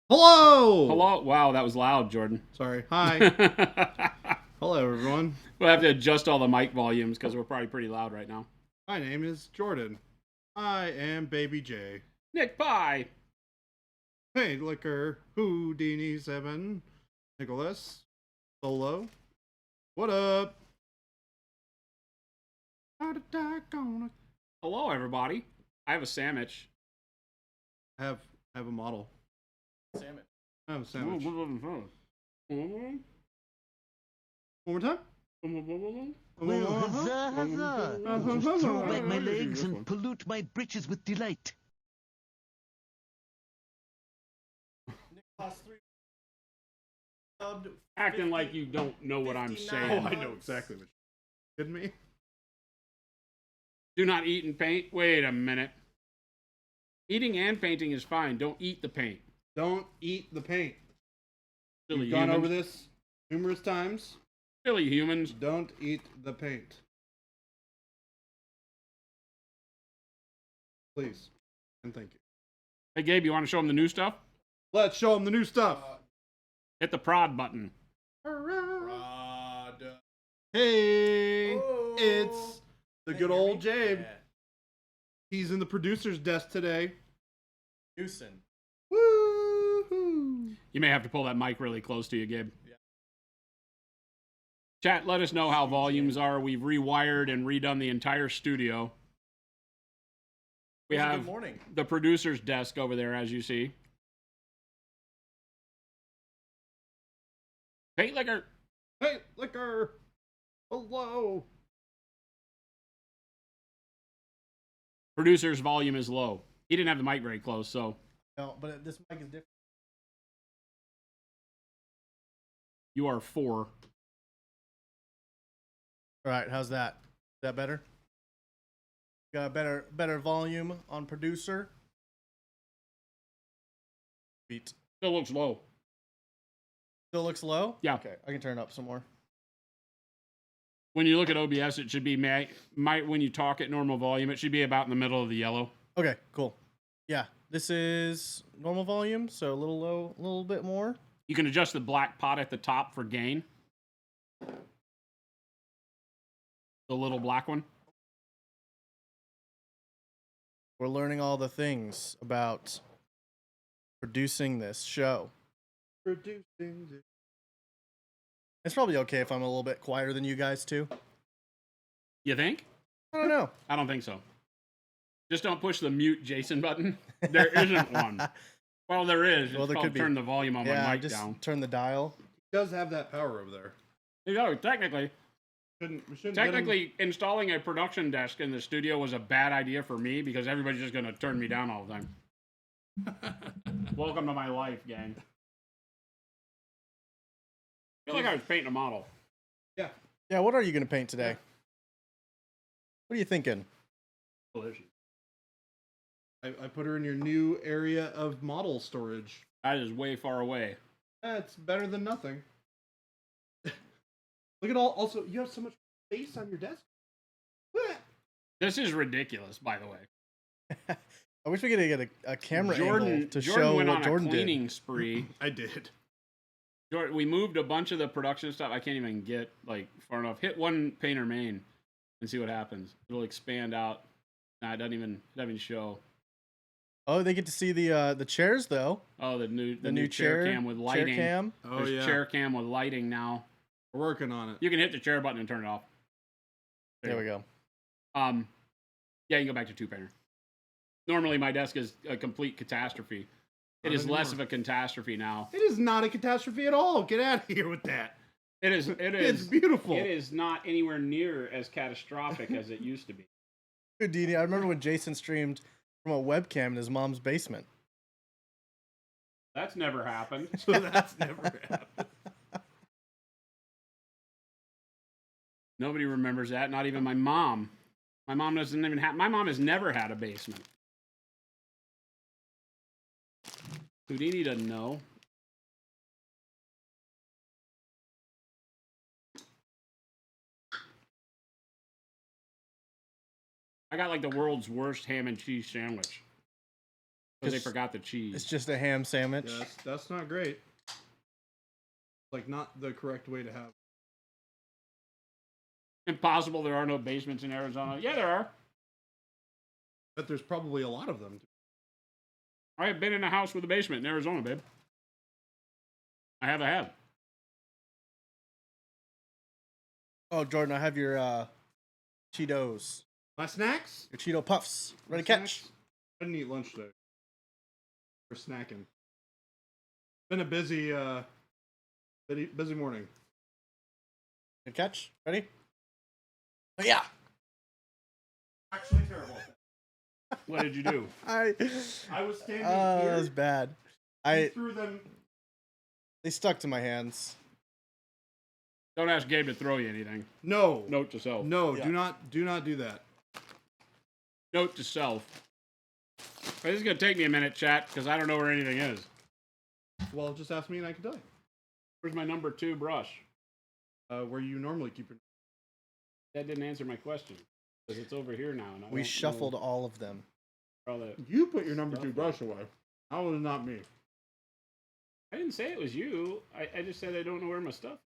Hello! Hello. Wow, that was loud, Jordan. Sorry. Hi. Hello, everyone. We'll have to adjust all the mic volumes because we're probably pretty loud right now. My name is Jordan. I am Baby J. Nick Pie. Paint Liquor, Houdini 7, Nicholas, Solo. What up? Hello, everybody. I have a sandwich. I have a model. Sandwich. I have a sandwich. One Well, more time? Well, huzzah, huzzah! I'll just throw back my legs and pollute my breeches with delight. Class 3. Acting like you don't know what I'm 59. saying. Oh, I know exactly what you're kidding me. Do not eat and paint. Wait a minute. Eating and painting is fine. Don't eat the paint. Don't eat the paint. Silly We've gone humans. over this numerous times. Silly humans. Don't eat the paint. Please. And thank you. Hey, Gabe, you want to show them the new stuff? Let's show them the new stuff. Hit the prod button. Rod. Hey, Oh. it's the Can good you hear old me? Jabe. Yeah. He's in the producer's desk today. Newson. Woo-hoo. You may have to pull that mic really close to you, Gabe. Yeah. Chat, let us know how volumes are. We've rewired and redone the entire studio. We It was a have good morning. the producer's desk over there, as you see. Paint Liquor. Hey, Liquor. Hello. Producer's volume is low. He didn't have the mic very close, so No, but this mic is different. you are 4. All right, how's that? Is that better? Got a better volume on producer. Beat. Still looks low. Still looks low? Yeah. Okay, I can turn it up some more. When you look at OBS, it should be when you talk at normal volume, it should be about in the middle of the yellow. Okay, cool. Yeah, this is normal volume, so a little low, a little bit more. You can adjust the black pot at the top for gain. The little black one. We're learning all the things about producing this show. Producing this. It's probably okay if I'm a little bit quieter than you guys too. You think? I don't know. I don't think so. Just don't push the mute Jason button. There isn't one. Well, there is. Well, It's there called could be. turn the volume on my Yeah, mic just down. turn the dial. He does have that power over there. You know, technically, We shouldn't get him- Technically, installing a production desk in the studio was a bad idea for me because everybody's just going to turn me down all the time. Welcome to my life, gang. I feel like I was painting a model. Yeah. Yeah, what are you going to paint today? What are you thinking? I put her in your new area of model storage. That is way far away. That's better than nothing. Look at all. Also, you have so much space on your desk. This is ridiculous, by the way. I wish we could get a camera angle to Jordan show went what on Jordan a did. cleaning spree. I did. Jordan, we moved a bunch of the production stuff. I can't even get like far enough. Hit one painter main and see what happens. It'll expand out. Nah, it doesn't even show. Oh, they get to see the chairs though. Oh, the new chair cam with lighting. Chair cam. Oh There's yeah. chair cam with lighting now. We're working on it. You can hit the chair button and turn it off. There we go. Yeah, you can go back to two painter. Normally, my desk is a complete catastrophe. It Not is less of anymore. a catastrophe now. It is not a catastrophe at all. Get out of here with that. It is. It It's is beautiful. It is not anywhere near as catastrophic as it used to be. Dude, Dini, I remember when Jason streamed from a webcam in his mom's basement. That's never happened. So that's never happened. Nobody remembers that. Not even my mom. My mom doesn't even have. My mom has never had a basement. Houdini doesn't know. I got like the world's worst ham and cheese sandwich. because they forgot the cheese. It's just a ham sandwich. Yeah, that's not great. Like, not the correct way to have. Impossible. There are no basements in Arizona. Yeah, there are. But there's probably a lot of them. I have been in a house with a basement in Arizona, babe. I have. Oh, Jordan, I have your Cheetos. My snacks? Your Cheeto Puffs. Ready to My catch. snacks? I didn't eat lunch today. We're snacking. Been a busy morning. Good catch. Ready? Oh, yeah. Actually terrible. What did you do? I was standing that here. was bad. I threw them. They stuck to my hands. Don't ask Gabe to throw you anything. No. Note to self. No, Yeah. do not do that. Note to self. This is gonna take me a minute, chat, because I don't know where anything is. Well, just ask me and I can tell you. Where's my number 2 brush? Where you normally keep your. That didn't answer my question. Because it's over here now. And We shuffled all of them. You put your number 2 brush away. That was not me. I didn't say it was you. I just said I don't know where my stuff.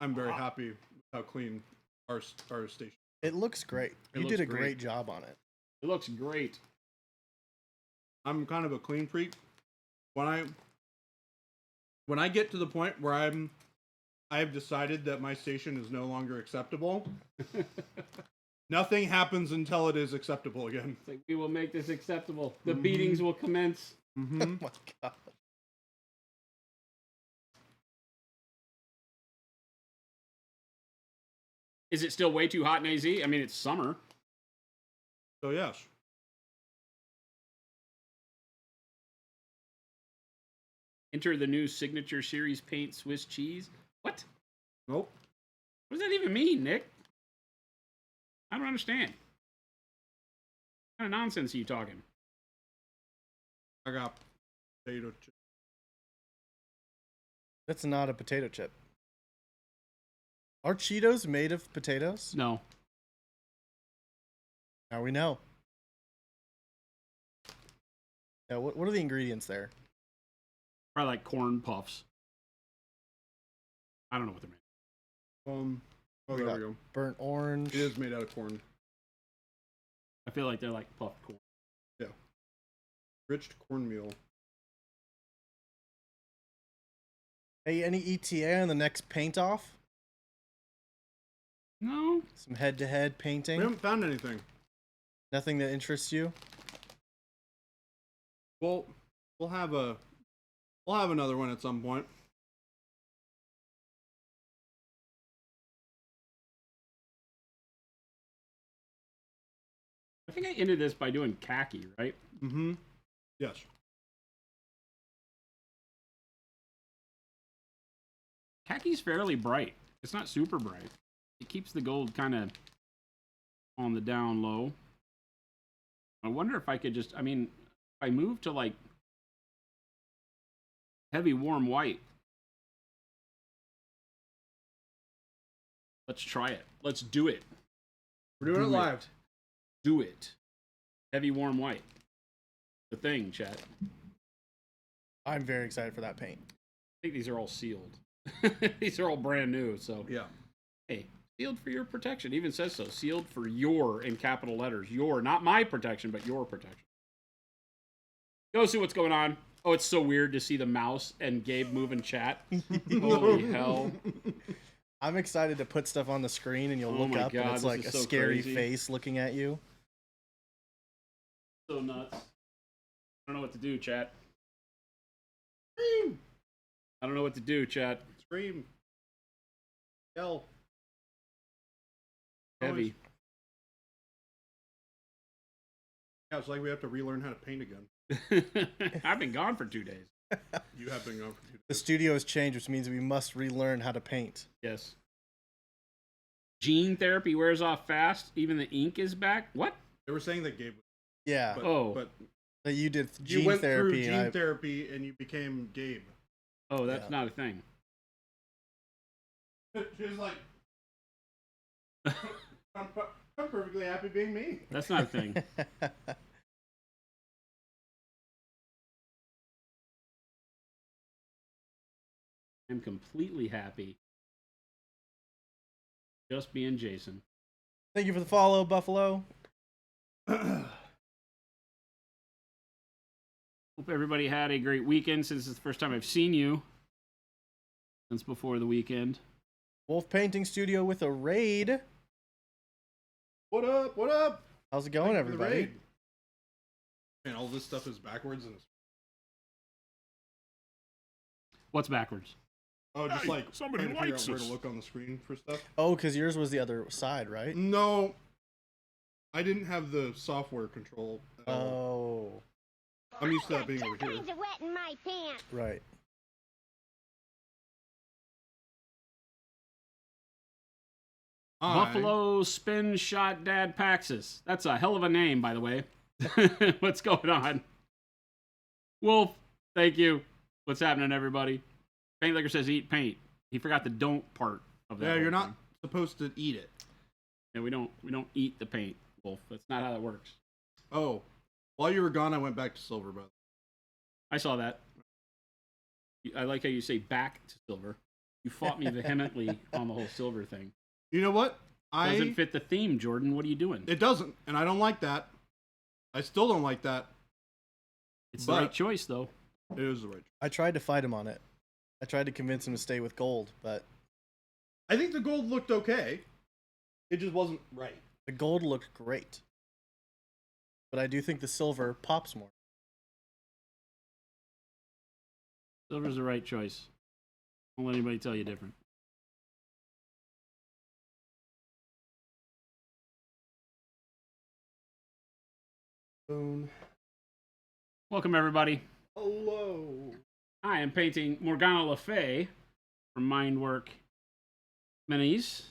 I'm very happy with how clean our station. It looks great. It You looks did a great. great job on it. It looks great. I'm kind of a clean freak. When I get to the point where I've decided that my station is no longer acceptable, nothing happens until it is acceptable again. It's like, we will make this acceptable. The beatings will commence. Mm-hmm. Oh my god. Is it still way too hot in AZ? I mean, it's summer. So yes. Enter the new Signature Series Paint Swiss cheese. What? Nope. What does that even mean, Nick? I don't understand. What kind of nonsense are you talking? I got potato chip. That's not a potato chip. Are Cheetos made of potatoes? No. Now we know. Yeah, what are the ingredients there? Probably like corn puffs. I don't know what they're made. Oh, there we go. Burnt orange. It is made out of corn. I feel like they're like puffed corn. Yeah. Enriched cornmeal. Hey, any ETA on the next paint off? No. Some head-to-head painting? We haven't found anything. Nothing that interests you? Well, we'll have another one at some point. I think I ended this by doing khaki, right? Mm-hmm. Yes. Khaki's fairly bright. It's not super bright. It keeps the gold kind of on the down low. I wonder if I could just, I mean, if I move to like heavy warm white. Let's try it. Let's do it. We're doing it live. Do it. Heavy warm white. The thing, chat. I'm very excited for that paint. I think these are all sealed. These are all brand new, so. Yeah. Hey, sealed for your protection. It even says so. Sealed for your, in capital letters. Your, not my protection, but your protection. Go see what's going on. Oh, it's so weird to see the mouse and Gabe moving chat. Holy hell. I'm excited to put stuff on the screen and you'll Oh look my up God, and it's this like is a so scary crazy. face looking at you. So nuts. I don't know what to do, chat. Scream! I don't know what to do, chat. Scream. Yell. Heavy. Yeah, it's like we have to relearn how to paint again. I've been gone for 2 days. You have been gone for 2 days. The studio has changed, which means we must relearn how to paint. Yes. Gene therapy wears off fast. Even the ink is back. What? They were saying that Gabe. Yeah, But, but that you did you gene went therapy. through and gene therapy and you became Gabe. Oh, that's Yeah. not a thing. She was like, I'm perfectly happy being me. That's not a thing. I'm completely happy just being Jason. Thank you for the follow, Buffalo. Hope everybody had a great weekend since it's the first time I've seen you since before the weekend. Wolf Painting Studio with a raid. What up? What up? How's it going, Thank you for the everybody? raid. Man, all this stuff is backwards and What's backwards? oh, just like somebody trying to figure likes out where to us. look on the screen for stuff. Oh, because yours was the other side, right? No, I didn't have the software control. At all. Oh, I'm used to that being over here. Kinds of wet in my pants. right. Buffalo Spin Shot Dad Paxis. That's a hell of a name, by the way. What's going on? Wolf, thank you. What's happening, everybody? Paint Liquor says eat paint. He forgot the don't part of that. Yeah, whole you're not thing. supposed to eat it. Yeah, we don't eat the paint, Wolf. That's not how that works. Oh, while you were gone, I went back to silver, brother. I saw that. I like how you say back to silver. You fought me vehemently on the whole silver thing. You know what? Doesn't fit the theme, Jordan. What are you doing? It doesn't, and I don't like that. I still don't like that. It's the right choice, though. It is the right choice. I tried to fight him on it. I tried to convince him to stay with gold, but I think the gold looked okay. It just wasn't right. the gold looked great. But I do think the silver pops more. Silver's the right choice. Don't let anybody tell you different. Boom. Welcome, everybody. Hello. I am painting Morgana Le Fay from Mindwork Minis.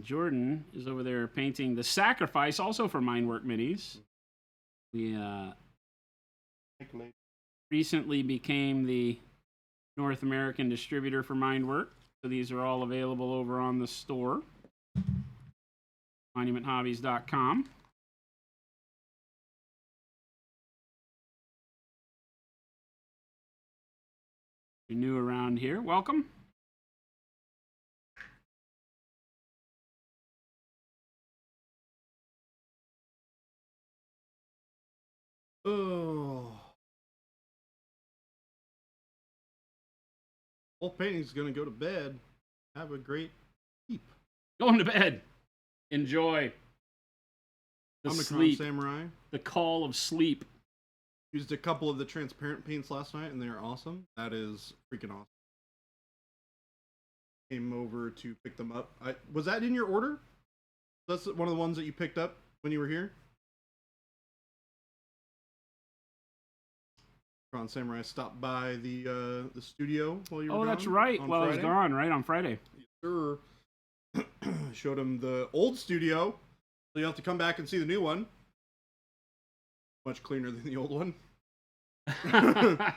Jordan is over there painting The Sacrifice, also for Mindwork Minis. We recently became the North American distributor for Mindwork, so these are all available over on the store, monumenthobbies.com. If you're new around here, welcome. Oh. Wolf Painting's gonna go to bed. Have a great sleep. Going to bed. Enjoy the I'm the sleep, Crown Samurai. the call of sleep. Used a couple of the transparent paints last night, and they are awesome. That is freaking awesome. Came over to pick them up. Was that in your order? That's one of the ones that you picked up when you were here? Crown Samurai stopped by the studio while you were Oh, gone. that's right. on Well, I was Friday. gone, right, on Friday. Sure. Showed him the old studio, so you have to come back and see the new one. Much cleaner than the old one.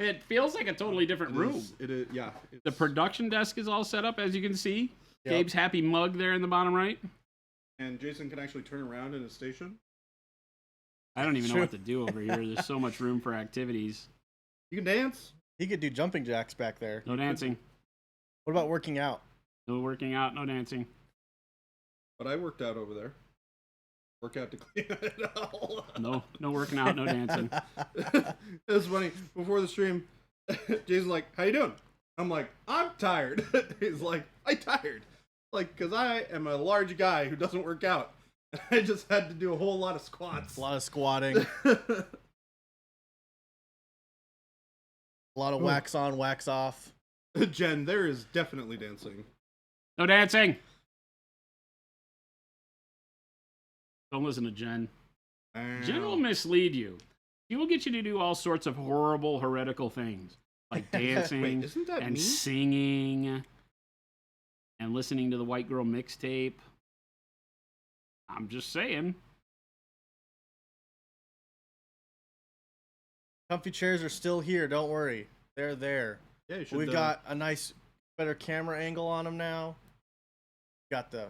It feels like a totally different room. It is, yeah. The production desk is all set up, as you can see. Yep. Gabe's happy mug there in the bottom right. And Jason can actually turn around in his station. I don't even know Sure. what to do over here. There's so much room for activities. You can dance. He could do jumping jacks back there. No dancing. What about working out? No working out, no dancing. But I worked out over there. Work out to clean it all. No working out, no dancing. It was funny. Before the stream, Jason's like, "How you doing?" I'm like, "I'm tired." He's like, "I'm tired." Like, because I am a large guy who doesn't work out. I just had to do a whole lot of squats. A lot of squatting. A lot of wax on, wax off. Jen, there is definitely dancing. No dancing. Don't listen to Jen. Jen will mislead you. She will get you to do all sorts of horrible, heretical things. Like dancing Wait, isn't that and me? singing and listening to the White Girl mixtape. I'm just saying. Comfy chairs are still here. Don't worry. They're there. Yeah, you should. We've got a nice, better camera angle on them now. Got the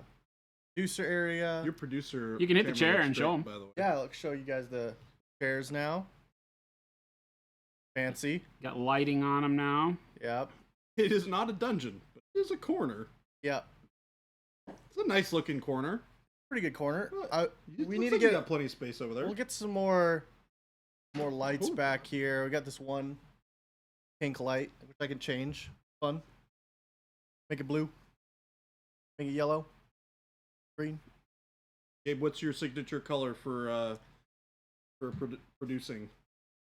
producer area. Your producer. You can hit the camera chair looks and show great, 'em. By the way. Yeah, I'll show you guys the chairs now. Fancy. Got lighting on them now. Yep. It is not a dungeon, but it is a corner. Yep. It's a nice looking corner. Pretty good corner. We need need to to get- got plenty of space over there. We'll get some more lights Ooh. back here. We got this one pink light, which I can change. Fun. Make it blue. Make it yellow. Green. Gabe, what's your signature color for producing?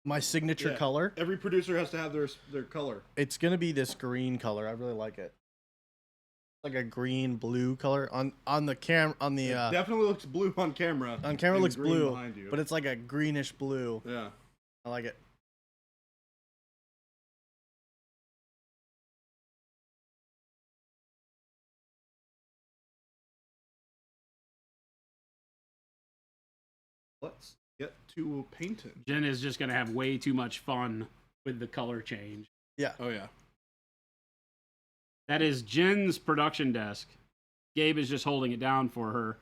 My signature Yeah. color. Every producer has to have their color. It's gonna be this green color. I really like it. Like a green blue color on the cam on the Definitely looks blue on camera. on camera and looks green blue, behind you. but it's like a greenish blue. Yeah. I like it. Let's get to painting. Jen is just gonna have way too much fun with the color change. Yeah. Oh yeah. That is Jen's production desk. Gabe is just holding it down for her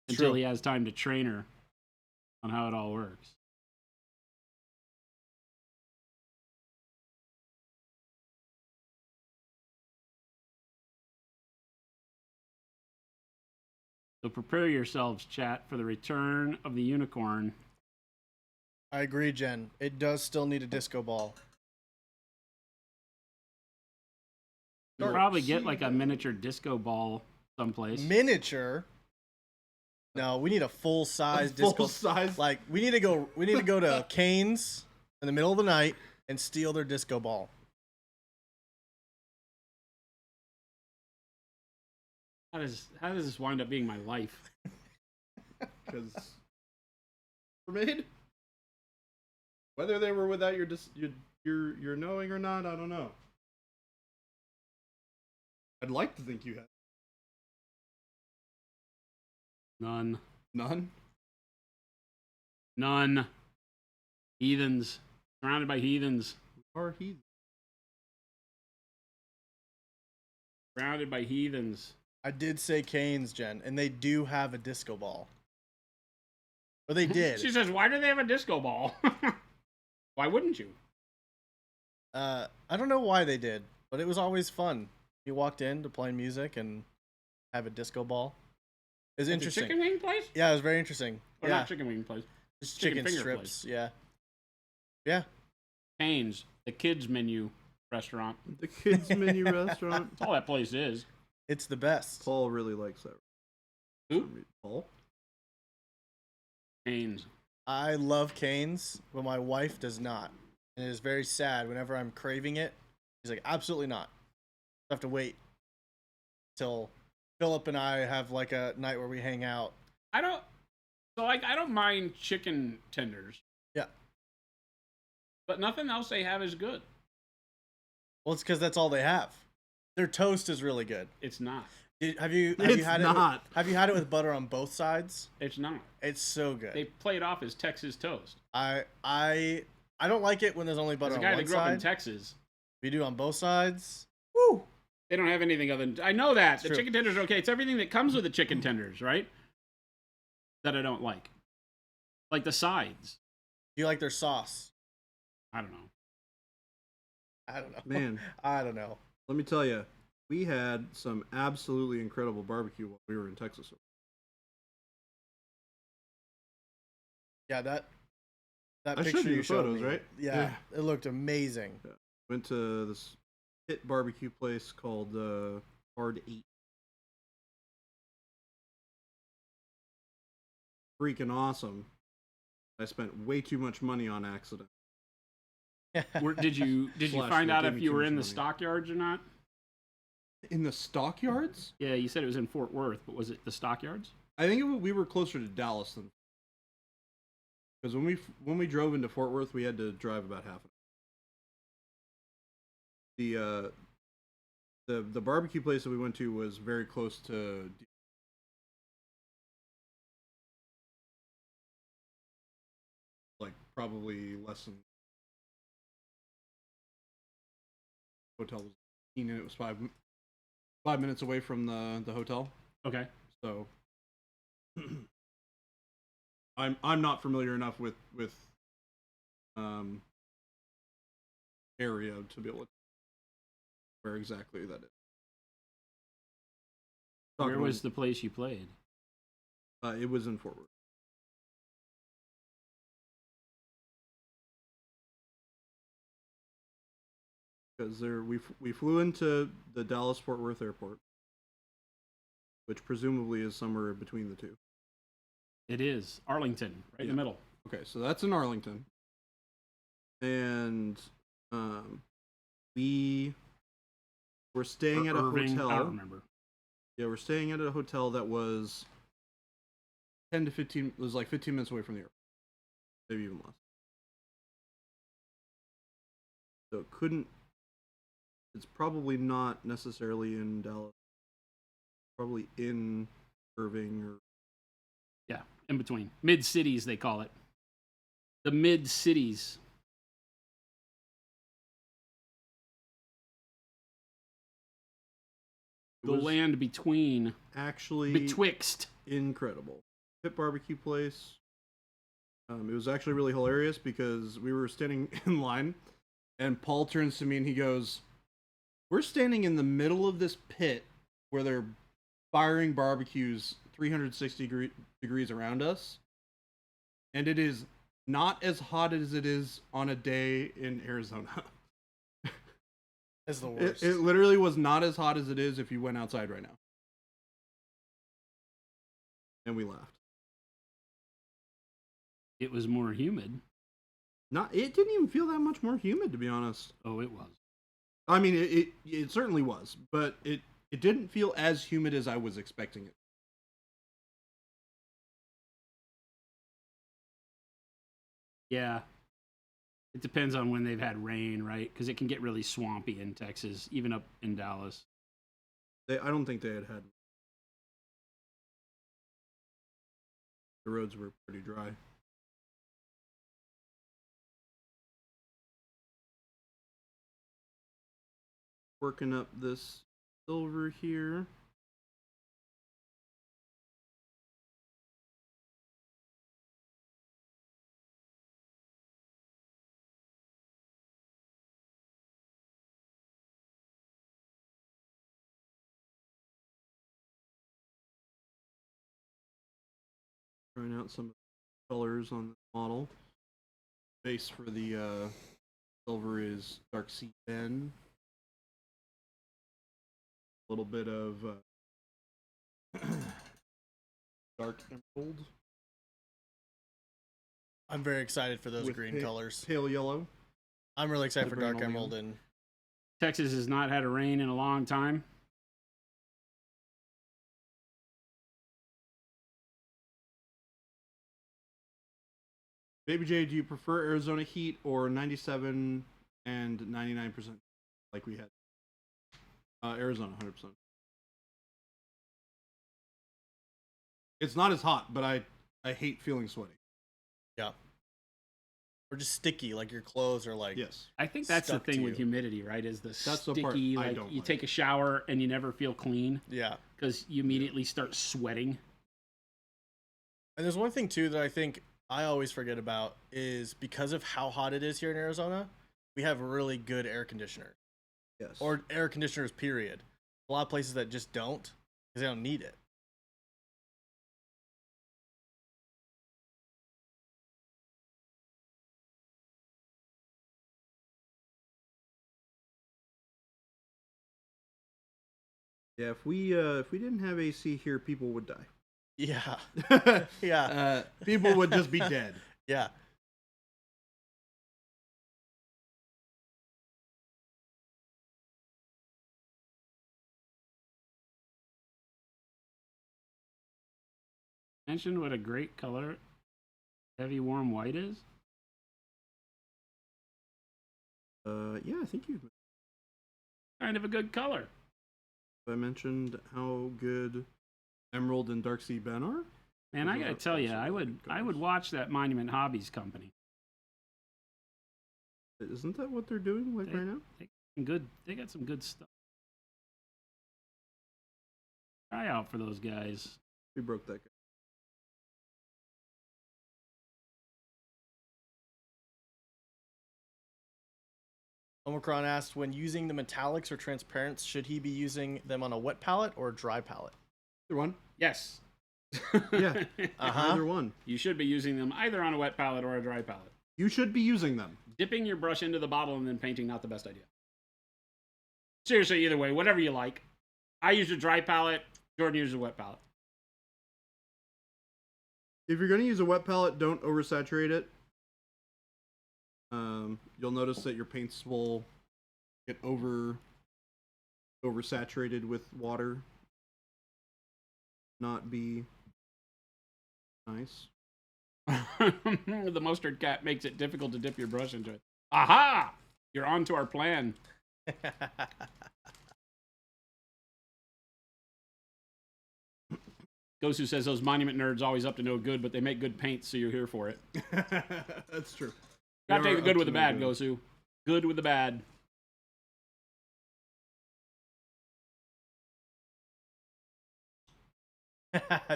until True. he has time to train her on how it all works. So prepare yourselves, chat, for the return of the unicorn. I agree, Jen. It does still need a disco ball. You'll probably get like a miniature disco ball someplace. Miniature. No, we need a full size disco. Full size. Like we need to go to Cane's in the middle of the night and steal their disco ball. How does this wind up being my life? Because made. Whether they were without your knowing or not, I don't know. I'd like to think you had None. none. Heathens. Surrounded by heathens. Or he. Surrounded by heathens. I did say Cane's, Jen, and they do have a disco ball. Or they did. She says, why do they have a disco ball? Why wouldn't you? I don't know why they did, but it was always fun. You walked in to play music and have a disco ball. It was It's a interesting. chicken wing place? Yeah, it was very interesting. Or yeah, not chicken wing place. just chicken chicken finger strips. Yeah, yeah. Cane's, the kids menu restaurant. The kids menu restaurant. That's all that place is. It's the best. Paul really likes that. Who? Paul. Cane's. I love Cane's, but my wife does not, and it is very sad. Whenever I'm craving it, she's like, "Absolutely not." I have to wait till Philip and I have like a night where we hang out. I don't mind chicken tenders. Yeah. But nothing else they have is good. Well, it's because that's all they have. Their toast is really good. It's not. Have you It's had not. it? Have you had it with butter on both sides? It's not. It's so good. They play it off as Texas toast. I don't like it when there's only As butter a on guy that one grew up in side. Texas, We do on both sides. Woo! they don't have anything other than... I know that. The True. chicken tenders are okay. It's everything that comes with the chicken tenders, right? That I don't like. Like the sides. Do you like their sauce? I don't know. I don't know. Man, I don't know. let me tell you, we had some absolutely incredible barbecue while we were in Texas. Yeah, that I picture showed you the showed photos, me, right? Yeah, it looked amazing. Went to this hit barbecue place called Hard 8. Freaking awesome. I spent way too much money on accident. Did you Slash, find they out gave if me you too were much in the money. stockyards or not? In the stockyards? Yeah, you said it was in Fort Worth, but was it the stockyards? I think we were closer to Dallas than, because when we drove into Fort Worth, we had to drive about half an hour. The barbecue place that we went to was very close to. Like probably less than. Hotel was, and it was 5 minutes away from the hotel. Okay. So I'm not familiar enough with area to be able to where exactly that is. Where was the place you played? It was in Fort Worth. Because we flew into the Dallas Fort Worth airport, which presumably is somewhere between the two. It is Arlington, right in the middle. Okay, so that's in Arlington, and we were staying at a hotel. I don't remember. Yeah, we're staying at a hotel that was 10 to 15. It was like 15 minutes away from the airport, maybe even less. So it couldn't. It's probably not necessarily in Dallas. Probably in Irving or. Yeah, in between. Mid-cities, they call it. The mid-cities. The land between. Actually. Betwixt. Incredible. Pit barbecue place. It was actually really hilarious because we were standing in line and Paul turns to me and he goes, "We're standing in the middle of this pit where they're firing barbecues 360 degrees around us. And it is not as hot as it is on a day in Arizona." It's the worst. It literally was not as hot as it is if you went outside right now. And we laughed. It was more humid. It didn't even feel that much more humid, to be honest. Oh, it was. I mean, it certainly was, but it didn't feel as humid as I was expecting it. Yeah. It depends on when they've had rain, right? Because it can get really swampy in Texas, even up in Dallas. I don't think they had. The roads were pretty dry. Working up this silver here. Trying out some colors on the model. Base for the silver is dark sea Ben. A little bit of dark emerald. I'm very excited for those With green colors. Pale yellow. I'm really excited for green dark only emerald one. and Texas has not had a rain in a long time. Baby J, do you prefer Arizona heat or 97 and 99% like we had? Arizona, 100%. It's not as hot, but I hate feeling sweaty. yeah. Or just sticky, like your clothes are like Yes. I think that's the Stuck to thing with you. humidity, right? Is the That's the part sticky, I like don't you like. take a shower and you never feel clean yeah. because you immediately start sweating. And there's one thing too that I think I always forget about is because of how hot it is here in Arizona, we have really good air conditioners. Yes. Or air conditioners, period. A lot of places that just don't because they don't need it. yeah, if we didn't have AC here, people would die. Yeah. Yeah. People would just be dead. Yeah. Mentioned what a great color heavy warm white is. Yeah, I think Kind of a good color. I mentioned how good Emerald and Dark Sea Ben are. Man, I gotta tell you, I would watch that Monument Hobbies company. Isn't that what they're doing right now? They got some good stuff. Try out for those guys. We broke that guy. Omicron asked, when using the metallics or transparents, should he be using them on a wet palette or a dry palette? Either one. Yes. Yeah. Uh-huh. Either one. You should be using them either on a wet palette or a dry palette. You should be using them. Dipping your brush into the bottle and then painting, not the best idea. Seriously, either way, whatever you like. I use a dry palette. Jordan uses a wet palette. If you're going to use a wet palette, don't oversaturate it. You'll notice that your paints will get oversaturated with water. Not be nice. The mustard cat makes it difficult to dip your brush into it. Aha! You're on to our plan. Gosu says those monument nerds always up to no good, but they make good paint, so you're here for it. That's true. Gotta take the They are good up with to the no bad, good. Gosu. Good with the bad.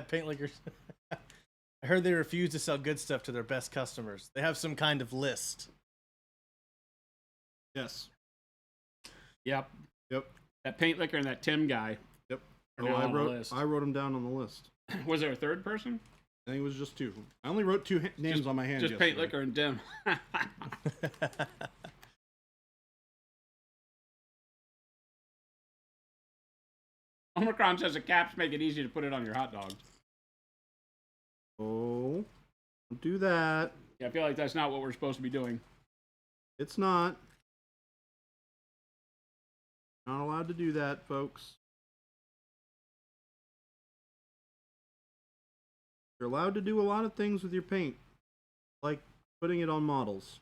Paint liquors. I heard they refuse to sell good stuff to their best customers. They have some kind of list. Yes. Yep. Yep. That paint liquor and that Tim guy. Yep. are Oh, now I on the wrote. list. I wrote them down on the list. Was there a third person? I think it was just 2. I only wrote 2 names on my hand. Just paint yesterday. liquor and Tim. Omicron says the caps make it easy to put it on your hot dogs. Oh, don't do that. Yeah, I feel like that's not what we're supposed to be doing. It's not. Not allowed to do that, folks. You're allowed to do a lot of things with your paint, like putting it on models.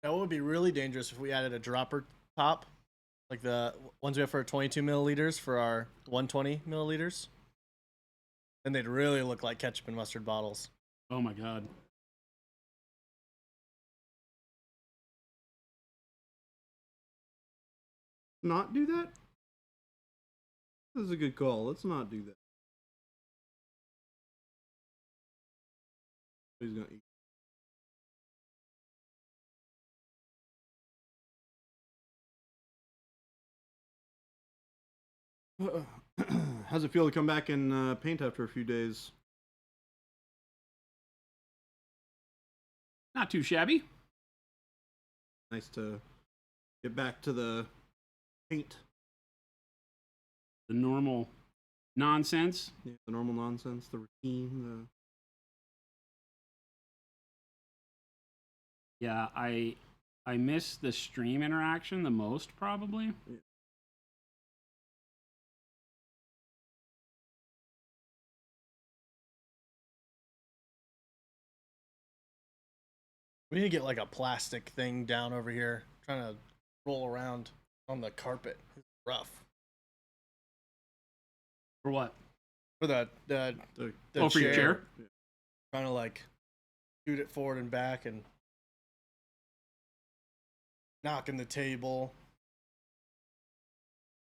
That would be really dangerous if we added a dropper top, like the ones we have for 22 milliliters for our 120 milliliters. Then they'd really look like ketchup and mustard bottles. Oh my god. Not do that? This is a good call. Let's not do that. He's gonna eat. How's it feel to come back and paint after a few days? Not too shabby. Nice to get back to the paint. The normal nonsense. Yeah, the normal nonsense, the routine, Yeah, I miss the stream interaction the most, probably. Yeah. We need to get like a plastic thing down over here, trying to roll around on the carpet. It's rough. For what? For the For your chair? Trying to like shoot it forward and back and knocking the table.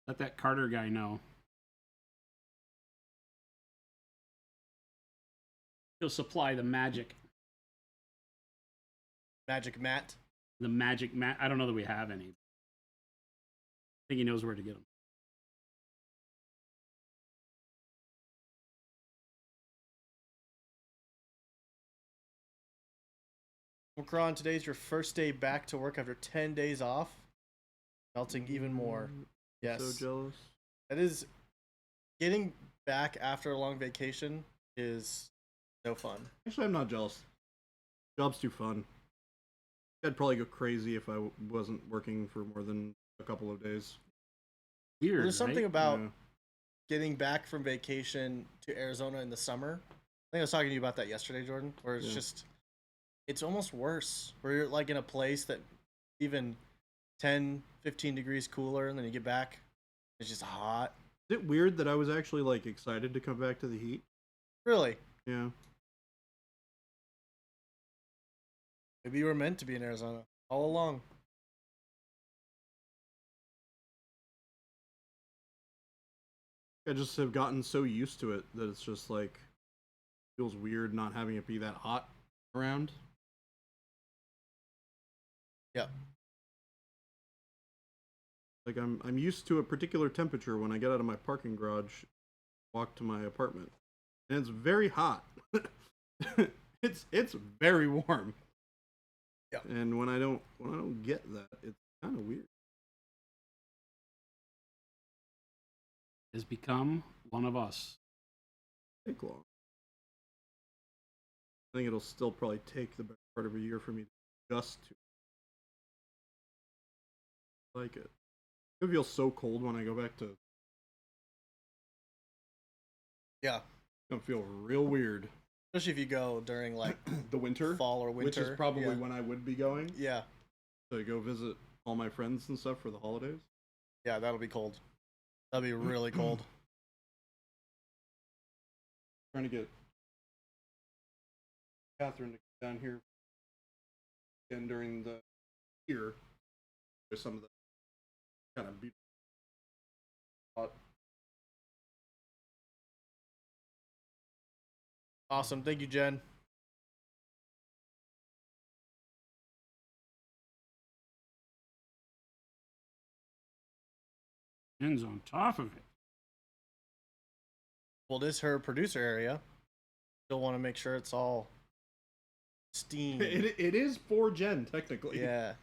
Let that Carter guy know. He'll supply the magic. Magic mat. The magic mat. I don't know that we have any. I think he knows where to get them. Omicron, today's your first day back to work after 10 days off. Melting even more. Yes. So jealous. That is, getting back after a long vacation is so fun. Actually, I'm not jealous. Job's too fun. I'd probably go crazy if I wasn't working for more than a couple of days. Weird. There's something right? about Yeah. getting back from vacation to Arizona in the summer. I think I was talking to you about that yesterday, Jordan, where it's Yeah. just, it's almost worse. Where you're like in a place that even 10, 15 degrees cooler, and then you get back, it's just hot. Is it weird that I was actually like excited to come back to the heat? Really? Yeah. Maybe you were meant to be in Arizona all along. I just have gotten so used to it that it's just like feels weird not having it be that hot around. Yep. Like I'm used to a particular temperature when I get out of my parking garage, walk to my apartment, and it's very hot. it's very warm. Yeah. And when I don't get that, it's kind of weird. Has become one of us. Take long. I think it'll still probably take the better part of a year for me to adjust to like it. It feels so cold when I go back to. Yeah. It's gonna feel real weird. Especially if you go during like The winter, fall or winter. which is probably yeah. when I would be going Yeah. to go visit all my friends and stuff for the holidays. Yeah, that'll be cold. That'll be really cold. Trying to get Catherine to come down here again during the year. There's some of the kind of beautiful spot. Awesome. Thank you, Jen. Jen's on top of it. Well, this is her producer area. Still want to make sure it's all steam. It is for Jen technically. Yeah.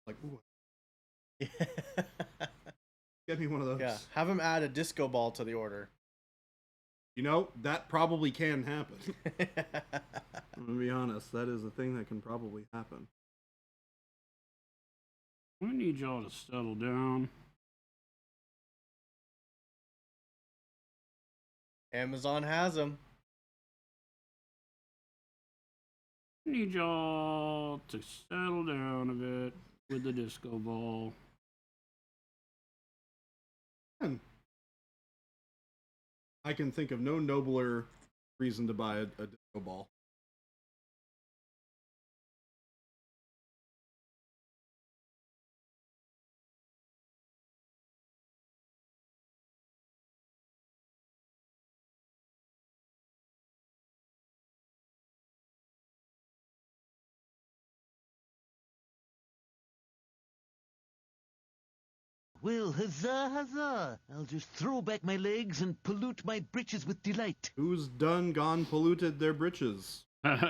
Like, ooh, get me one of those. Yeah. Have him add a disco ball to the order. You know, that probably can happen. I'm gonna be honest, that is a thing that can probably happen. I need y'all to settle down. Amazon has them. I need y'all to settle down a bit with the disco ball. I can think of no nobler reason to buy a disco ball. Well, huzzah, huzzah! I'll just throw back my legs and pollute my breeches with delight. Who's done gone polluted their britches? Both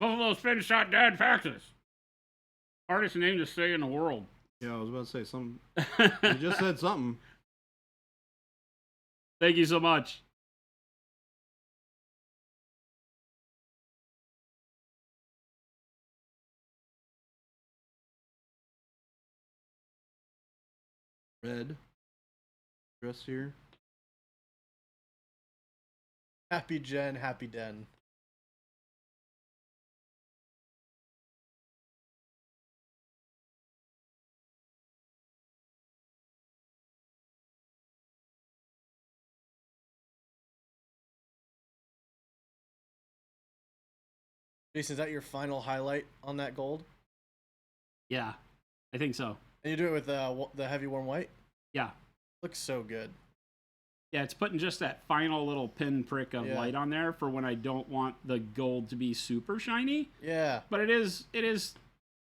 of those fins shot dead faxes. Hardest name to say in the world. Yeah, I was about to say something. You just said something. Thank you so much. Red dress here. Happy Jen, happy Den. Jason, is that your final highlight on that gold? Yeah, I think so. And you do it with the heavy warm white? Yeah. Looks so good. Yeah, it's putting just that final little pinprick of Yeah. light on there for when I don't want the gold to be super shiny. Yeah. But it is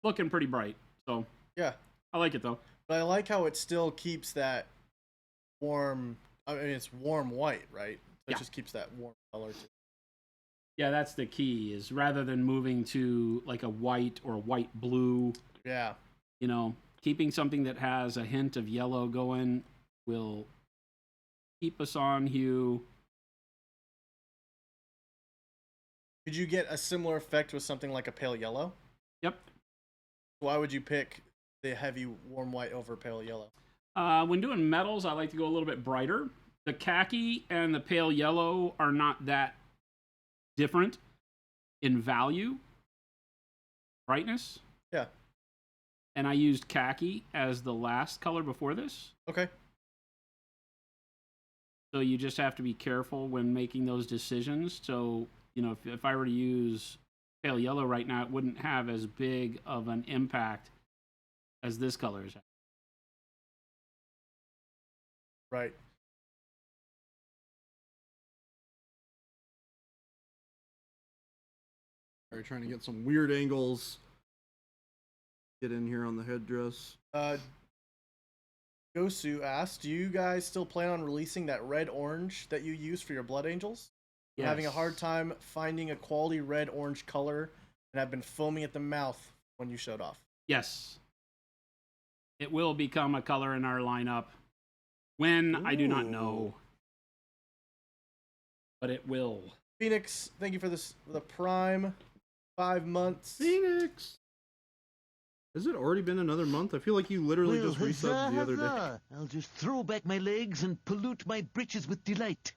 looking pretty bright. So Yeah. I like it though. But I like how it still keeps that warm. I mean, it's warm white, right? So Yeah. It just keeps that warm color. Yeah, that's the key, is rather than moving to like a white or a white blue, Yeah. you know, keeping something that has a hint of yellow going will keep us on hue. Could you get a similar effect with something like a pale yellow? Yep. Why would you pick the heavy warm white over pale yellow? When doing metals, I like to go a little bit brighter. The khaki and the pale yellow are not that different in value, brightness. Yeah. And I used khaki as the last color before this. Okay. So you just have to be careful when making those decisions. So, you know, if I were to use pale yellow right now, it wouldn't have as big of an impact as this color is. Right. Are you trying to get some weird angles get in here on the headdress. Gosu asked, do you guys still plan on releasing that red-orange that you use for your Blood Angels? I'm having a hard time finding a quality red-orange color, and I've been foaming at the mouth when you showed off. Yes. It will become a color in our lineup. When, I do not know. But it will. Phoenix, thank you for this for the Prime. 5 months. Phoenix! Has it already been another month? I feel like you literally Well, just resubbed the other day. huzzah. I'll just throw back my legs and pollute my britches with delight.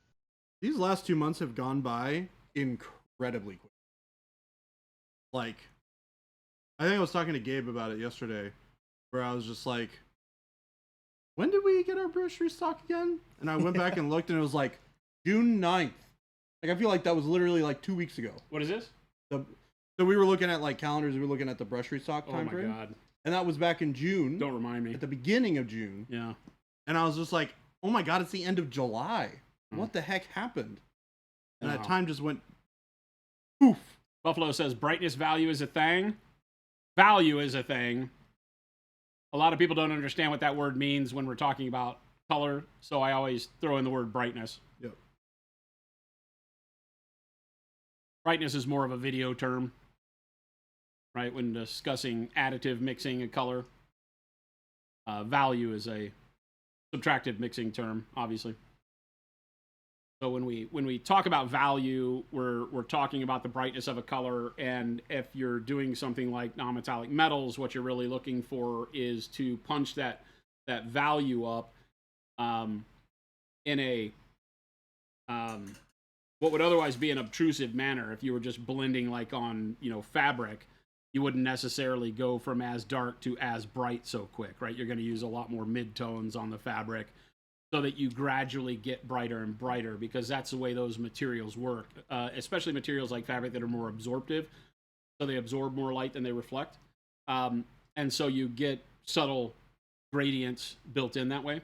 These last 2 months have gone by incredibly quick. Like, I think I was talking to Gabe about it yesterday, where I was just like, when did we get our brush restock again? And I went back and looked, and it was like June 9th. Like, I feel like that was literally like 2 weeks ago. What is this? So we were looking at like calendars, we were looking at the brush restock time frame. Oh my god. And that was back in June. Don't remind me. At the beginning of June. Yeah. And I was just like, oh my god, it's the end of July. What the heck happened? And that time just went poof. Buffalo says brightness value is a thing. Value is a thing. A lot of people don't understand what that word means when we're talking about color, so I always throw in the word brightness. Yep. Brightness is more of a video term, right? When discussing additive mixing a color. Value is a subtractive mixing term, obviously. So when we talk about value, we're talking about the brightness of a color, and if you're doing something like non-metallic metals, what you're really looking for is to punch that value up in a what would otherwise be an obtrusive manner. If you were just blending like on fabric, you wouldn't necessarily go from as dark to as bright so quick, right? You're going to use a lot more mid-tones on the fabric, so that you gradually get brighter and brighter, because that's the way those materials work, especially materials like fabric that are more absorptive, so they absorb more light than they reflect. And so you get subtle gradients built in that way.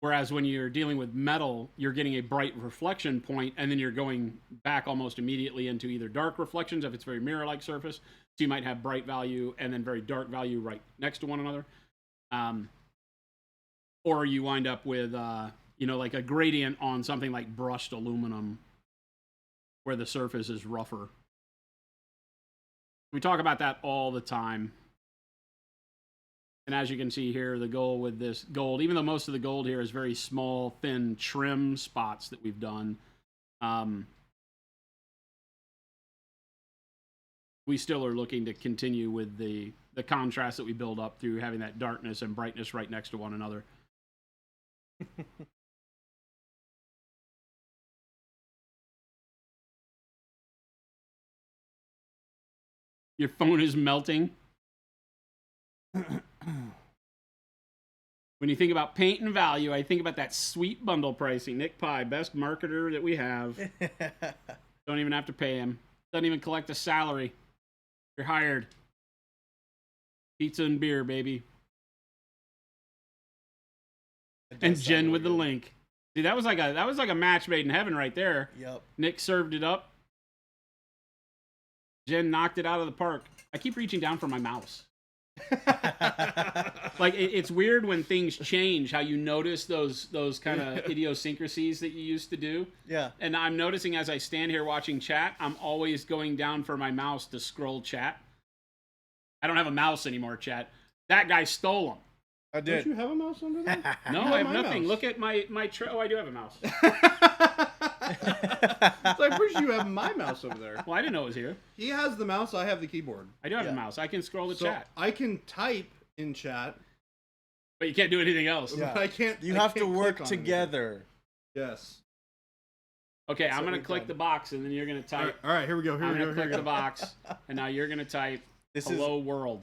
Whereas when you're dealing with metal, you're getting a bright reflection point, and then you're going back almost immediately into either dark reflections, if it's very mirror-like surface. So you might have bright value and then very dark value right next to one another. Or you wind up with, like a gradient on something like brushed aluminum, where the surface is rougher. We talk about that all the time. And as you can see here, the goal with this gold, even though most of the gold here is very small, thin trim spots that we've done, we still are looking to continue with the contrast that we build up through having that darkness and brightness right next to one another. Your phone is melting. When you think about paint and value, I think about that sweet bundle pricing. Nick Pye, best marketer that we have. Don't even have to pay him. Doesn't even collect a salary. You're hired. Pizza and beer, baby. And Jen with the link. See, that was like a match made in heaven right there. Yep. Nick served it up. Jen knocked it out of the park. I keep reaching down for my mouse. Like it's weird when things change, how you notice those kind of idiosyncrasies that you used to do. Yeah. And I'm noticing as I stand here watching chat, I'm always going down for my mouse to scroll chat. I don't have a mouse anymore, chat. That guy stole them. I did. Don't you have a mouse under there? No, I have nothing. Look at my oh, I do have a mouse. So I'm pretty sure you have my mouse over there. Well, I didn't know it was here. He has the mouse, I have the keyboard. I do have a mouse. I can scroll the chat. I can type in chat. But you can't do anything else. Yeah. But I can't. You I have to can't work click on together. anything. Yes. Okay, That's I'm what going to we've click done. the box, and then you're going to type. All right, here we go. I'm going to click the box, and now you're going to type hello world.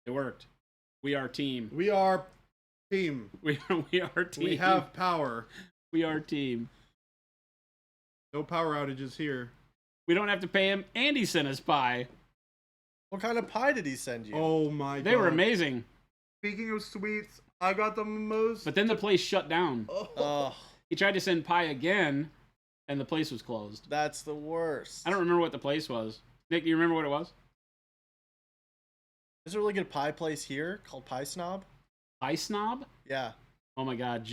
It worked. We are team. We are team. We are team. We have power. We are team. No power outages here. We don't have to pay him, and he sent us pie. What kind of pie did he send you? Oh my god. They were amazing. Speaking of sweets, I got the most. But then the place shut down. Oh. He tried to send pie again, and the place was closed. That's the worst. I don't remember what the place was. Nick, do you remember what it was? There's a really good pie place here called Pie Snob. Pie Snob? Yeah, Oh my God,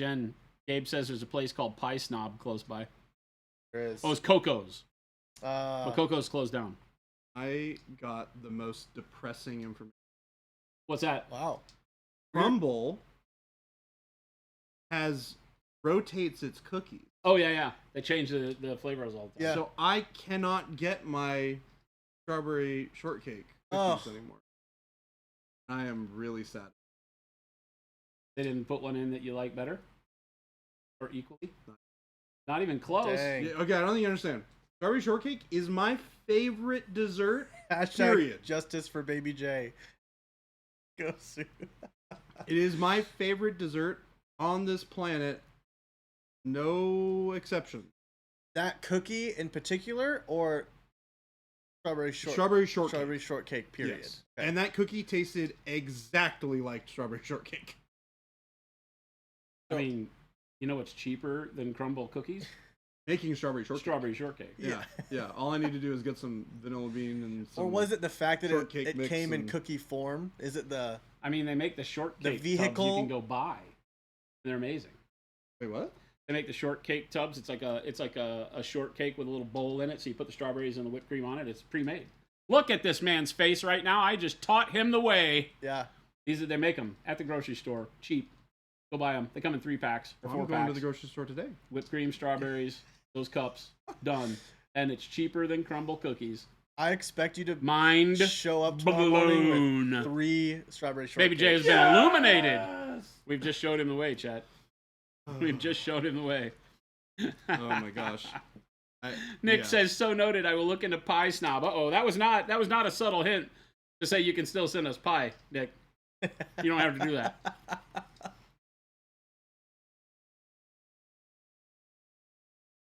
Gabe says there's a place called Pie Snob close by. there is. Oh, it's Coco's. But Coco's closed down. I got the most depressing information. What's that? Wow. Crumble rotates its cookies. Oh, yeah. They changed the flavors all the time. Yeah. So I cannot get my strawberry shortcake cookies anymore. I am really sad. They didn't put one in that you like better? Or equally? Not even close. Dang. Yeah, okay, I don't think you understand. Strawberry shortcake is my favorite dessert. Hashtag Period. justice for Baby J. Go soon. It is my favorite dessert on this planet. No exception. That cookie in particular, or strawberry shortcake? Strawberry shortcake. Strawberry shortcake, period. Yes. Okay. And that cookie tasted exactly like strawberry shortcake. I mean, you know what's cheaper than crumble cookies? Making strawberry shortcake. Strawberry shortcake. Yeah. All I need to do is get some vanilla bean and some. Or was it the fact that shortcake it mix came in and- cookie form? Is it the I mean, they make the shortcake vehicle- tubs you can go buy. They're amazing. Wait, what? They make the shortcake tubs. It's like a shortcake with a little bowl in it. So you put the strawberries and the whipped cream on it. It's pre-made. Look at this man's face right now. I just taught him the way. yeah? They make them at the grocery store, cheap. Go buy them. They come in 3 packs or 4 I'm going packs. to the grocery store today. Whipped cream, strawberries, those cups, done. And it's cheaper than crumble cookies. I expect you to Mind show up tomorrow morning with blown. 3 strawberry shortcakes. Baby J has been illuminated. We've just showed him the way, chat. We've just showed him the way. Oh my gosh. Nick yeah. says, "So noted. I will look into Pie Snob." Uh-oh, that was not a subtle hint to say you can still send us pie, Nick. You don't have to do that.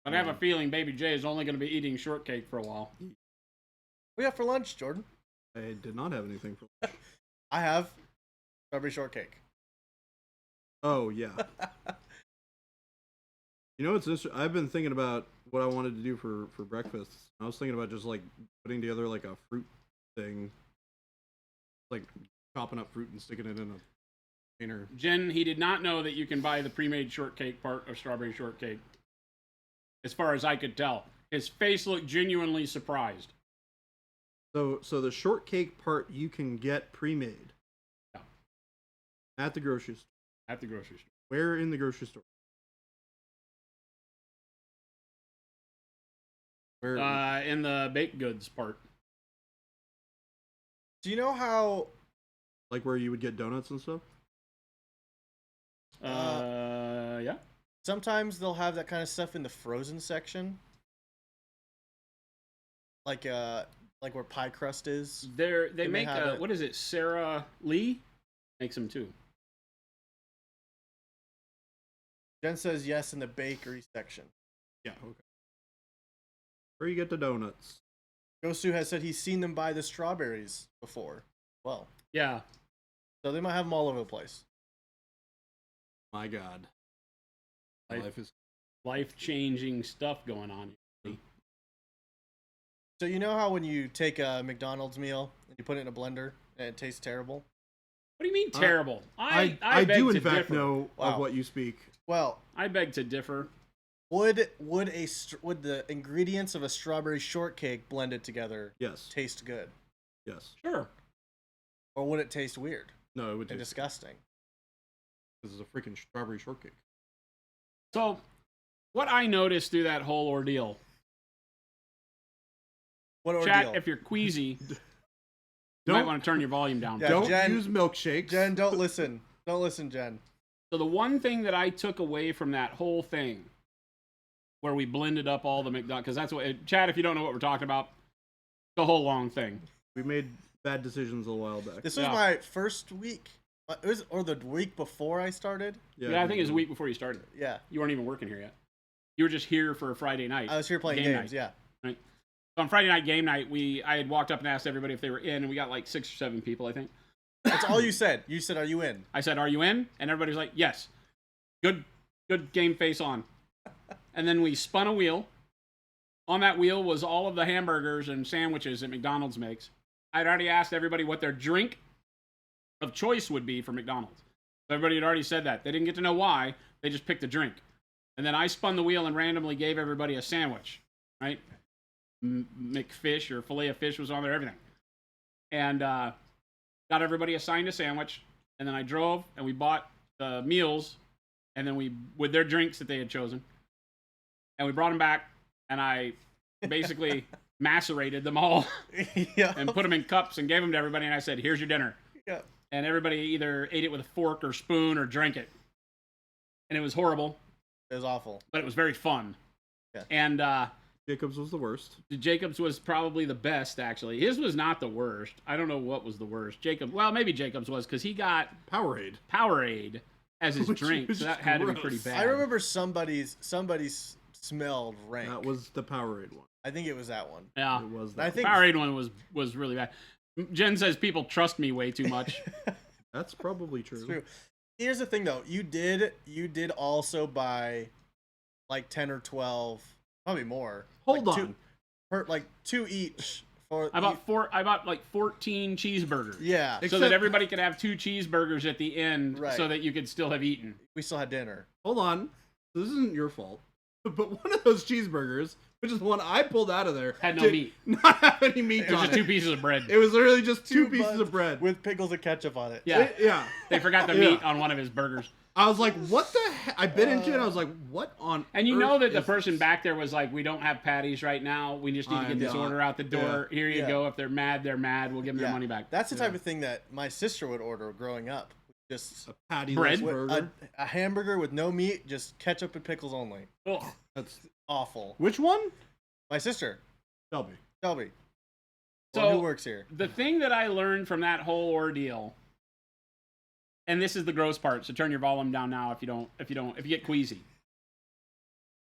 But I have a feeling Baby J is only going to be eating shortcake for a while. What do you have for lunch, Jordan? I did not have anything for. I have strawberry shortcake. Oh yeah. You know what's this? I've been thinking about what I wanted to do for breakfast. I was thinking about just like putting together like a fruit thing, like chopping up fruit and sticking it in a container. Jen, he did not know that you can buy the pre-made shortcake part of strawberry shortcake. As far as I could tell, his face looked genuinely surprised. So the shortcake part you can get pre-made. Yeah. At the grocery store. At the grocery store. Where in the grocery store? Where? In the baked goods part. Do you know how Like where you would get donuts and stuff? Yeah. sometimes they'll have that kind of stuff in the frozen section? Like where pie crust is? They Can they make have it? what is it? Sarah Lee makes them too. Jen says yes in the bakery section. Yeah. Okay. Where you get the donuts? Gosu has said he's seen them buy the strawberries before. Well, Yeah. so they might have them all over the place. My God. Life is. Life-changing stuff going on. So you know how when you take a McDonald's meal and you put it in a blender and it tastes terrible? What do you mean terrible? I beg do to in fact differ. know Wow. of what you speak. Well, I beg to differ. would the ingredients of a strawberry shortcake blended together Yes. taste good, Yes. Sure. or would it taste weird No, it would and taste. disgusting? This is a freaking strawberry shortcake. So, what I noticed through that whole ordeal, What ordeal? chat, if you're queasy, you might want to turn your volume down. Yeah, Don't Jen- use milkshakes. Jen, don't listen. Don't listen, Jen. So the one thing that I took away from that whole thing, where we blended up all the McDonald's, because that's what, Chad, if you don't know what we're talking about, the whole long thing. We made bad decisions a while back. This was Yeah. my first week. Or the week before I started. Yeah, I think it was a week before you started. Yeah, You weren't even working here yet. You were just here for a Friday night. I was here playing Game games. night. Yeah. Right. So on Friday night game night, I had walked up and asked everybody if they were in, and we got like 6 or 7 people, I think. That's all you said. You said, "Are you in?" I said, "Are you in?" And everybody was like, "Yes." Good game face on. And then we spun a wheel, on that wheel was all of the hamburgers and sandwiches that McDonald's makes. I'd already asked everybody what their drink of choice would be for McDonald's. Everybody had already said that. They didn't get to know why. They just picked a drink. And then I spun the wheel and randomly gave everybody a sandwich, right? McFish or filet of fish was on there, everything. And got everybody assigned a sandwich. And then I drove and we bought the meals. And then with their drinks that they had chosen. And we brought them back. And I basically macerated them all and put them in cups and gave them to everybody. And I said, here's your dinner. Yeah. And everybody either ate it with a fork or spoon or drank it. And it was horrible. It was awful. But it was very fun. Yeah. And Jacob's was the worst. Jacob's was probably the best, actually. His was not the worst. I don't know what was the worst. Well, maybe Jacob's was because he got Powerade as his drink. So that had to be pretty bad. I remember somebody's smelled rank. That was the Powerade one. I think it was that one. Yeah. It was I that think Powerade one was really bad. Jen says people trust me way too much. That's probably true. It's true. Here's the thing, though. You did also buy like 10 or 12, probably more. Hold like on. two each. I bought like 14 cheeseburgers. Yeah. So that everybody could have 2 cheeseburgers at the end, Right. so that you could still have eaten. We still had dinner. Hold on. This isn't your fault. But one of those cheeseburgers, which is the one I pulled out of there, Had no did meat. not have any meat It was on just it. 2 pieces of bread. It was literally just two pieces buns of bread. with pickles and ketchup on it. Yeah. Yeah. They forgot the Yeah. meat on one of his burgers. I was like, what the heck? I bit into it. I was like, what on And you earth know that the is person this? back there was like, we don't have patties right now. We just need to get this I'm order out the door. Here you Yeah. go. If they're mad, they're mad. We'll give them their money back. That's the type of thing that my sister would order growing up. Just A patty Bread? burger. a hamburger with no meat, just ketchup and pickles only. Ugh. That's Awful. which one? My sister, Shelby. Shelby. So- One who works here. The thing that I learned from that whole ordeal, and this is the gross part, so turn your volume down now if you get queasy,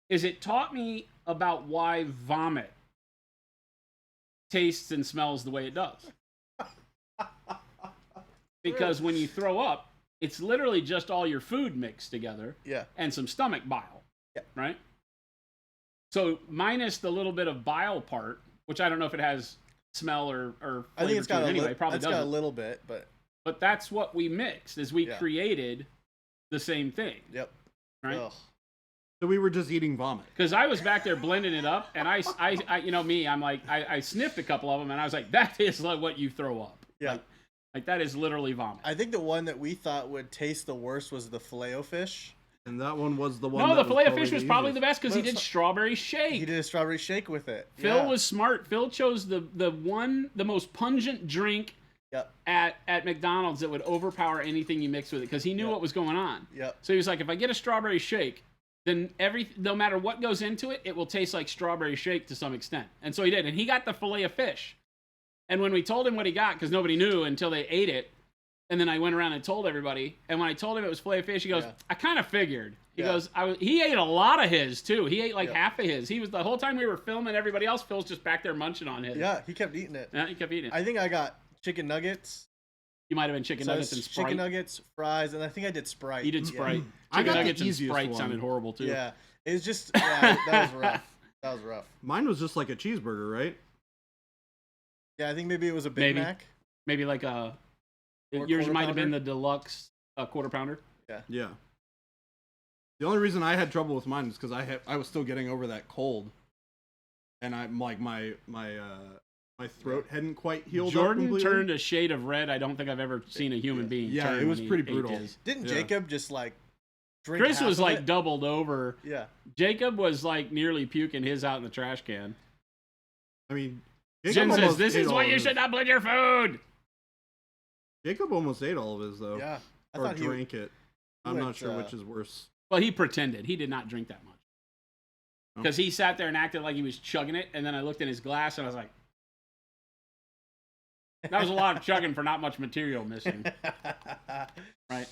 is it taught me about why vomit tastes and smells the way it does. Because when you throw up, it's literally just all your food mixed together Yeah. and some stomach bile. Yeah. Right? So minus the little bit of bile part, which I don't know if it has smell or flavor I think it's got to it anyway. Probably it's got a doesn't. little bit, but But that's what we mixed, is we Yeah. created the same thing. yep. Right? Ugh. So we were just eating vomit. Because I was back there blending it up, and I you know me, I'm like, I sniffed a couple of them, and I was like, that is like what you throw up. Yeah. Like that is literally vomit. I think the one that we thought would taste the worst was the Filet-O-Fish. And that one was the one. No, that the filet of probably fish was probably the easiest. best because he But did it's- strawberry shake. He did a strawberry shake with it. Phil Yeah. was smart. Phil chose the most pungent drink Yep. at McDonald's that would overpower anything you mix with it because he knew Yep. what was going on. Yep. So he was like, if I get a strawberry shake, then no matter what goes into it, it will taste like strawberry shake to some extent. And so he did. And he got the filet of fish. And when we told him what he got, because nobody knew until they ate it, and then I went around and told everybody, and when I told him it was filet of fish, he goes, Yeah. I kind of figured. He Yeah. goes, he ate a lot of his too. He ate like Yep. half of his. He was the whole time we were filming everybody else, Phil's just back there munching on his. Yeah, he kept eating it. Yeah, he kept eating it. I think I got chicken nuggets. You might have been chicken So nuggets it's and Sprite. chicken nuggets, fries, and I think I did Sprite. You did Yeah. Sprite. I Chicken got the nuggets and easiest Sprite one. sounded horrible too. Yeah. It was just that was rough. That was rough. Mine was just like a cheeseburger, right? Yeah, I think maybe it was a Big Maybe. Mac. Maybe like Or yours quarter might have been pounder? the deluxe quarter pounder. Yeah. The only reason I had trouble with mine is because I was still getting over that cold, and I'm like my throat hadn't quite healed up Jordan completely. turned a shade of red. I don't think I've ever seen a human being. Yeah, turn it was when he pretty ate brutal. his. Didn't Yeah. Jacob just like drink Chris half was of like it? doubled over. Yeah. Jacob was like nearly puking his out in the trash can. I mean, Jen Jacob says, almost "This ate is all why of you his. should not blend your food." Jacob almost ate all of his though, Yeah. I or thought he drank it. I'm went, not sure which is worse. Well, he pretended. He did not drink that much. Oh. Because he sat there and acted like he was chugging it, and then I looked in his glass and I was like, that was a lot of chugging for not much material missing. Right?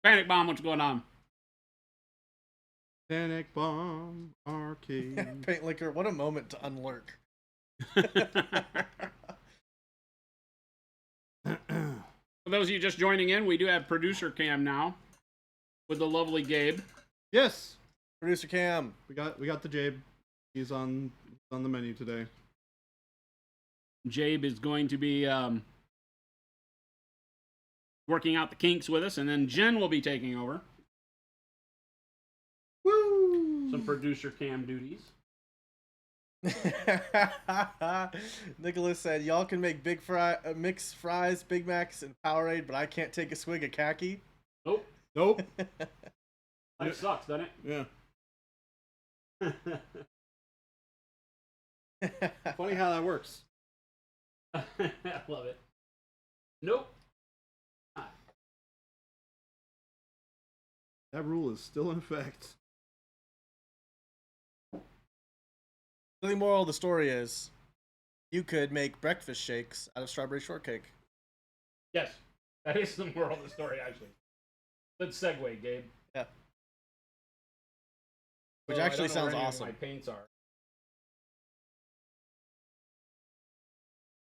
Panic Bomb, what's going on? Panic Bomb Arcade. Paint liquor. What a moment to unlurk. For those of you just joining in, we do have producer cam now with the lovely Gabe. Yes, Producer Cam. we got the Jabe. He's on the menu today. Jabe is going to be working out the kinks with us, and then Jen will be taking over. Woo! Some producer Cam duties. Nicholas said, "Y'all can make mixed fries, Big Macs, and Powerade, but I can't take a swig of khaki." Nope. Nope. That sucks, doesn't Yeah. it? Funny how that works. I love it. Nope. That rule is still in effect. So the moral of the story is, you could make breakfast shakes out of strawberry shortcake. Yes, that is the moral of the story, actually. Good segue, Gabe. Yeah. Which So, actually I don't know sounds where any of awesome. my paints are.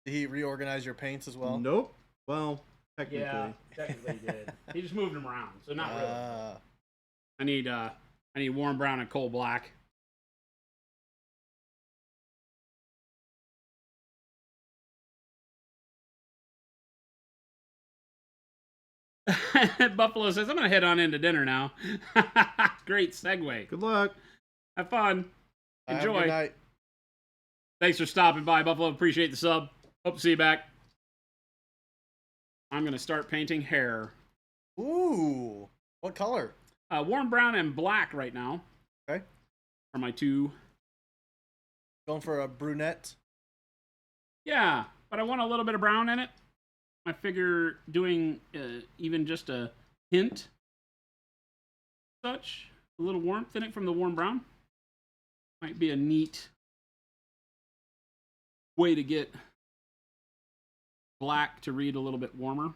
Did he reorganize your paints as well? Nope. Well, technically. Yeah, technically he did. He just moved them around, so not really. I need warm brown and coal black. Buffalo says, I'm going to head on into dinner now. Great segue. Good luck. Have fun. Have a Enjoy. good night. Thanks for stopping by, Buffalo. Appreciate the sub. Hope to see you back. I'm going to start painting hair. Ooh, what color? Warm brown and black right now. Okay. Are my two. Going for a brunette. Yeah, but I want a little bit of brown in it. I figure doing even just a hint, such, a little warmth in it from the warm brown, might be a neat way to get black to read a little bit warmer.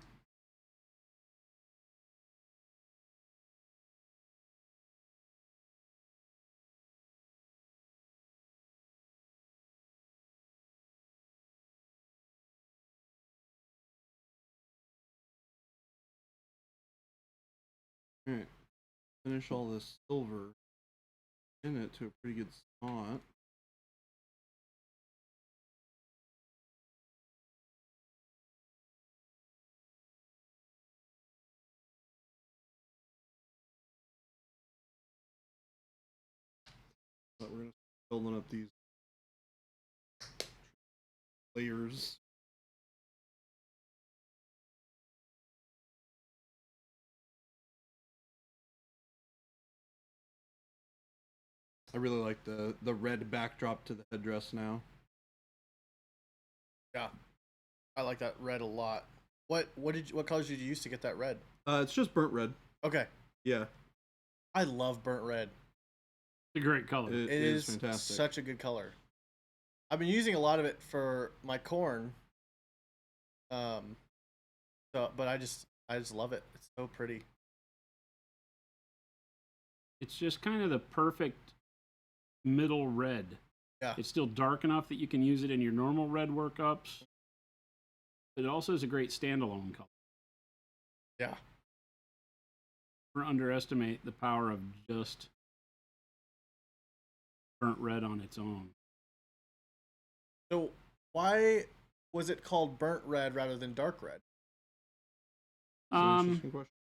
Alright. Finish all this silver in it to a pretty good spot. But we're gonna start building up these layers. I really like the red backdrop to the headdress now. Yeah, I like that red a lot. What colors did you use to get that red? It's just burnt red. Okay, Yeah, I love burnt red. It's a great color. it is fantastic. Such a good color. I've been using a lot of it for my corn. But I just love it. It's so pretty. It's just kind of the perfect middle red. Yeah. It's still dark enough that you can use it in your normal red workups. But it also is a great standalone color. Yeah. Never underestimate the power of just burnt red on its own. So why was it called burnt red rather than dark red? That's an interesting question.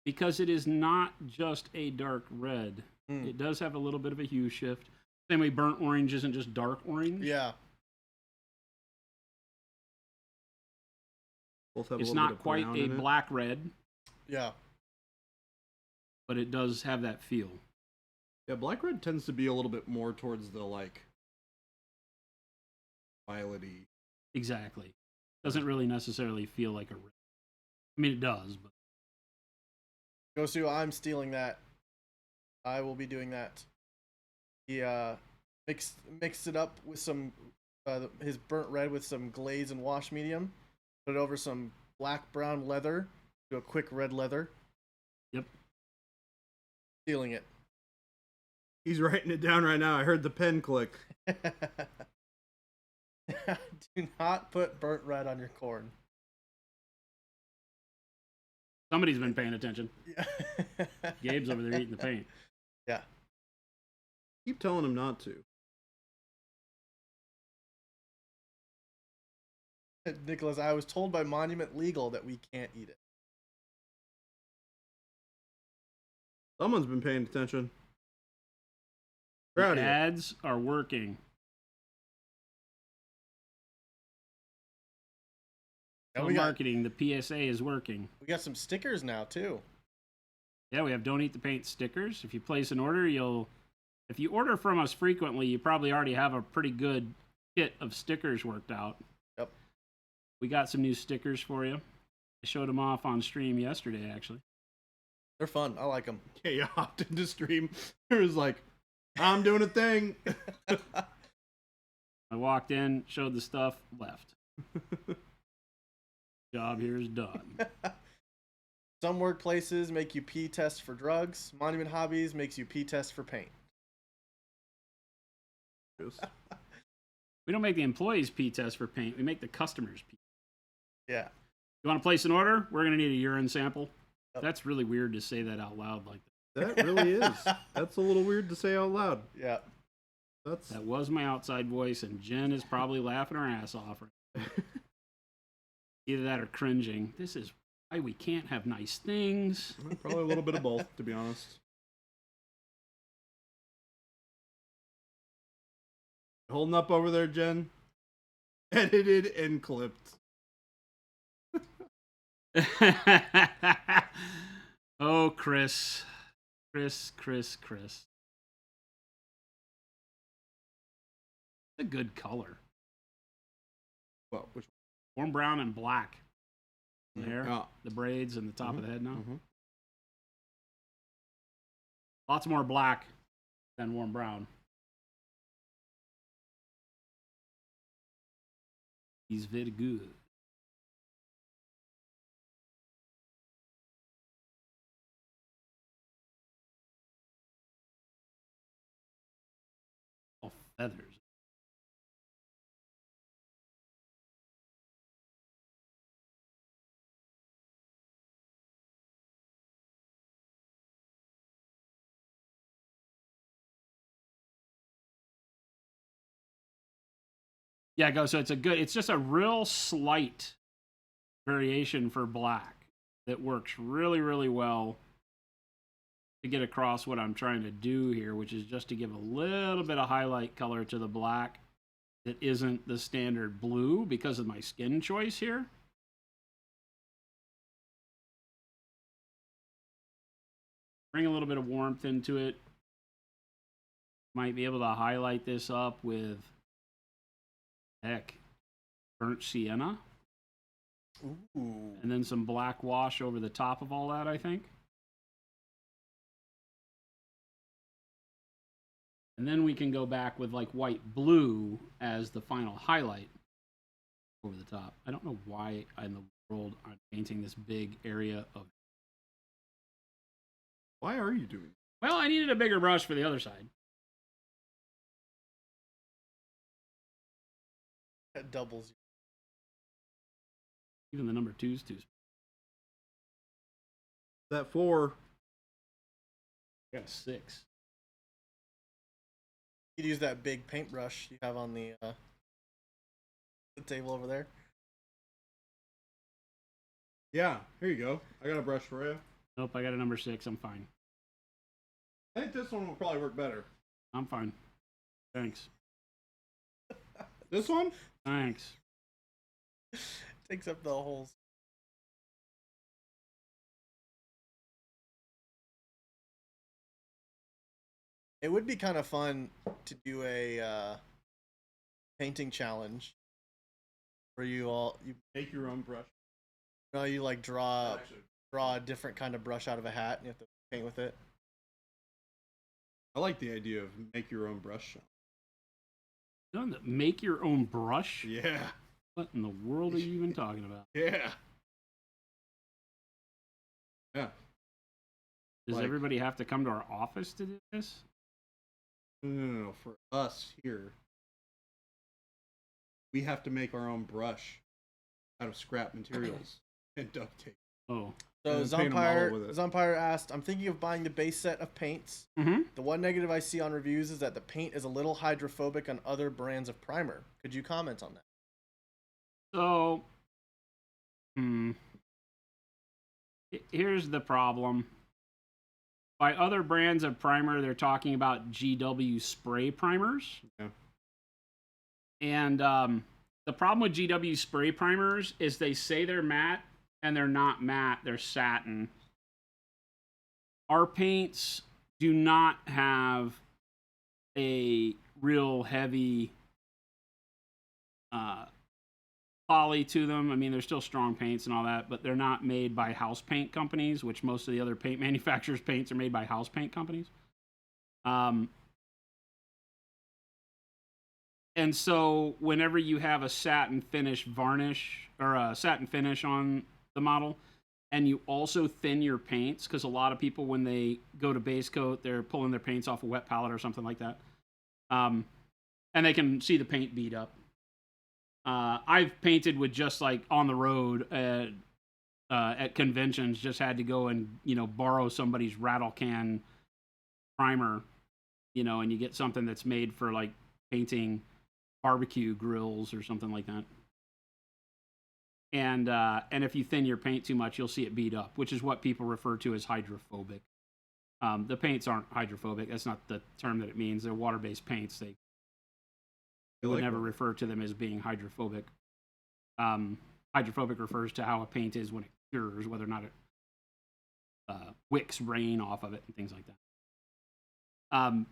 Because it is not just a dark red. It does have a little bit of a hue shift. Same way burnt orange isn't just dark orange. Yeah. Both have It's a little bit not of quite brown a in it. black red, Yeah. but it does have that feel. Yeah, black red tends to be a little bit more towards the like violety. Exactly. Doesn't really necessarily feel like a red. I mean, it does, but Gosu, I'm stealing that. I will be doing that. He mixed it up with some his burnt red with some glaze and wash medium. Put it over some black brown leather. Do a quick red leather. Yep. Stealing it. He's writing it down right now. I heard the pen click. Do not put burnt red on your corn. somebody's been paying attention. Yeah. Gabe's over there eating the paint. Yeah. Keep telling him not to. Nicholas, I was told by Monument Legal that we can't eat it. Someone's been paying attention. The Proud of you. ads are working. And So we got marketing, the PSA is working. some stickers now too. Yeah, we have Don't Eat the Paint stickers. If you place an order, if you order from us frequently, you probably already have a pretty good kit of stickers worked out. Yep. We got some new stickers for you. I showed them off on stream yesterday, actually. They're fun. I like them. Yeah, you hopped into stream. It was like, I'm doing a thing. I walked in, showed the stuff, left. Job here is done. Some workplaces make you pee test for drugs. Monument Hobbies makes you pee test for paint. We don't make the employees pee test for paint. We make the customers pee. Yeah. You want to place an order? We're going to need a urine sample. Yep. That's really weird to say that out loud like that. That really is. That's a little weird to say out loud. Yeah. That was my outside voice, and Jen is probably laughing her ass off. Either that or cringing. This is why we can't have nice things. Probably a little bit of both, to be honest. Holding up over there, Jen. Edited and clipped. Oh, Chris. Chris. A good color. Well, which Warm brown and black. The hair, Oh. the braids, and the top of the head now. Mm-hmm. Lots more black than warm brown. He's very good. Oh, feathers. Yeah, go. So it's just a real slight variation for black that works really, really well to get across what I'm trying to do here, which is just to give a little bit of highlight color to the black that isn't the standard blue because of my skin choice here. Bring a little bit of warmth into it. Might be able to highlight this up with, heck, burnt sienna. Ooh. And then some black wash over the top of all that, I think. And then we can go back with like white blue as the final highlight over the top. I don't know why in the world I'm painting this big area of... Why are you doing? Well, I needed a bigger brush for the other side. That doubles. Even the number 2's too small. That 4. I got a 6. You could use that big paintbrush you have on the table over there. Yeah, here you go. I got a brush for you. Nope, I got a number 6. I'm fine. I think this one will probably work better. I'm fine. Thanks. This one? Thanks. Takes up the holes. It would be kind of fun to do a painting challenge where you Make your own brush. you like draw Actually, a different kind of brush out of a hat and you have to paint with it. I like the idea of make your own brush. Make your own brush? Yeah. What in the world are you even talking about? Yeah. Yeah. Does Like- everybody have to come to our office to do this? No. For us here, we have to make our own brush out of scrap materials and duct tape. Oh. So And paint 'em all with it. Zumpire asked, I'm thinking of buying the base set of paints. Mm-hmm. The one negative I see on reviews is that the paint is a little hydrophobic on other brands of primer. Could you comment on that? So, here's the problem. By other brands of primer, they're talking about GW spray primers. Yeah. And the problem with GW spray primers is they say they're matte, and they're not matte, they're satin. Our paints do not have a real heavy poly to them. I mean, they're still strong paints and all that, but they're not made by house paint companies, which most of the other paint manufacturers' paints are made by house paint companies. And so whenever you have a satin finish varnish or a satin finish on the model, and you also thin your paints, because a lot of people, when they go to base coat, they're pulling their paints off a wet palette or something like that. And they can see the paint beat up. I've painted with just like on the road at conventions, just had to go and, borrow somebody's rattle can primer, and you get something that's made for like painting barbecue grills or something like that. And if you thin your paint too much, you'll see it beat up, which is what people refer to as hydrophobic. The paints aren't hydrophobic. That's not the term that it means. They're water-based paints. They would never refer to them as being hydrophobic. Hydrophobic refers to how a paint is when it cures, whether or not it wicks rain off of it and things like that.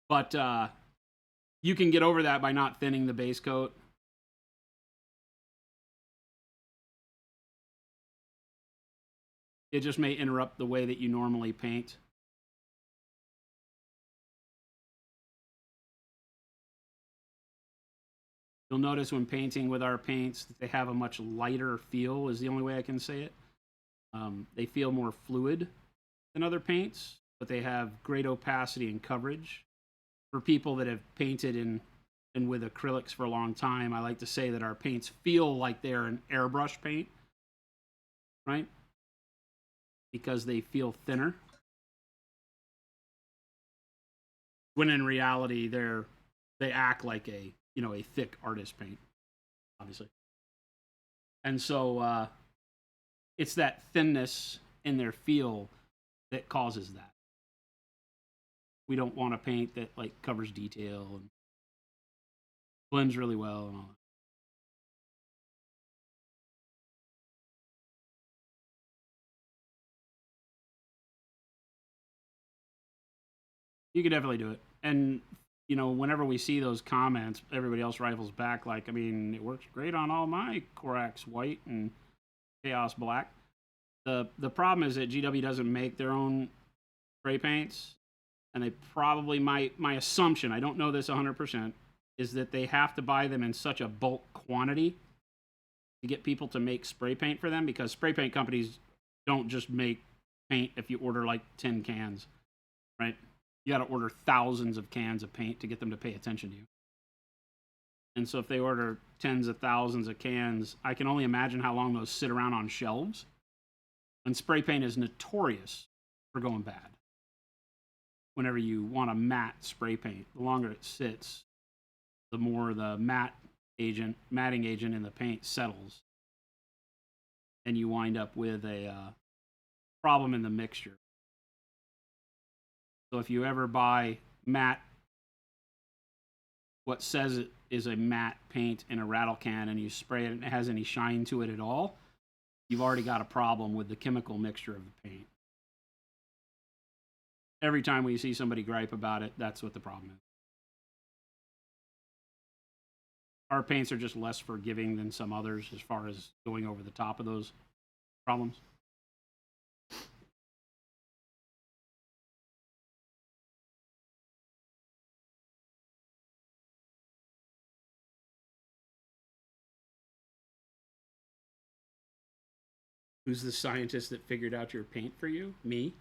But you can get over that by not thinning the base coat. It just may interrupt the way that you normally paint. You'll notice when painting with our paints that they have a much lighter feel, is the only way I can say it. They feel more fluid than other paints, but they have great opacity and coverage. For people that have painted and with acrylics for a long time, I like to say that our paints feel like they're an airbrush paint, right? Because they feel thinner. When in reality, they act like a thick artist paint, obviously. And so it's that thinness in their feel that causes that. We don't want a paint that like covers detail and blends really well and all that. You could definitely do it. And whenever we see those comments, everybody else rifles back like, I mean, it works great on all my Corax white and Chaos black. The problem is that GW doesn't make their own spray paints, and they probably my assumption, I don't know this 100%, is that they have to buy them in such a bulk quantity to get people to make spray paint for them, because spray paint companies don't just make paint if you order like 10 cans, right? You got to order thousands of cans of paint to get them to pay attention to you. And so if they order tens of thousands of cans, I can only imagine how long those sit around on shelves. And spray paint is notorious for going bad. Whenever you want a matte spray paint, the longer it sits, the more the matting agent in the paint settles. And you wind up with a problem in the mixture. So if you ever buy matte, what says it is a matte paint in a rattle can, and you spray it and it has any shine to it at all, you've already got a problem with the chemical mixture of the paint. Every time we see somebody gripe about it, that's what the problem is. Our paints are just less forgiving than some others as far as going over the top of those problems. Who's the scientist that figured out your paint for you? Me?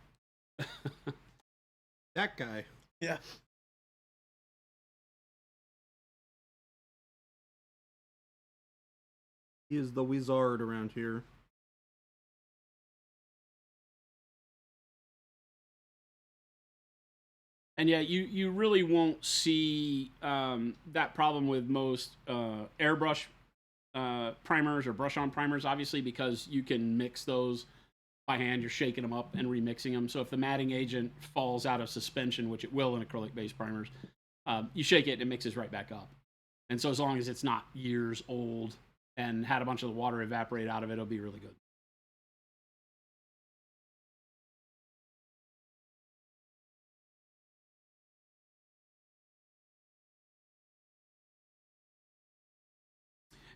That guy. Yeah. He is the wizard around here. And yeah, you really won't see that problem with most airbrush primers or brush-on primers, obviously, because you can mix those by hand. You're shaking them up and remixing them. So if the matting agent falls out of suspension, which it will in acrylic-based primers, you shake it and it mixes right back up. And so as long as it's not years old and had a bunch of the water evaporate out of it, it'll be really good.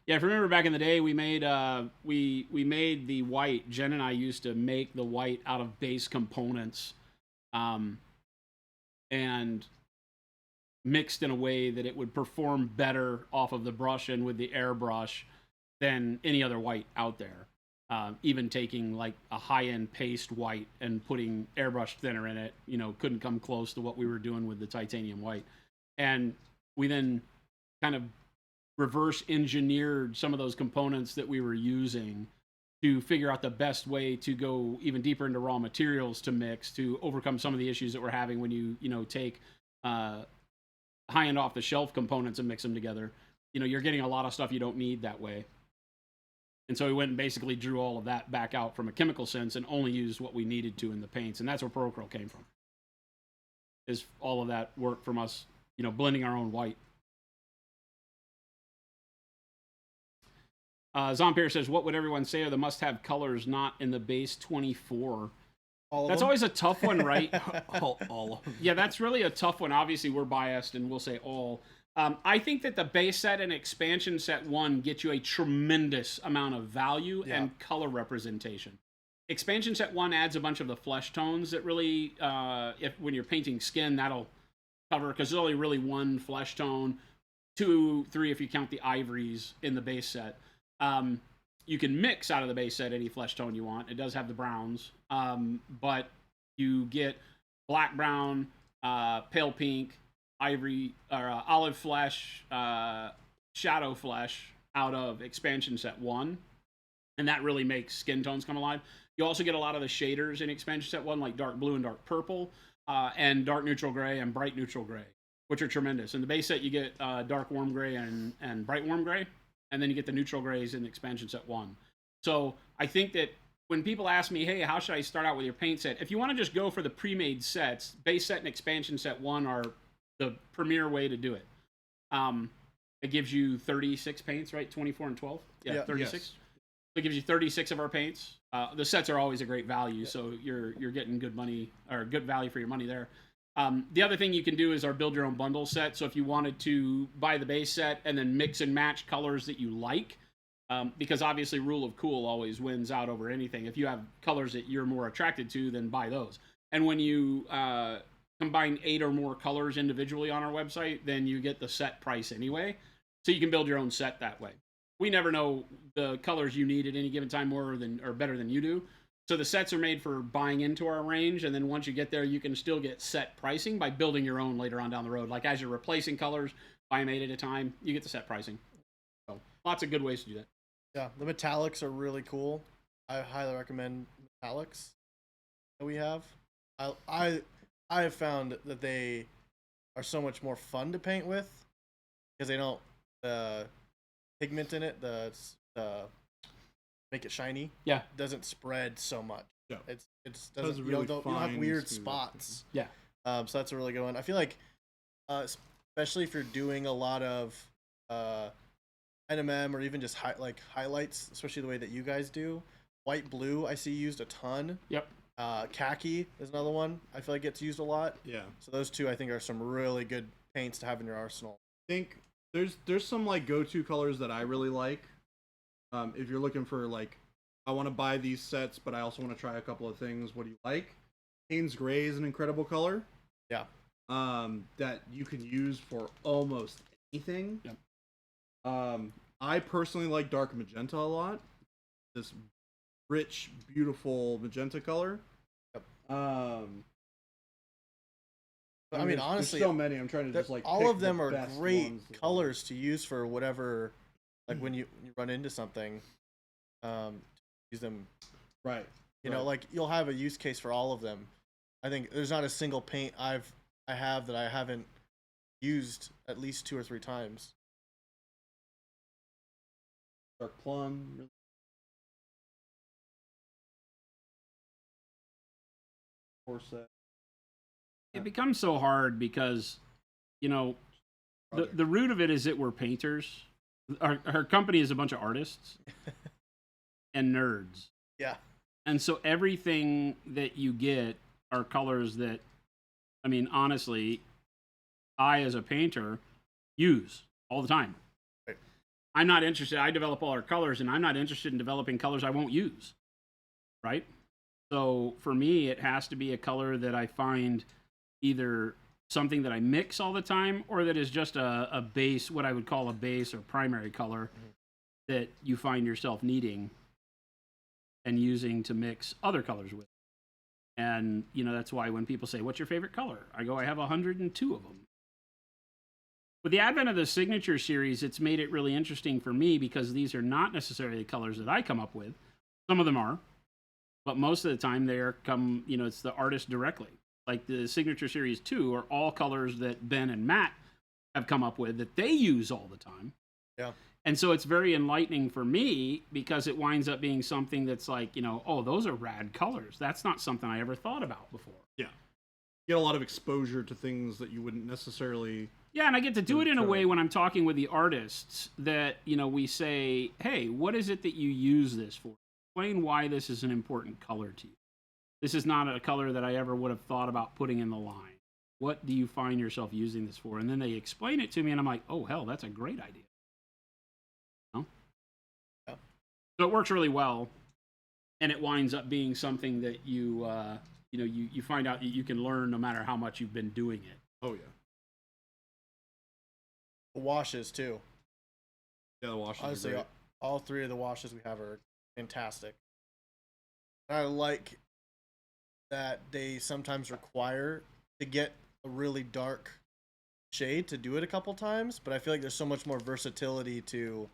Yeah, if you remember back in the day, we made we made the white. Jen and I used to make the white out of base components, and mixed in a way that it would perform better off of the brush and with the airbrush than any other white out there. Even taking like a high-end paste white and putting airbrush thinner in it, couldn't come close to what we were doing with the titanium white. And we then kind of reverse engineered some of those components that we were using to figure out the best way to go even deeper into raw materials to mix to overcome some of the issues that we're having when you take high-end off-the-shelf components and mix them together. You're getting a lot of stuff you don't need that way. And so we went and basically drew all of that back out from a chemical sense and only used what we needed to in the paints. And that's where Acryl came from. Is all of that work from us, blending our own white. Zompierre says, what would everyone say are the must-have colors not in the base 24? That's always a tough one, right? all of them. Yeah, that's really a tough one. Obviously, we're biased, and we'll say all. I think that the base set and expansion set 1 get you a tremendous amount of value and color representation. Expansion set 1 adds a bunch of the flesh tones that really, when you're painting skin, that'll cover, because there's only really one flesh tone, 2, 3 if you count the ivories in the base set. You can mix out of the base set any flesh tone you want. It does have the browns, but you get black, brown, pale pink, ivory, or olive flesh, shadow flesh out of expansion set 1, and that really makes skin tones come alive. You also get a lot of the shaders in expansion set 1, like dark blue and dark purple, and dark neutral gray and bright neutral gray, which are tremendous. In the base set, you get dark warm gray and bright warm gray. And then you get the neutral grays in expansion set 1. So I think that when people ask me, hey, how should I start out with your paint set? If you want to just go for the pre-made sets, base set and expansion set 1 are the premier way to do it. It gives you 36 paints, right? 24 and 12? Yeah, 36. Yes. It gives you 36 of our paints. The sets are always a great value, so you're getting good money, or good value for your money there. The other thing you can do is our build your own bundle set. So if you wanted to buy the base set and then mix and match colors that you like, because obviously rule of cool always wins out over anything. If you have colors that you're more attracted to, then buy those. And when you combine 8 or more colors individually on our website, then you get the set price anyway. So you can build your own set that way. We never know the colors you need at any given time more than or better than you do. So the sets are made for buying into our range, and then once you get there, you can still get set pricing by building your own later on down the road. Like as you're replacing colors, buy them 8 at a time, you get the set pricing. So lots of good ways to do that. Yeah, the metallics are really cool. I highly recommend metallics that we have. I have found that they are so much more fun to paint with because they don't pigment in it, the make it shiny. Yeah, doesn't spread so much. Yeah, it doesn't. You don't have weird spots. Yeah. So that's a really good one. I feel like, especially if you're doing a lot of NMM or even just highlights, especially the way that you guys do. White blue I see used a ton. Yep. Khaki is another one I feel like gets used a lot. Yeah. So those two I think are some really good paints to have in your arsenal. I think there's some like go-to colors that I really like. If you're looking for like, I want to buy these sets, but I also want to try a couple of things. What do you like? Payne's Gray is an incredible color. Yeah. That you can use for almost anything. Yep. I personally like dark magenta a lot. This rich, beautiful magenta color. Yep. I mean, honestly, there's so many. I'm trying to just like all of them are great ones colors to use for whatever. Like when you run into something, use them. Right. You know, like you'll have a use case for all of them. I think there's not a single paint I've I have that I haven't used at least 2 or 3 times. Dark plum. Corset. It becomes so hard because, you know, the root of it is that we're painters. Our company is a bunch of artists and nerds. Yeah. And so everything that you get are colors that, I mean, honestly, I as a painter use all the time. Right. I'm not interested. I develop all our colors, and I'm not interested in developing colors I won't use. Right? So for me, it has to be a color that I find either something that I mix all the time or that is just a base, what I would call a base or primary color that you find yourself needing and using to mix other colors with. And, you know, that's why when people say, what's your favorite color? I go, I have 102 of them. With the advent of the Signature series, it's made it really interesting for me because these are not necessarily the colors that I come up with. Some of them are, but most of the time it's the artist directly. Like the Signature Series 2 are all colors that Ben and Matt have come up with that they use all the time. Yeah. And so it's very enlightening for me because it winds up being something that's like, you know, oh, those are rad colors. That's not something I ever thought about before. Yeah. You get a lot of exposure to things that you wouldn't necessarily... Yeah, and I get to do it in a way when I'm talking with the artists that, you know, we say, hey, what is it that you use this for? Explain why this is an important color to you. This is not a color that I ever would have thought about putting in the line. What do you find yourself using this for? And then they explain it to me, and I'm like, oh, hell, that's a great idea. You know? Yeah. So it works really well, and it winds up being something that you find out that you can learn no matter how much you've been doing it. Oh, yeah. The washes, too. Yeah, the washes Honestly, are great. all 3 of the washes we have are fantastic. I like that they sometimes require to get a really dark shade to do it a couple times, but I feel like there's so much more versatility to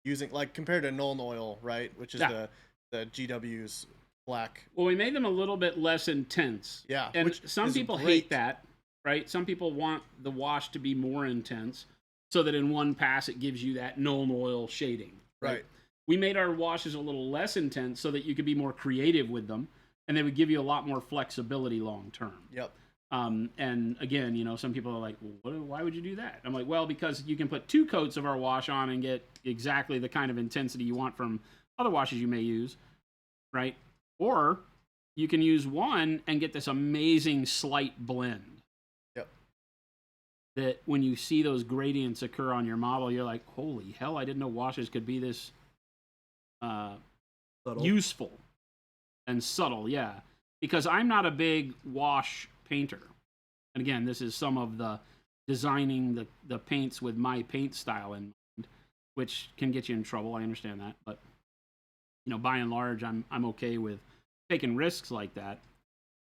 using, like compared to Nuln Oil, right? Which is the GW's black. Well, we made them a little bit less intense. Yeah. And which some is people great. hate that, right? Some people want the wash to be more intense so that in one pass it gives you that Nuln Oil shading. Right. We made our washes a little less intense so that you could be more creative with them, and they would give you a lot more flexibility long term. Yep. And again, you know, some people are like, well, why would you do that? I'm like, well, because you can put 2 coats of our wash on and get exactly the kind of intensity you want from other washes you may use, right? Or you can use 1 and get this amazing slight blend. Yep. That when you see those gradients occur on your model, you're like, holy hell, I didn't know washes could be this useful and subtle. Yeah, because I'm not a big wash painter, and again, this is some of the designing the paints with my paint style in mind, which can get you in trouble. I understand that, but you know, by and large, I'm okay with taking risks like that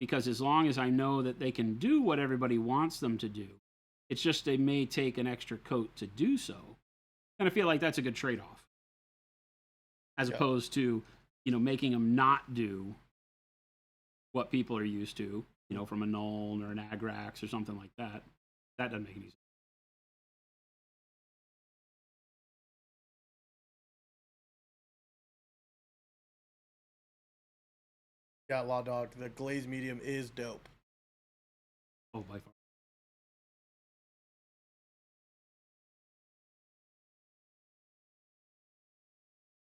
because as long as I know that they can do what everybody wants them to do, it's just they may take an extra coat to do so, and I feel like that's a good trade-off. As opposed to, you know, making them not do what people are used to, you know, from a Nuln or an Agrax or something like that. That doesn't make any sense. Yeah, Law Dog. The glaze medium is dope. Oh, by far.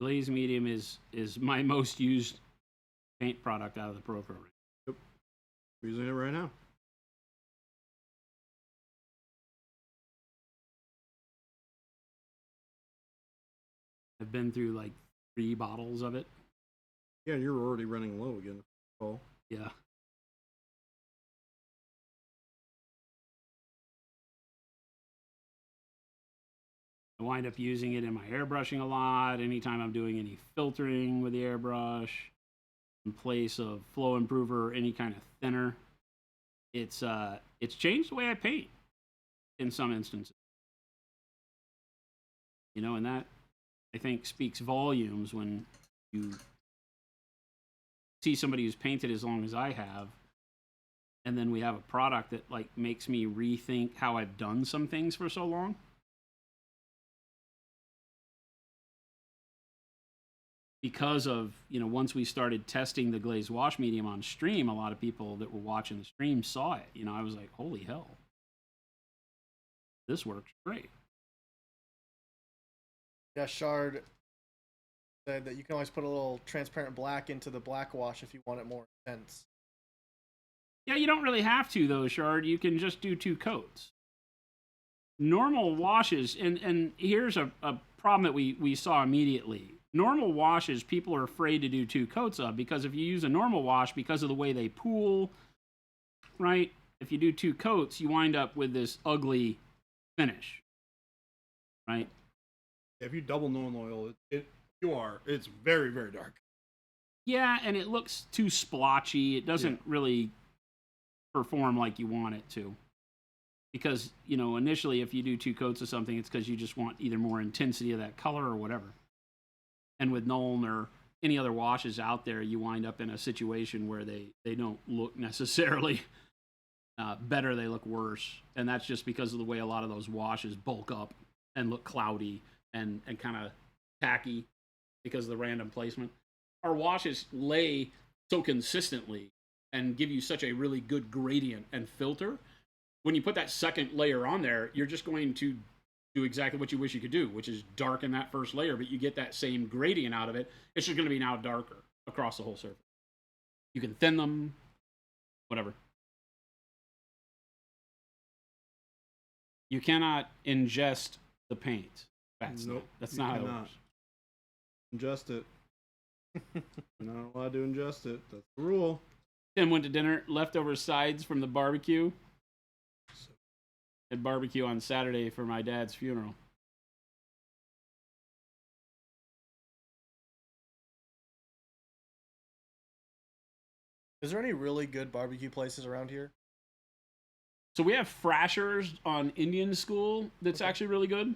Glaze medium is my most used paint product out of the Pro program. Yep. We're using it right now. I've been through like 3 bottles of it. Yeah, you're already running low again. Oh. Yeah. I wind up using it in my airbrushing a lot. Anytime I'm doing any filtering with the airbrush, in place of flow improver or any kind of thinner, it's changed the way I paint in some instances. You know, and that I think speaks volumes when you see somebody who's painted as long as I have and then we have a product that like makes me rethink how I've done some things for so long. Because of, once we started testing the glazed wash medium on stream, a lot of people that were watching the stream saw it. I was like, holy hell, this works great. Yeah, Shard said that you can always put a little transparent black into the black wash if you want it more intense. Yeah, you don't really have to, though, Shard. You can just do 2 coats. Normal washes, and here's a problem that we saw immediately. Normal washes, people are afraid to do 2 coats of, because if you use a normal wash, because of the way they pool, right? If you do 2 coats, you wind up with this ugly finish, right? If you double normal oil, it's very, very dark. Yeah, and it looks too splotchy. It doesn't really perform like you want it to. Because, initially if you do 2 coats of something, it's because you just want either more intensity of that color or whatever. And with Nuln or any other washes out there, you wind up in a situation where they don't look necessarily better, they look worse. And that's just because of the way a lot of those washes bulk up and look cloudy and kind of tacky because of the random placement. Our washes lay so consistently and give you such a really good gradient and filter. When you put that second layer on there, you're just going to do exactly what you wish you could do, which is darken that first layer, but you get that same gradient out of it. It's just going to be now darker across the whole surface. You can thin them, whatever. You cannot ingest the paint. That's not how it works. Ingest it. You're not allowed to ingest it. That's the rule. Tim went to dinner, leftover sides from the barbecue. Had barbecue on Saturday for my dad's funeral. Is there any really good barbecue places around here? So we have Frasher's on Indian School that's actually really good.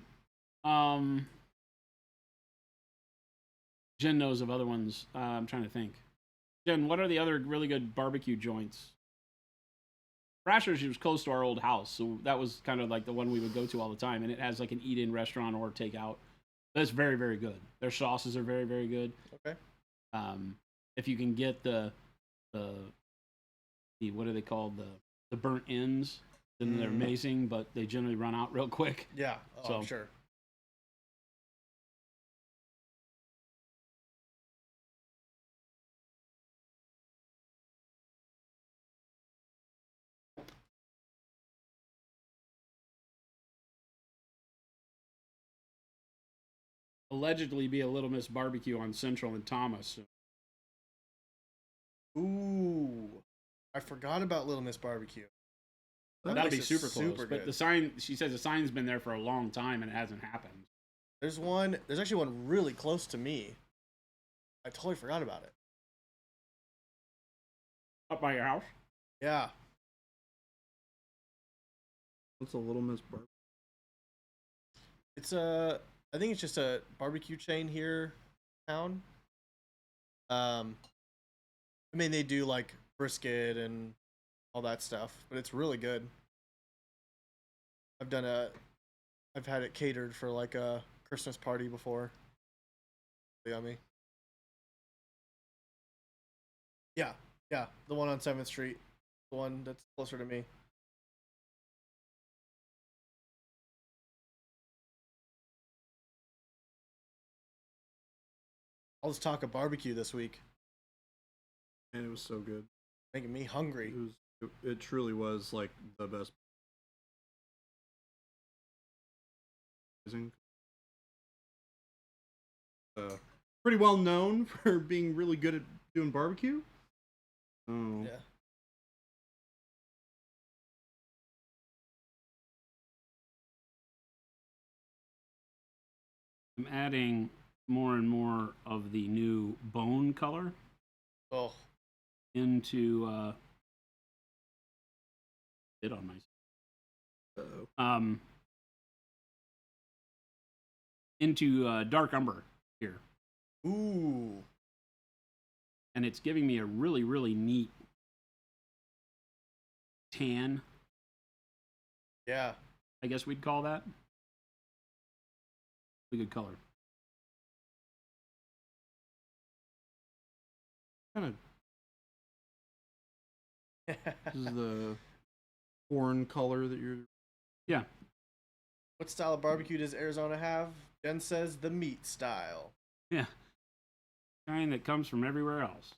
Jen knows of other ones. I'm trying to think. Jen, what are the other really good barbecue joints? Frasher's was close to our old house, so that was kind of like the one we would go to all the time, and it has like an eat-in restaurant or takeout. That's very, very good. Their sauces are very, very good. Okay. If you can get the what are they called? The burnt ends, then they're amazing, but they generally run out real quick. Yeah, So- I'm sure. Allegedly be a Little Miss Barbecue on Central and Thomas. Ooh, I forgot about Little Miss Barbecue. That'd be place is super close. But good. the sign, she says the sign's been there for a long time and it hasn't happened. There's actually one really close to me. I totally forgot about it. Up by your house? Yeah. What's a Little Miss Barbecue? It's I think it's just a barbecue chain here in town. I mean, they do like brisket and all that stuff, but it's really good. I've had it catered for like a Christmas party before. Yummy. Yeah, the one on 7th Street, the one that's closer to me. All this talk of barbecue this week, And it was so good. making me hungry. It truly was like the best. Pretty well known for being really good at doing barbecue. Oh. Yeah. I'm adding more and more of the new bone color Oh, into it on my Uh-oh. into dark umber here, ooh. and it's giving me a really, really neat tan, Yeah. I guess we'd call that. A good color. Kind of. This is the corn color that you're. Yeah. What style of barbecue does Arizona have? Jen says the meat style. Yeah. Kind that comes from everywhere else.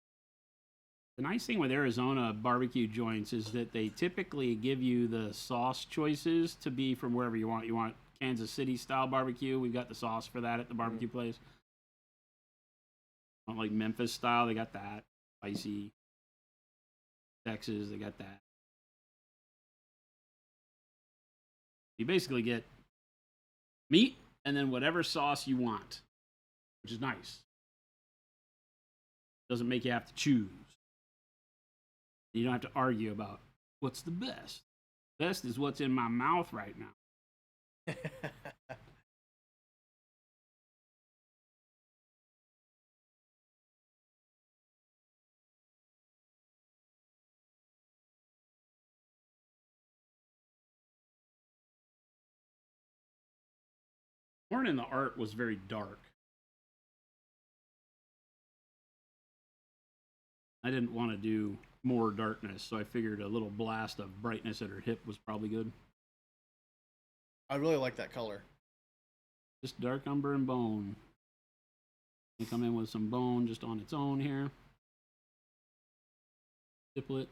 The nice thing with Arizona barbecue joints is that they typically give you the sauce choices to be from wherever you want. You want Kansas City style barbecue, we've got the sauce for that at the barbecue place. Want like Memphis style, they got that. Spicy. Texas, they got that. You basically get meat and then whatever sauce you want, which is nice. Doesn't make you have to choose. You don't have to argue about what's the best. Best is what's in my mouth right now. Corn in the art was very dark. I didn't want to do more darkness, so I figured a little blast of brightness at her hip was probably good. I really like that color. Just dark umber and bone. You come in with some bone just on its own here. Diplet.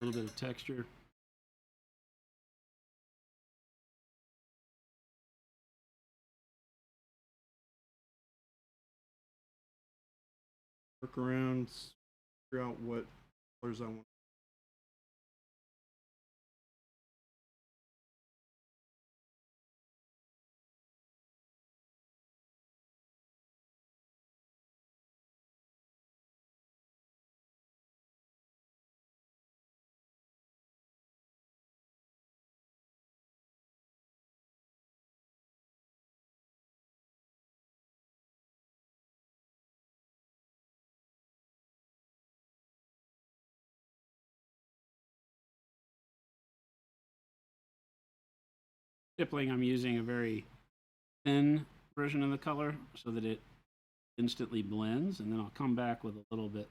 A little bit of texture. Work around, figure out what colors I want. Stippling, I'm using a very thin version of the color so that it instantly blends, and then I'll come back with a little bit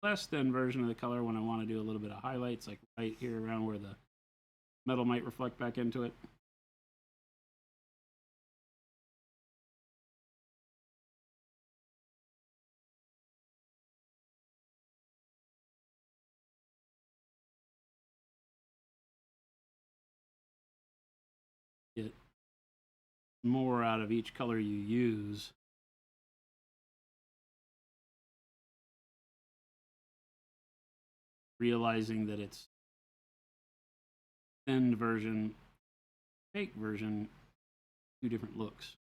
less thin version of the color when I want to do a little bit of highlights, like right here around where the metal might reflect back into it. Get more out of each color you use. Realizing that it's thinned version, fake version, two different looks.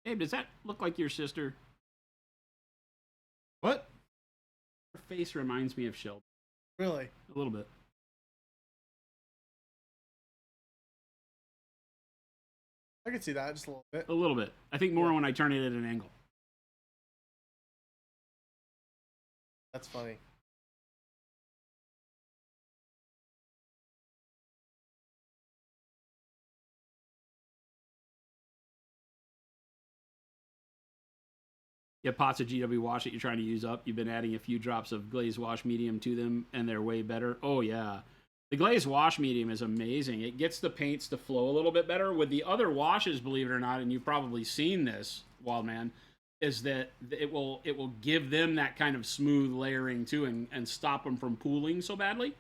Abe, does that look like your sister? What? Her face reminds me of Shelby. Really? A little bit. I can see that just a little bit. A little bit. I think more when I turn it at an angle. That's funny. You have pots of GW wash that you're trying to use up. You've been adding a few drops of glazed wash medium to them, and they're way better. Oh, yeah. The glazed wash medium is amazing. It gets the paints to flow a little bit better. With the other washes, believe it or not, and you've probably seen this, Wildman, is that it will give them that kind of smooth layering too, and stop them from pooling so badly.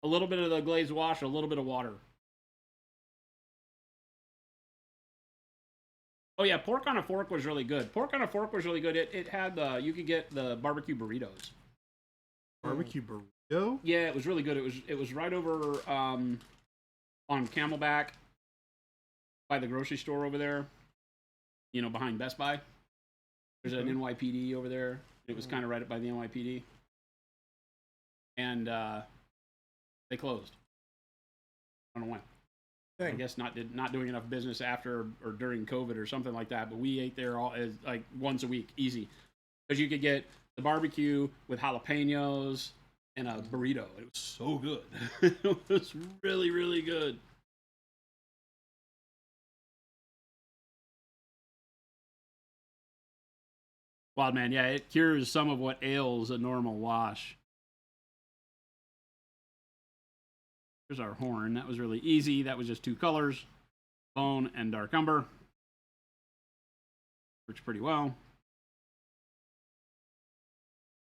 A little bit of the glazed wash, a little bit of water. Oh yeah, pork on a fork was really good. Pork on a fork was really good. It had you could get the barbecue burritos. Barbecue burrito? Yeah, it was really good. It was right over on Camelback by the grocery store over there. You know, behind Best Buy. There's an NYPD over there. It was kind of right up by the NYPD. And they closed. I don't know when. I guess not doing enough business after or during COVID or something like that. But we ate there all like once a week, easy, because you could get the barbecue with jalapenos and a burrito. It was so good. It was really, really good. Wild man, yeah, it cures some of what ails a normal wash. Here's our horn. That was really easy. That was just 2 colors, bone and dark umber. Works pretty well.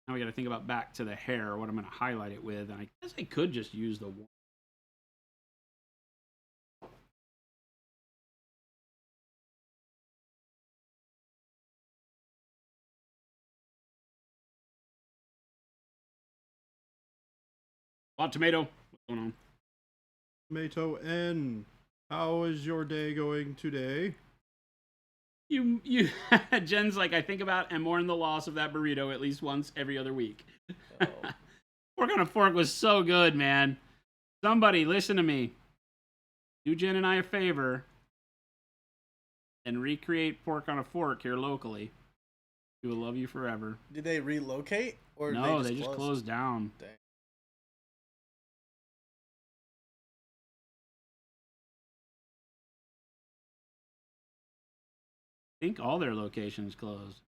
Now we got to think about back to the hair, what I'm going to highlight it with. And I guess I could just use the one. Tomato. What's going on? Tomato N. How is your day going today? You Jen's like, I think about and mourn the loss of that burrito at least once every other week. Oh. Pork on a fork was so good, man. Somebody listen to me. Do Jen and I a favor and recreate pork on a fork here locally. We will love you forever. Did they relocate or No, they just closed down. Dang. I think all their locations closed.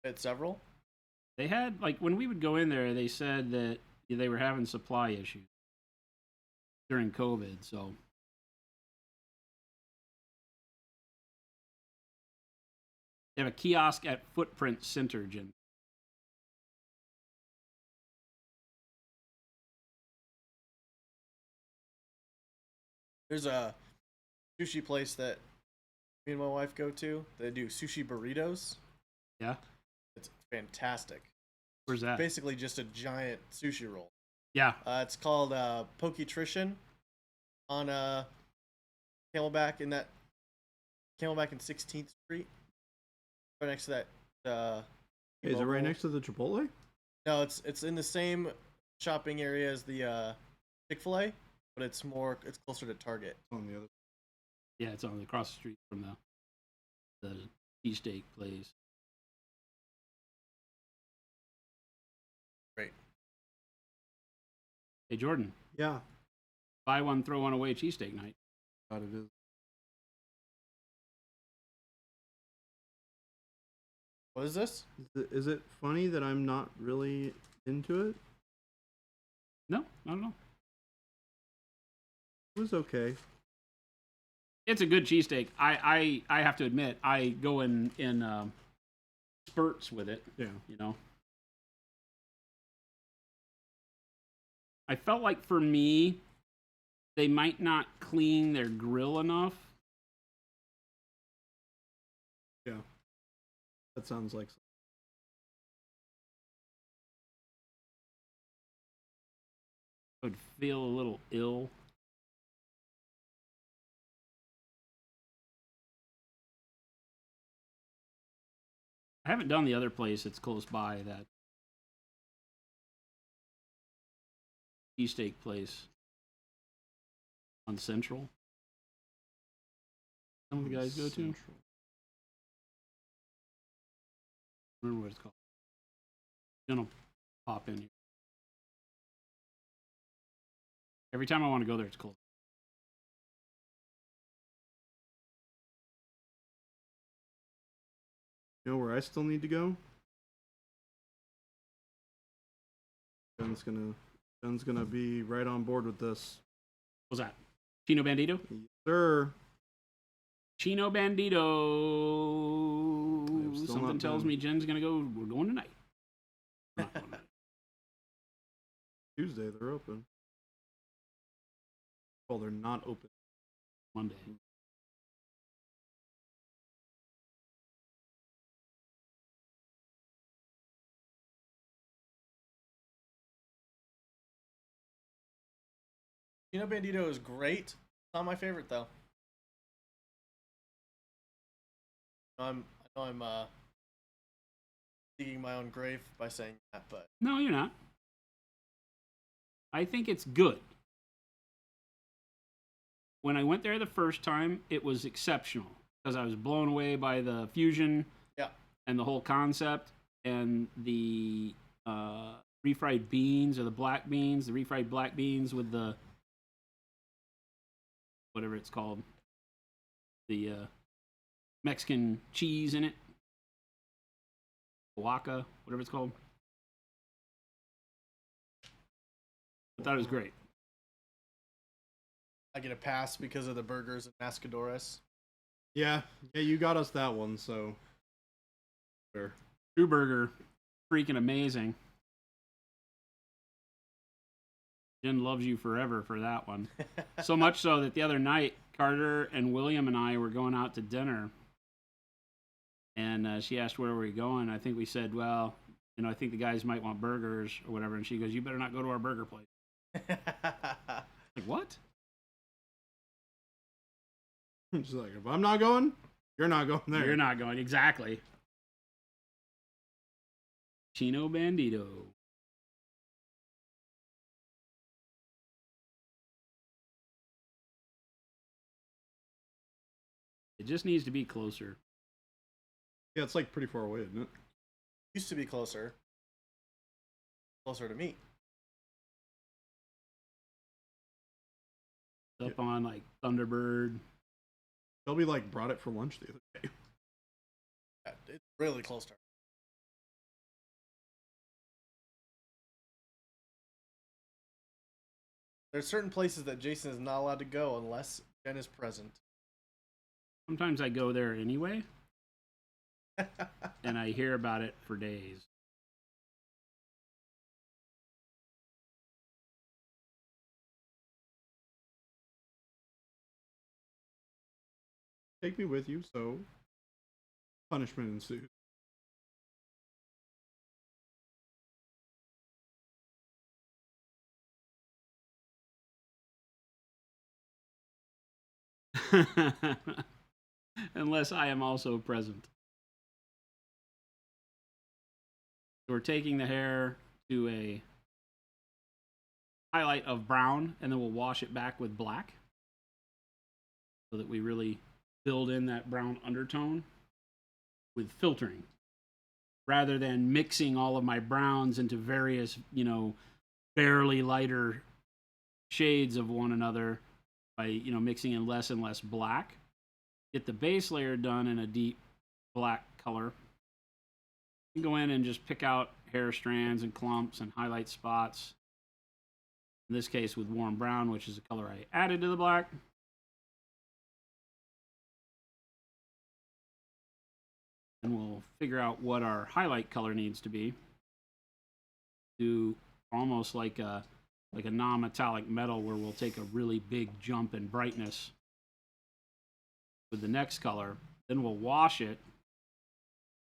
Had several. They had, like, when we would go in there, they said that they were having supply issues during COVID, so. They have a kiosk at Footprint Center, Jen. There's a sushi place that me and my wife go to. They do sushi burritos. Yeah? It's fantastic. Where's that? Basically just a giant sushi roll. Yeah. It's called Poketrition on Camelback and 16th Street. Right next to that. Hey, is it right next to the Chipotle? No, it's in the same shopping area as the Chick-fil-A, but it's closer to Target. On the other. Yeah, it's on across the street from the cheesesteak place. Great. Hey, Jordan. Yeah. Buy one, throw one away cheesesteak night. God, it is. What is this? Is it funny that I'm not really into it? No, I don't know. It was okay. It's a good cheesesteak. I have to admit, I go in spurts with it. Yeah. You know. I felt like for me, they might not clean their grill enough. Yeah. That sounds like. I would feel a little ill. I haven't done the other place that's close by, that cheesesteak place on Central. Some of the guys go to. I don't remember what it's called. I'm gonna pop in here. Every time I want to go there, it's cold. You know where I still need to go? Ben's gonna be right on board with this. What's that? Chino Bandito? Yes, sir. Chino Bandito. I've still Something not tells been. me Jen's gonna go. We're going tonight. We're not going tonight. Tuesday they're open. Well, they're not open. Monday. Chino Bandito is great. It's not my favorite though. I know I'm digging my own grave by saying that, but No, you're not. I think it's good. When I went there the first time, it was exceptional because I was blown away by the fusion, yeah, and the whole concept, and the refried beans or the refried black beans with the whatever it's called, the Mexican cheese in it, Oaxaca, whatever it's called. I thought it was great. I get a pass because of the burgers and Mascadores. Yeah, you got us that one, so. Sure. True Burger, freaking amazing. Jen loves you forever for that one. So much so that the other night, Carter and William and I were going out to dinner. And she asked where were we going. I think we said, well, I think the guys might want burgers or whatever. And she goes, you better not go to our burger place. Like, what? She's like, if I'm not going, you're not going there. You're not going. Exactly. Chino Bandito. It just needs to be closer. Yeah, it's like pretty far away, isn't it? Used to be closer to me. Up on like Thunderbird. Shelby like brought it for lunch the other day. Yeah, it's really close to her. There's certain places that Jason is not allowed to go unless Jen is present. Sometimes I go there anyway, and I hear about it for days. Take me with you, so punishment ensues. Unless I am also present. We're taking the hair to a highlight of brown, and then we'll wash it back with black so that we really build in that brown undertone with filtering rather than mixing all of my browns into various, barely lighter shades of one another by, mixing in less and less black. Get the base layer done in a deep black color. You can go in and just pick out hair strands and clumps and highlight spots. In this case with warm brown, which is the color I added to the black. And we'll figure out what our highlight color needs to be. Do almost like a non-metallic metal where we'll take a really big jump in brightness with the next color. Then we'll wash it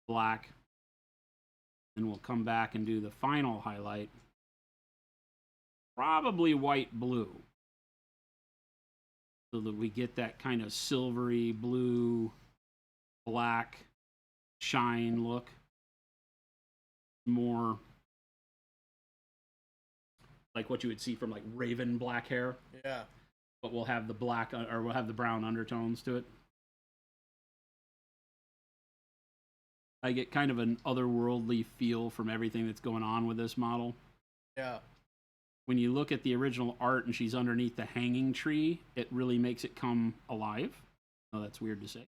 black. Then we'll come back and do the final highlight. Probably white blue. So that we get that kind of silvery blue, black shine look. More like what you would see from like raven black hair. Yeah. But we'll have the black or we'll have the brown undertones to it. I get kind of an otherworldly feel from everything that's going on with this model. Yeah. When you look at the original art and she's underneath the hanging tree, it really makes it come alive. Oh, that's weird to say.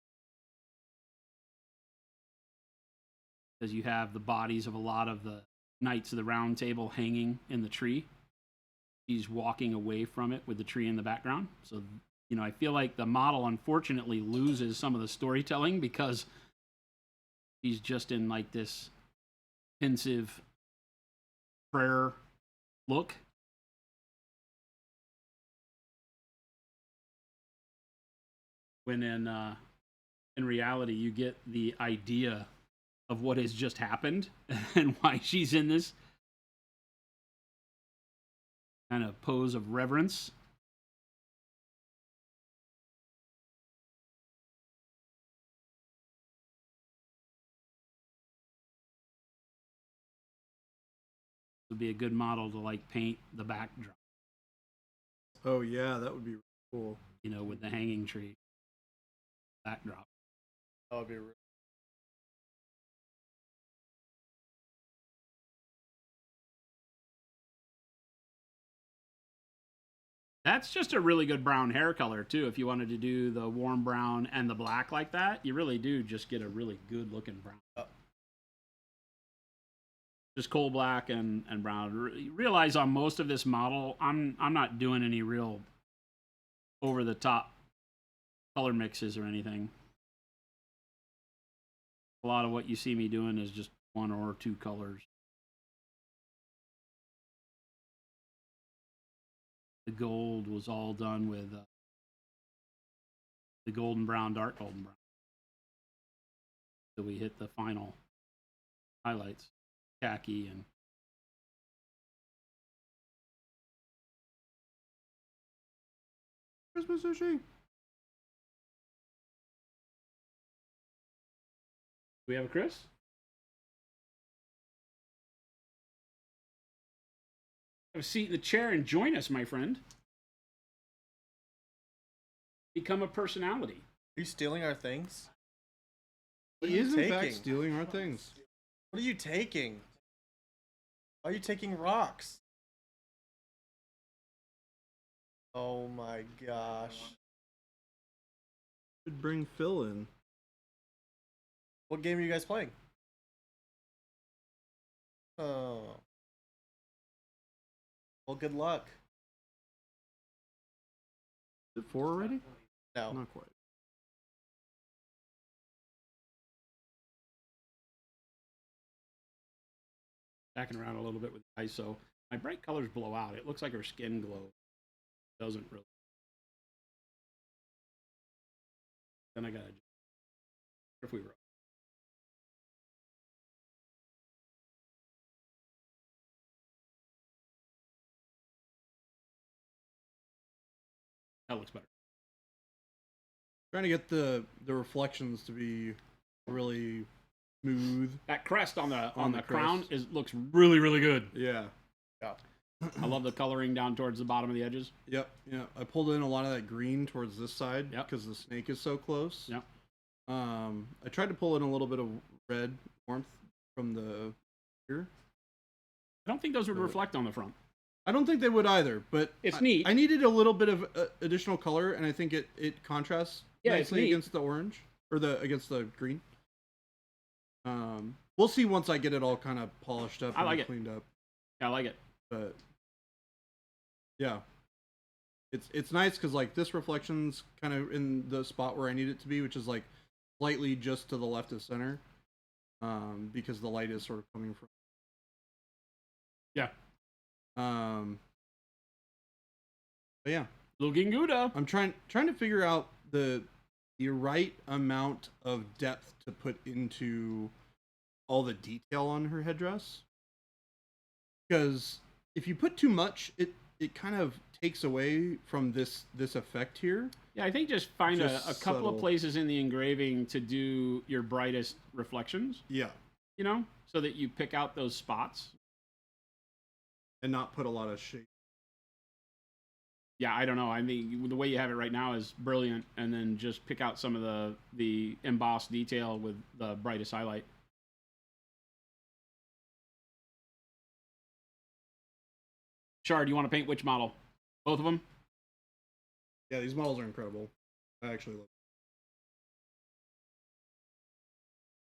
because you have the bodies of a lot of the Knights of the Round Table hanging in the tree. She's walking away from it with the tree in the background. So, you know, I feel like the model unfortunately loses some of the storytelling because she's just in like this pensive prayer look. When in reality, you get the idea of what has just happened and why she's in this kind of pose of reverence. Would be a good model to like paint the backdrop, Oh yeah, that would be cool. you know, with the hanging tree backdrop. That would be. That's just a really good brown hair color too. If you wanted to do the warm brown and the black like that, you really do just get a really good looking brown. Just coal black and brown. Realize on most of this model, I'm not doing any real over the top color mixes or anything. A lot of what you see me doing is just one or two colors. The gold was all done with the golden brown, dark golden brown. So we hit the final highlights, khaki and Christmas sushi. Do we have a Chris? Have a seat in the chair and join us, my friend. Become a personality. Are you stealing our things? What He are is you in fact taking? stealing our things. What are you taking? Why are you taking rocks? Oh my gosh. Should bring Phil in. What game are you guys playing? Oh. Well, good luck. Is it 4 already? No. Not quite. Backing around a little bit with ISO. My bright colors blow out. It looks like her skin glows. Doesn't really. Then I gotta. If we were. That looks better. Trying to get the reflections to be really smooth. That crest on the On the crown crest. looks really, really good. Yeah. Yeah. I love the coloring down towards the bottom of the edges. Yep. Yeah. I pulled in a lot of that green towards this side Yep. because the snake is so close. Yep. I tried to pull in a little bit of red warmth from the here. I don't think those would reflect on the front. I don't think they would either, but It's neat. I needed a little bit of additional color, and I think it contrasts Yeah, it's nicely neat. against the orange or against the green. We'll see once I get it all kind of polished up I and like it. cleaned up. I like it. But yeah, it's nice because like this reflection's kind of in the spot where I need it to be, which is like slightly just to the left of center, because the light is sort of coming from. Yeah. But yeah, Looking Gouda. I'm trying to figure out the right amount of depth to put into all the detail on her headdress. Because if you put too much, it kind of takes away from this effect here. Yeah, I think just find Just a couple subtle. of places in the engraving to do your brightest reflections, Yeah, you know, so that you pick out those spots. and not put a lot of shape. Yeah, I don't know. I mean, the way you have it right now is brilliant, and then just pick out some of the embossed detail with the brightest highlight. Shard, you want to paint which model? Both of them? Yeah, these models are incredible. I actually love.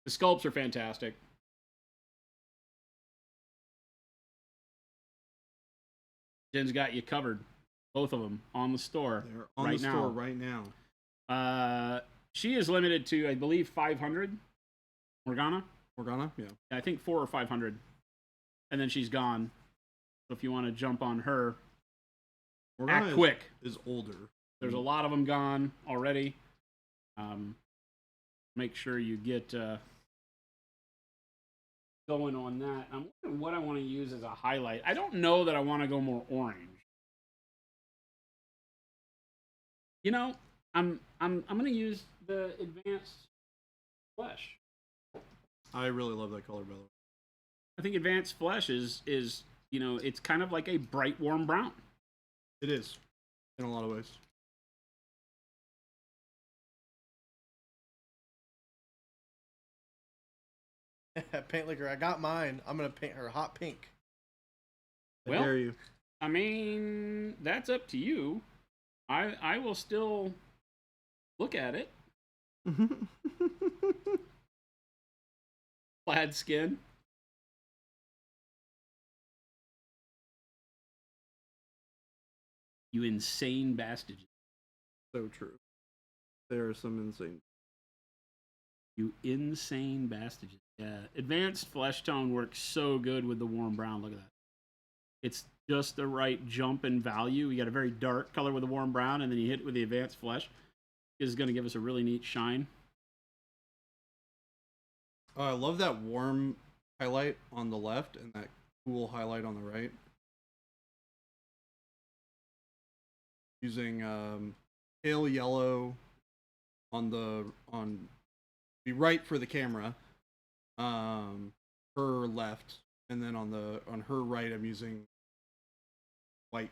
The sculpts are fantastic. Jen's got you covered. Both of them on the store. They're on right the now. store right now. She is limited to, I believe, 500. Morgana? Yeah. I think 400 or 500. And then she's gone. So if you want to jump on her, Morgana act quick. Is older. There's a lot of them gone already. Make sure you get going on that. I'm wondering what I want to use as a highlight. I don't know that I want to go more orange. You know, I'm gonna use the advanced flesh. I really love that color, by the way. I think advanced flesh is you know, it's kind of like a bright warm brown. It is, in a lot of ways. Paint liquor, I got mine. I'm gonna paint her hot pink. I Well, dare you. I mean, that's up to you. I will still look at it. Plaid skin. You insane bastard. So true. There are some insane. You insane bastard. Yeah. Advanced flesh tone works so good with the warm brown. Look at that. It's just the right jump in value. You got a very dark color with the warm brown, and then you hit it with the advanced flesh. This is going to give us a really neat shine. Oh, I love that warm highlight on the left and that cool highlight on the right. Using pale yellow on the be right for the camera, her left, and then on her right I'm using white.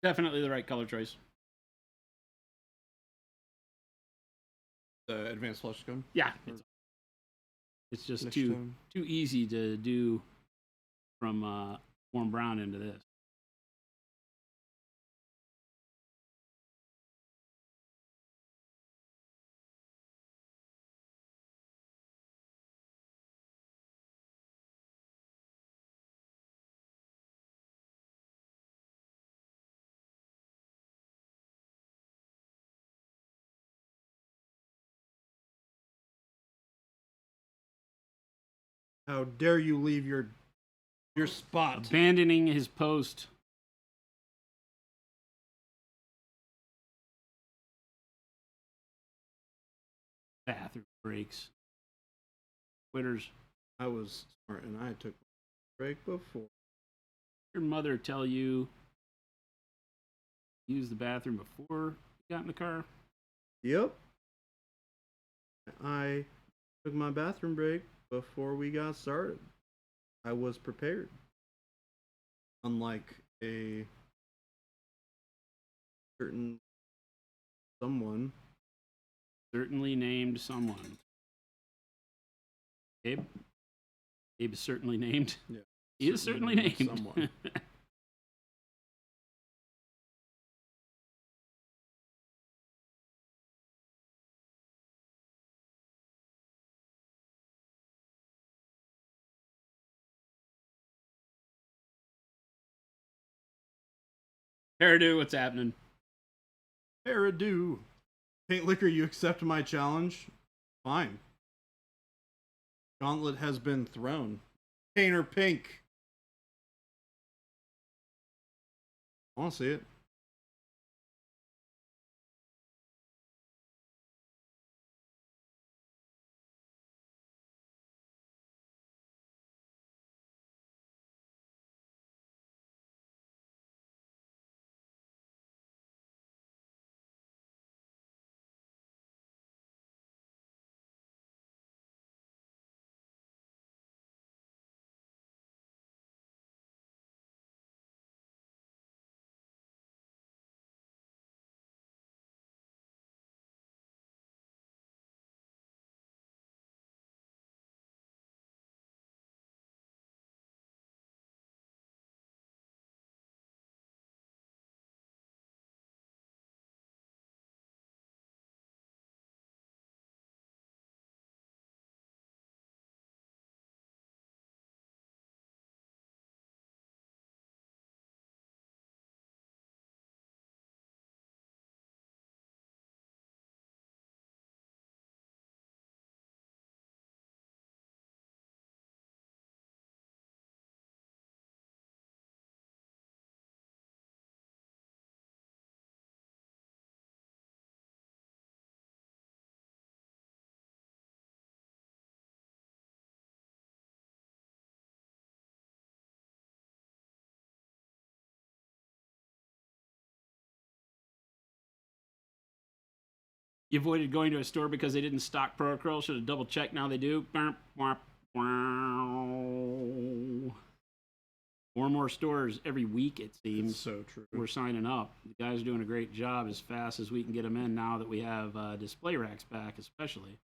Definitely the right color choice. The advanced flesh gun. Yeah. It's just Flesh too tone. easy to do from warm brown into this. How dare you leave your spot? Abandoning his post. Bathroom breaks. Quitters. I was smart and I took a break before. Your mother tell you use the bathroom before you got in the car? Yep. I took my bathroom break before we got started. I was prepared. Unlike a certain someone. Certainly named someone. Gabe? Gabe is certainly named. Yeah. He is certainly named. Someone. Hairdo, what's happening? Hairdo. Paint Liquor, you accept my challenge? Fine. Gauntlet has been thrown. Painter Pink. I want to see it. You avoided going to a store because they didn't stock Pro Acryl. Should have double checked. Now they do. Burp, womp, wow. More and more stores every week, it seems. It's so true. We're signing up. The guys are doing a great job as fast as we can get them in now that we have display racks back, especially.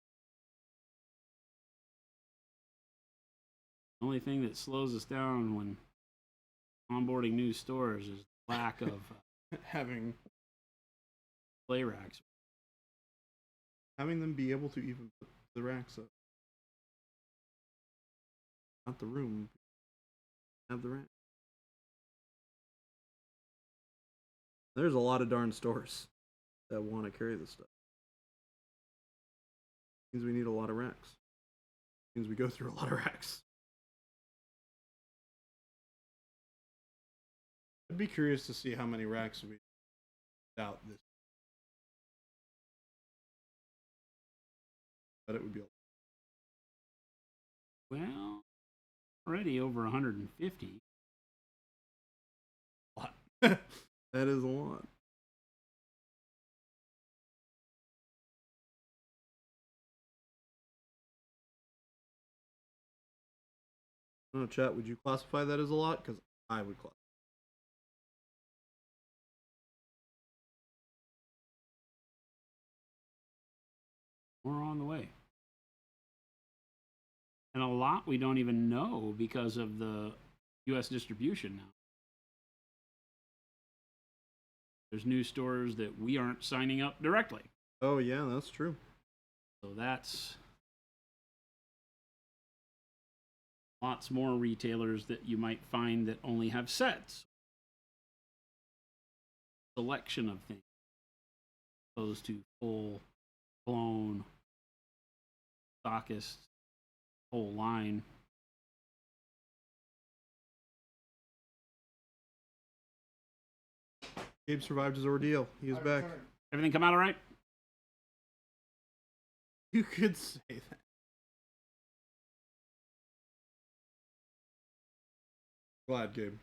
The only thing that slows us down when onboarding new stores is lack of having display racks. Having them be able to even put the racks up. Not the room. Have the rack. There's a lot of darn stores that want to carry this stuff. Means we need a lot of racks. Means we go through a lot of racks. I'd be curious to see how many racks we out this. But it would be a Well, already over 150. lot. That is a lot. I don't know, chat, would you classify that as a lot? Because I would classify. We're on the way. And a lot we don't even know because of the U.S. distribution now. There's new stores that we aren't signing up directly. Oh, yeah, that's true. So that's lots more retailers that you might find that only have sets. Selection of things. Opposed to full blown stockists, whole line. Gabe survived his ordeal. He is back. Everything come out all right? You could say that. Glad, Gabe.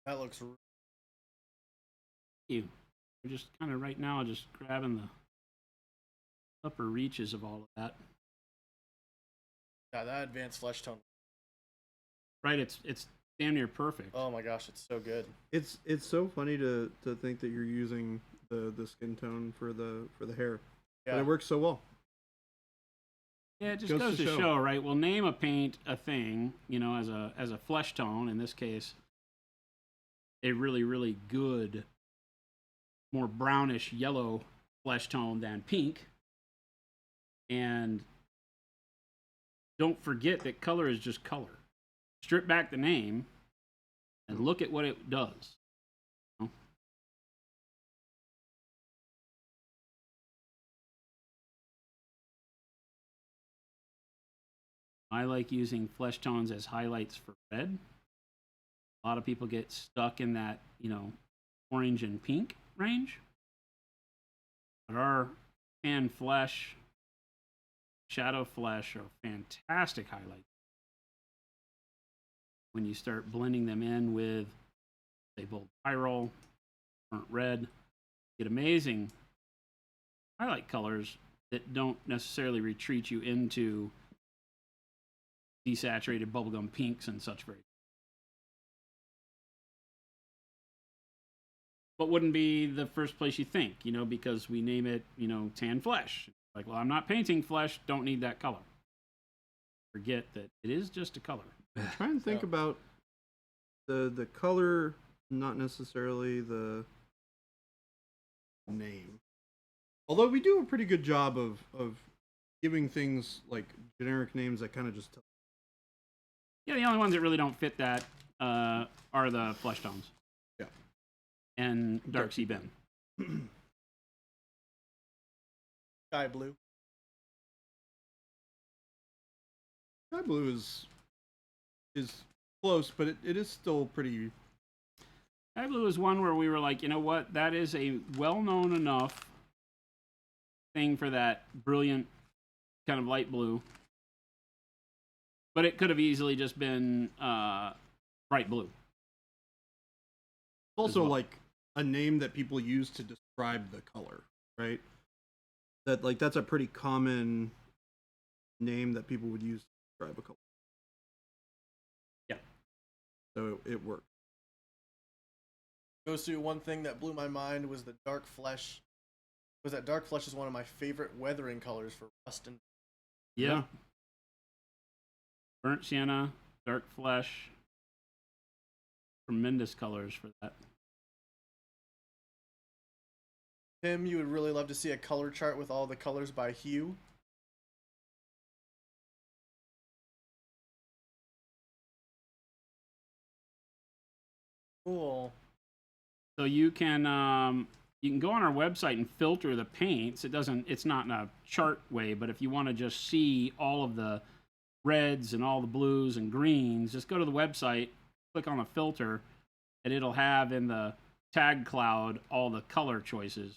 That looks. You. We're just kind of right now just grabbing the upper reaches of all of that. Yeah, that advanced flesh tone. Right, it's damn near perfect. Oh my gosh, it's so good. It's so funny to think that you're using the skin tone for the hair. Yeah. But it works so well. Yeah, it just goes to show, right? We'll name a paint a thing, you know, as a flesh tone. In this case, a really, really good, more brownish yellow flesh tone than pink. And don't forget that color is just color. Strip back the name and look at what it does. I like using flesh tones as highlights for red. A lot of people get stuck in that, you know, orange and pink range. But our tan flesh, shadow flesh are fantastic highlights. When you start blending them in with, say, bold pyrrole, burnt red, you get amazing highlight colors that don't necessarily retreat you into desaturated bubblegum pinks and such very. But wouldn't be the first place you think, you know, because we name it, you know, tan flesh. Like, well, I'm not painting flesh, don't need that color. Forget that it is just a color. Try and think about the color, not necessarily the name. Although we do a pretty good job of giving things like generic names that kind of just tell. Yeah, the only ones that really don't fit that are the flesh tones. Yeah. And Dark Sea Ben. Sky blue. Sky blue is close, but it is still pretty. Sky blue is one where we were like, you know what? That is a well-known enough thing for that brilliant kind of light blue. But it could have easily just been bright blue. Also, well. like a name that people use to describe the color, right? That's a pretty common name that people would use to describe a color. Yeah. So it worked. Goes to one thing that blew my mind was the dark flesh. Was that dark flesh is one of my favorite weathering colors for rust and. Yeah. Burnt sienna, dark flesh. Tremendous colors for that. Tim, you would really love to see a color chart with all the colors by hue. Cool. So you can go on our website and filter the paints. It's not in a chart way, but if you want to just see all of the reds and all the blues and greens, just go to the website, click on the filter, and it'll have in the tag cloud all the color choices.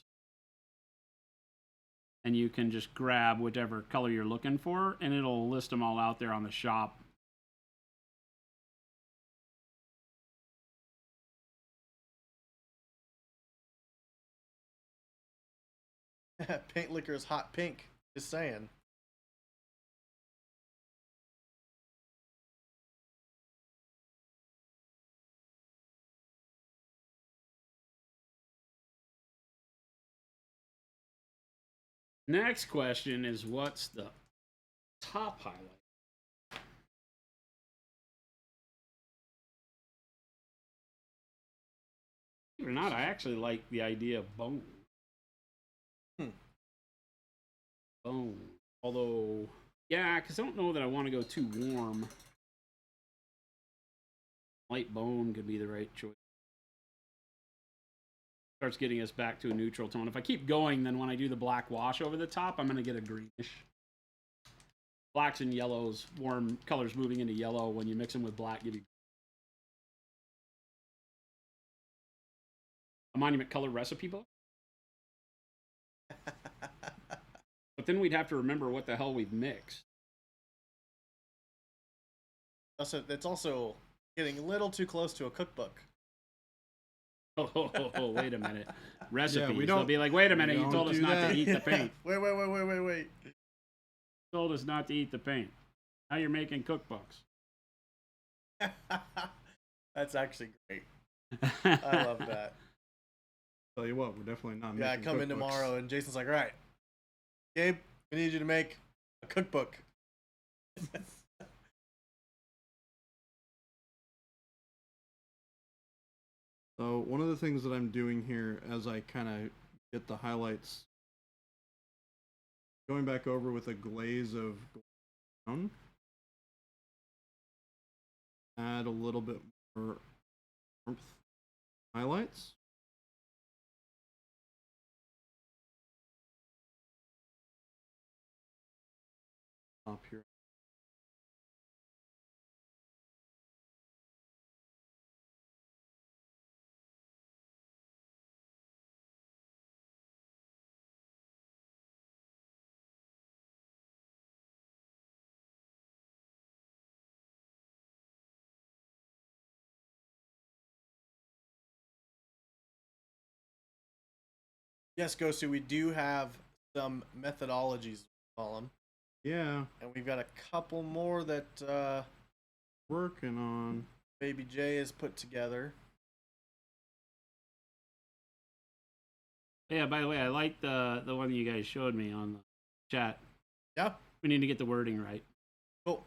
And you can just grab whichever color you're looking for, and it'll list them all out there on the shop. Paint liquor is hot pink. Just saying. Next question is, what's the top highlight? Believe it or not, I actually like the idea of bone. Bone. Although, yeah, because I don't know that I want to go too warm. Light bone could be the right choice. Starts getting us back to a neutral tone. If I keep going, then when I do the black wash over the top, I'm going to get a greenish. Blacks and yellows, warm colors moving into yellow. When you mix them with black, give you a monument color recipe book. But then we'd have to remember what the hell we've mixed. Also, it's also getting a little too close to a cookbook. Oh, wait a minute. Recipes. we They'll don't- be like, wait a minute, we you don't told us do not that. to eat the paint. Wait. You told us not to eat the paint. Now you're making cookbooks. That's actually great. I love that. Tell you what, we're definitely not. Yeah, I making come in cookbooks. tomorrow and Jason's like, all right, Gabe, we need you to make a cookbook. So one of the things that I'm doing here as I kind of get the highlights, going back over with a glaze of brown, add a little bit more warmth highlights. Up here. Yes, Gosu, we do have some methodologies, we call them. Yeah, And we've got a couple more that working on. Baby J has put together. Yeah, by the way, I like the one you guys showed me on the chat. Yeah, We need to get the wording right. cool.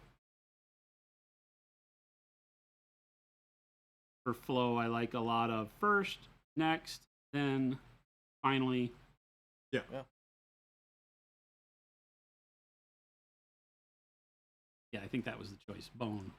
For flow, I like a lot of first, next, then, finally. Yeah. Yeah, I think that was the choice. Bone.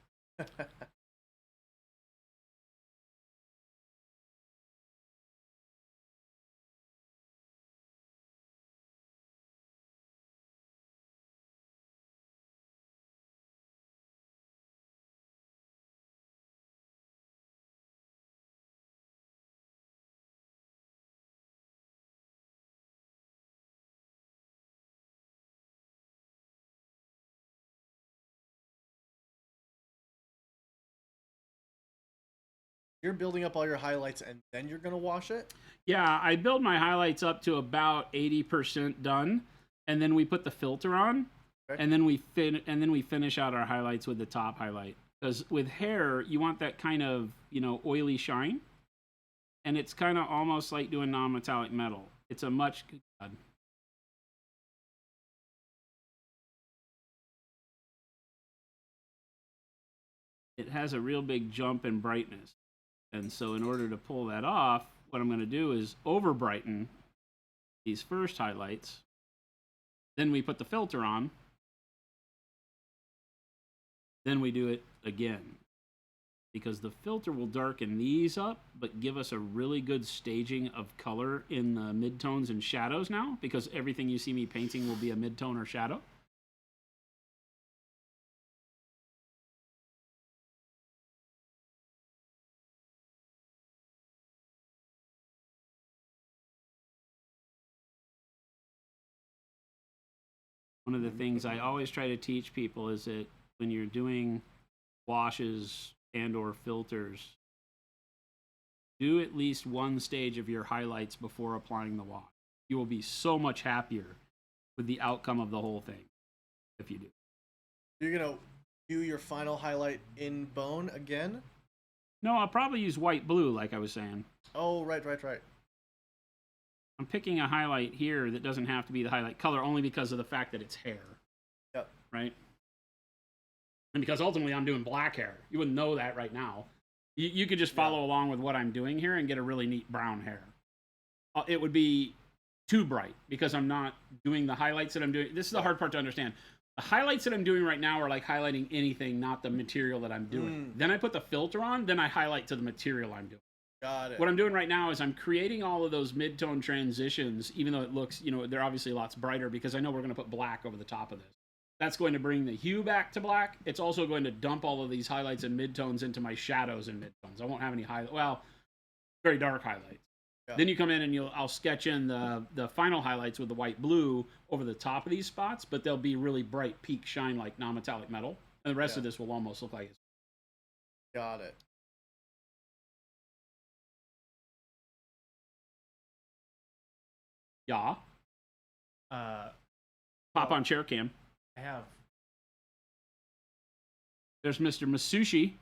You're building up all your highlights and then you're gonna wash it? Yeah, I build my highlights up to about 80% done, and then we put the filter on, Okay. and then we finish out our highlights with the top highlight. Because with hair, you want that kind of, oily shine, and it's kind of almost like doing non-metallic metal. It's a much God. It has a real big jump in brightness. And so in order to pull that off, what I'm going to do is over brighten these first highlights. Then we put the filter on. Then we do it again. Because the filter will darken these up, but give us a really good staging of color in the midtones and shadows now. Because everything you see me painting will be a midtone or shadow. One of the things I always try to teach people is that when you're doing washes and or filters, do at least one stage of your highlights before applying the wash. You will be so much happier with the outcome of the whole thing if you do. You're gonna do your final highlight in bone again? No, I'll probably use white blue like I was saying. Oh, right. I'm picking a highlight here that doesn't have to be the highlight color only because of the fact that it's hair. Yep. Right? And because ultimately I'm doing black hair. You wouldn't know that right now. You could just follow along with what I'm doing here and get a really neat brown hair. It would be too bright because I'm not doing the highlights that I'm doing. This is the hard part to understand. The highlights that I'm doing right now are like highlighting anything, not the material that I'm doing. Then I put the filter on, then I highlight to the material I'm doing. Got it. What I'm doing right now is I'm creating all of those mid-tone transitions, even though it looks, they're obviously lots brighter because I know we're going to put black over the top of this. That's going to bring the hue back to black. It's also going to dump all of these highlights and midtones into my shadows and midtones. I won't have any very dark highlights. Yeah. Then you come in and I'll sketch in the final highlights with the white blue over the top of these spots, but they'll be really bright peak shine like non-metallic metal. And the rest of this will almost look like it's... Got it. Yeah. Pop on chair cam. I have. There's Mr. Masushi.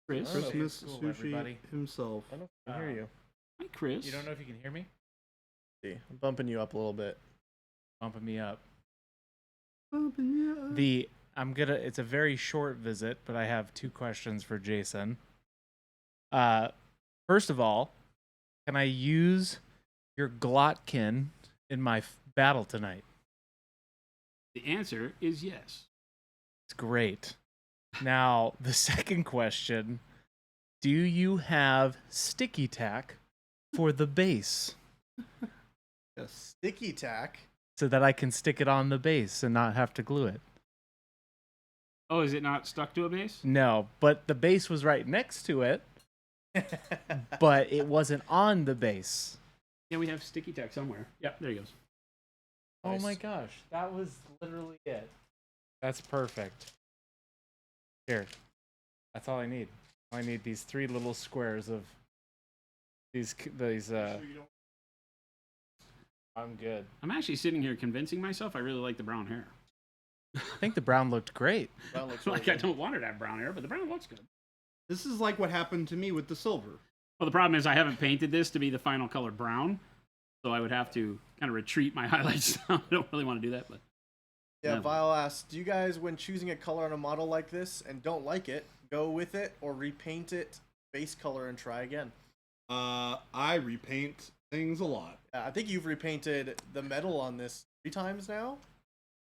Chris. Christmas Cool, sushi everybody. himself. I don't know if I can hear you. Hi, Chris. You don't know if you can hear me? See, I'm bumping you up a little bit. Bumping me up. Bumping It's a very short visit, but I have 2 questions for Jason. First of all, can I use your Glotkin in my battle tonight? The answer is yes. It's great. Now, the second question, do you have sticky tack for the base Yes. Sticky tack. so that I can stick it on the base and not have to glue it? Oh, is it not stuck to a base? No, but the base was right next to it, but it wasn't on the base. Yeah, we have sticky tack somewhere. Yep, there he goes. Oh my gosh, that was literally it. That's perfect. Here, that's all I need. I need these 3 little squares of these. I'm good. I'm actually sitting here convincing myself I really like the brown hair. I think the brown looked great. That looks really Like, I good. don't want her to have brown hair, but the brown looks good. This is like what happened to me with the silver. Well, the problem is I haven't painted this to be the final color brown, so I would have to kind of retreat my highlights down. I don't really want to do that, but... Yeah, Yeah. Vile asks, do you guys, when choosing a color on a model like this and don't like it, go with it or repaint it base color and try again? I repaint things a lot. I think you've repainted the metal on this 3 times now.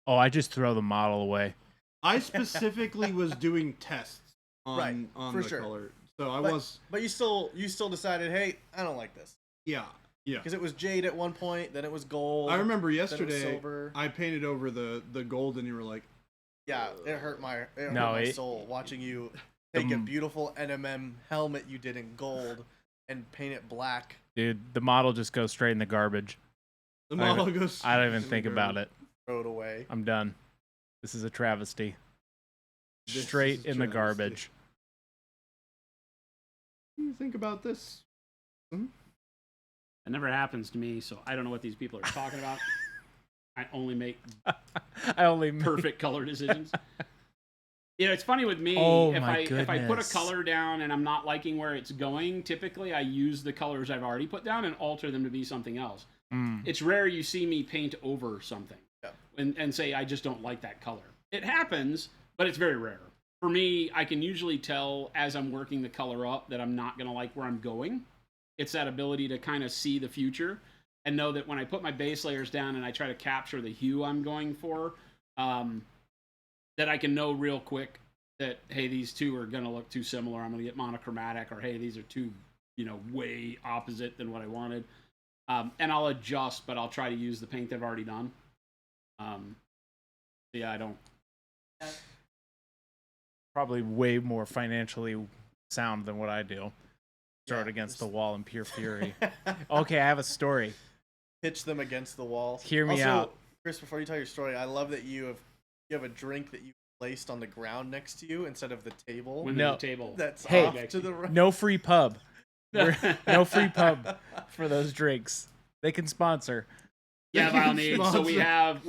Oh, I just throw the model away. I specifically was doing tests on Right, on for the sure. color, so But you still decided, hey, I don't like this yeah. because it was jade at one point, then it was gold. I remember then it was yesterday silver. I painted over the gold, and you were like, Yeah, it hurt my it- soul watching you take a beautiful NMM helmet you did in gold and paint it black. Dude, the model just goes straight in the garbage. the I don't model goes. I don't even think about it. Throw it away. I'm done. This is a travesty. This Straight is a in the travesty. garbage. do you think about this? It never happens to me, so I don't know what these people are talking about. I only make I only perfect color decisions. You know, it's funny with me. Oh, if my if I put a goodness. color down and I'm not liking where it's going, typically I use the colors I've already put down and alter them to be something else. It's rare you see me paint over something and say I just don't like that color. It happens, but it's very rare. For me, I can usually tell as I'm working the color up that I'm not going to like where I'm going. It's that ability to kind of see the future and know that when I put my base layers down and I try to capture the hue I'm going for, that I can know real quick that, hey, these two are going to look too similar. I'm going to get monochromatic, or hey, these are too, way opposite than what I wanted. And I'll adjust, but I'll try to use the paint they've already done. Yeah, I don't. Probably way more financially sound than what I do. Throw it against the wall in pure fury. Okay, I have a story. Pitch them against the wall. Hear me also, out. Chris, before you tell your story, I love that you have a drink that you placed on the ground next to you instead of the table. When No. there's a table. That's Hey, off to the right. No free pub. No free pub for those drinks. They can sponsor. Yeah, by all means. So we have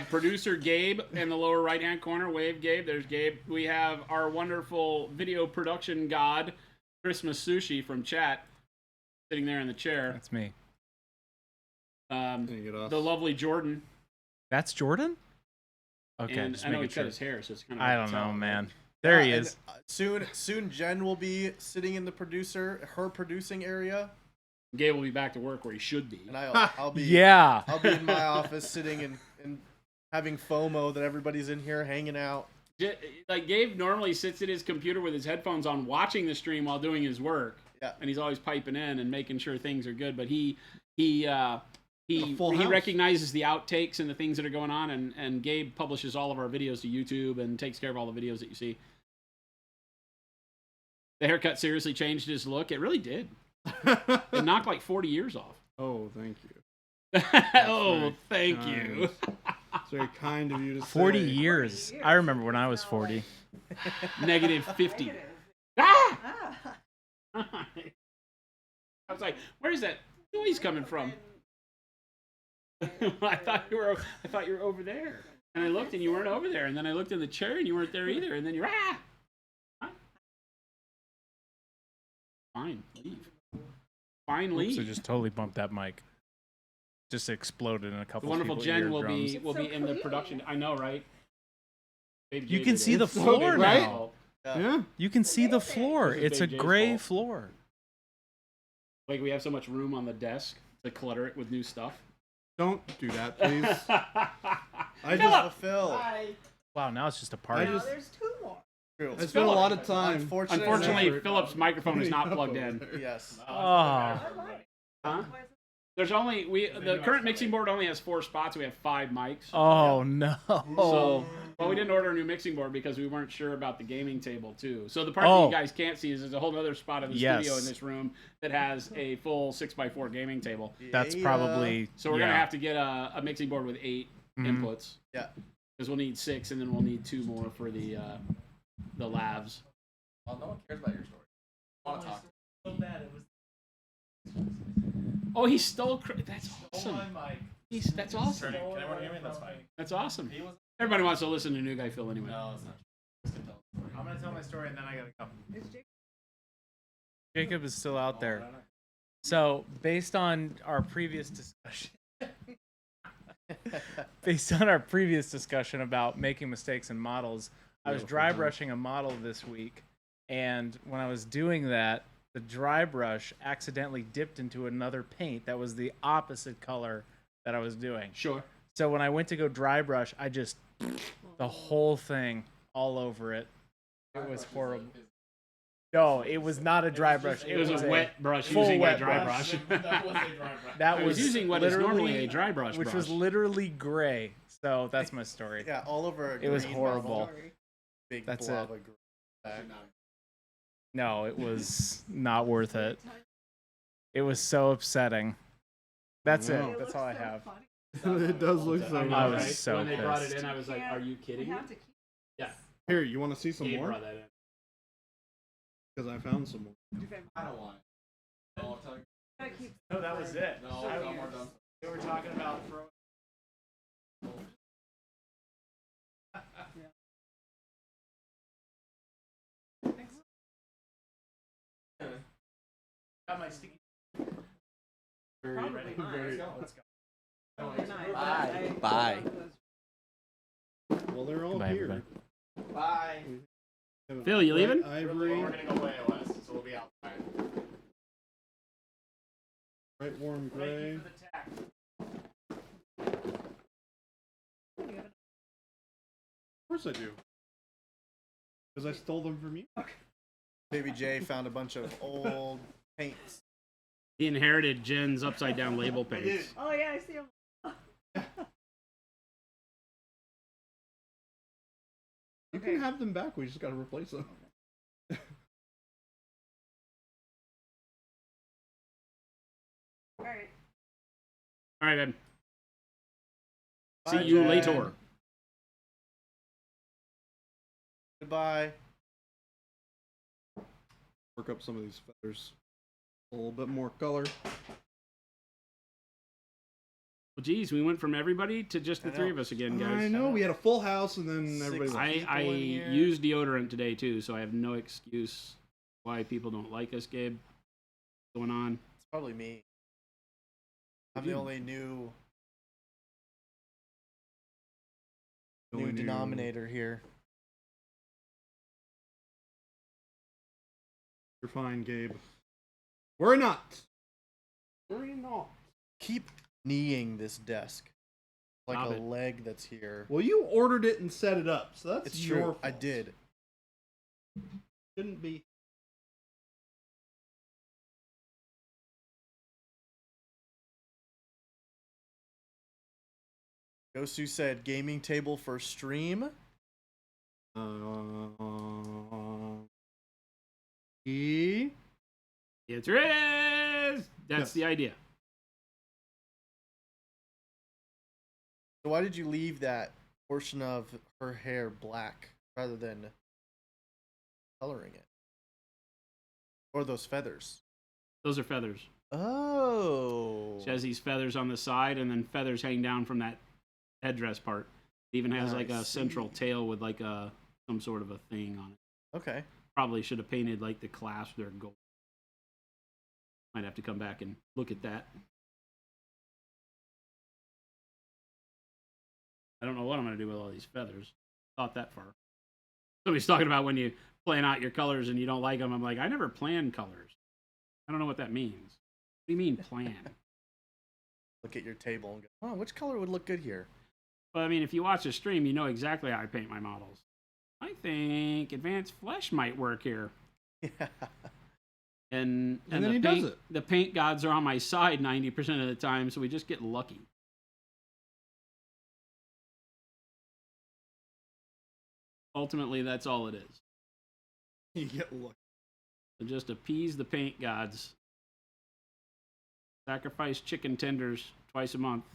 producer Gabe in the lower right hand corner. Wave, Gabe. There's Gabe. We have our wonderful video production god, Christmas Sushi from chat, sitting there in the chair. That's me. The lovely Jordan. That's Jordan? Okay, And just I know making he sure. cut his hair, so it's kind of I hard don't to know, tell. man. There he And, is. soon Jen will be sitting in her producing area, Gabe will be back to work where he should be. and I'll be Yeah. I'll be in my office sitting and having FOMO that everybody's in here hanging out. Like Gabe normally sits at his computer with his headphones on, watching the stream while doing his work. Yeah. And he's always piping in and making sure things are good. But he full house. recognizes the outtakes and the things that are going on, and Gabe publishes all of our videos to YouTube and takes care of all the videos that you see. The haircut seriously changed his look. It really did. It knocked like 40 years off. Oh, thank you. Oh, thank kind. you. It's very kind of you to 40 say. years. I remember when I was 40. Negative 50. Ah! I was like, where's that noise coming from? I thought you were over there. And I looked and you weren't over there. And then I looked in the chair and you weren't there either. And then you're Fine, leave. Fine, leave. Oops, I just totally bumped that mic. Just exploded in a The couple wonderful people's Jen will eardrums. be in the production. I know, right? Baby You J can did see it. the It's so floor big, now. right? Yeah. You can see the floor. This is It's a Big J's gray fault. floor. Like we have so much room on the desk to clutter it with new stuff. Don't do that, please. I Philip! just Phil. Wow, now it's just a party. just- There's two more. True. I spent a lot of time. Unfortunately, Philip's microphone is not plugged in. Yes. Oh, Huh? There's only the current mixing board only has 4 spots. We have 5 mics. oh no. So, well, we didn't order a new mixing board because we weren't sure about the gaming table too. So the part that Oh. you guys can't see is there's a whole other spot of the Yes. studio in this room that has a full 6x4 gaming table. That's Yeah. probably. So we're yeah. gonna have to get a mixing board with 8 Mhm. inputs. Yeah. Because we'll need 6, and then we'll need 2 more for the lavs. Well, no one cares about your story. I want to talk. Oh, he stole. That's awesome. That's awesome. Can everyone hear me? That's fine. That's awesome. Everybody wants to listen to New Guy Phil anyway. No, it's not. Just gonna tell the story. I'm gonna tell my story and then I gotta go. Is Jake- Jacob is still out there. So, based on our previous discussion, about making mistakes in models, I was dry brushing a model this week, and when I was doing that, the dry brush accidentally dipped into another paint that was the opposite color that I was doing. Sure. So when I went to go dry brush, I just the whole thing all over it. It was horrible. No, it was not a dry brush. It was a wet brush full using wet a dry brush. brush. That was a dry brush. That I was using what is literally- normally a dry brush which brush. was literally gray. So that's my story. Yeah, all over. It was green horrible. model. Big That's blob of green back. No, it was not worth it. It was so upsetting. That's Wow. it. That's all I have. It does look so I know, good. I was right? so when they brought it pissed. in, I was like, "Are you We kidding me?" have to keep Yeah. Here, you want to see some Gabe more? brought that in. Because I found some more. I don't want it. No, I'll tell you. No, that was it. No, no more dumb. We were talking about throwing. Got my sticky. Very, very, Let's go. Bye. Bye. well, they're all Goodbye, here. everybody. Bye. Phil, you leaving? White ivory, We're gonna go way west, so we'll be outside. bright warm gray. For the tack. Of course I do. Because I stole them from you. Baby J found a bunch of old paints. He inherited Jen's upside down label paints. Oh yeah, I see him. You can have them back. We just got to replace them. All right. All right, then. Bye, See you Jen. later. Goodbye. Work up some of these feathers. A little bit more color. Well, geez, we went from everybody to just the I three know. of us again, guys. I know. We had a full house, and then everybody. Six. left. I People in here. used deodorant today too, so I have no excuse why people don't like us, Gabe. What's going on? It's probably me. I'm the only new Only new- denominator here. You're fine, Gabe. Worry not. Worry not. Keep kneeing this desk. Like Stop a it. leg that's here. Well, you ordered it and set it up, so that's It's your true. fault. I did. Shouldn't be. Gosu said gaming table for stream. E. It's Riz! That's Yes. the idea. So why did you leave that portion of her hair black rather than coloring it? Or those feathers? Those are feathers. Oh. She has these feathers on the side, and then feathers hang down from that headdress part. It even has I like a central see. tail with like a some sort of a thing on it. Okay. Probably should have painted like the clasp there gold. Might have to come back and look at that. I don't know what I'm going to do with all these feathers. Thought that far. Somebody's talking about when you plan out your colors and you don't like them. I'm like, I never plan colors. I don't know what that means. What do you mean plan? Look at your table and go, oh, which color would look good here? But I mean, if you watch a stream, you know exactly how I paint my models. I think advanced flesh might work here. Yeah. And then the he paint, does it. The paint gods are on my side 90% of the time, so we just get lucky. Ultimately, that's all it is. You get lucky. So just appease the paint gods. Sacrifice chicken tenders twice a month.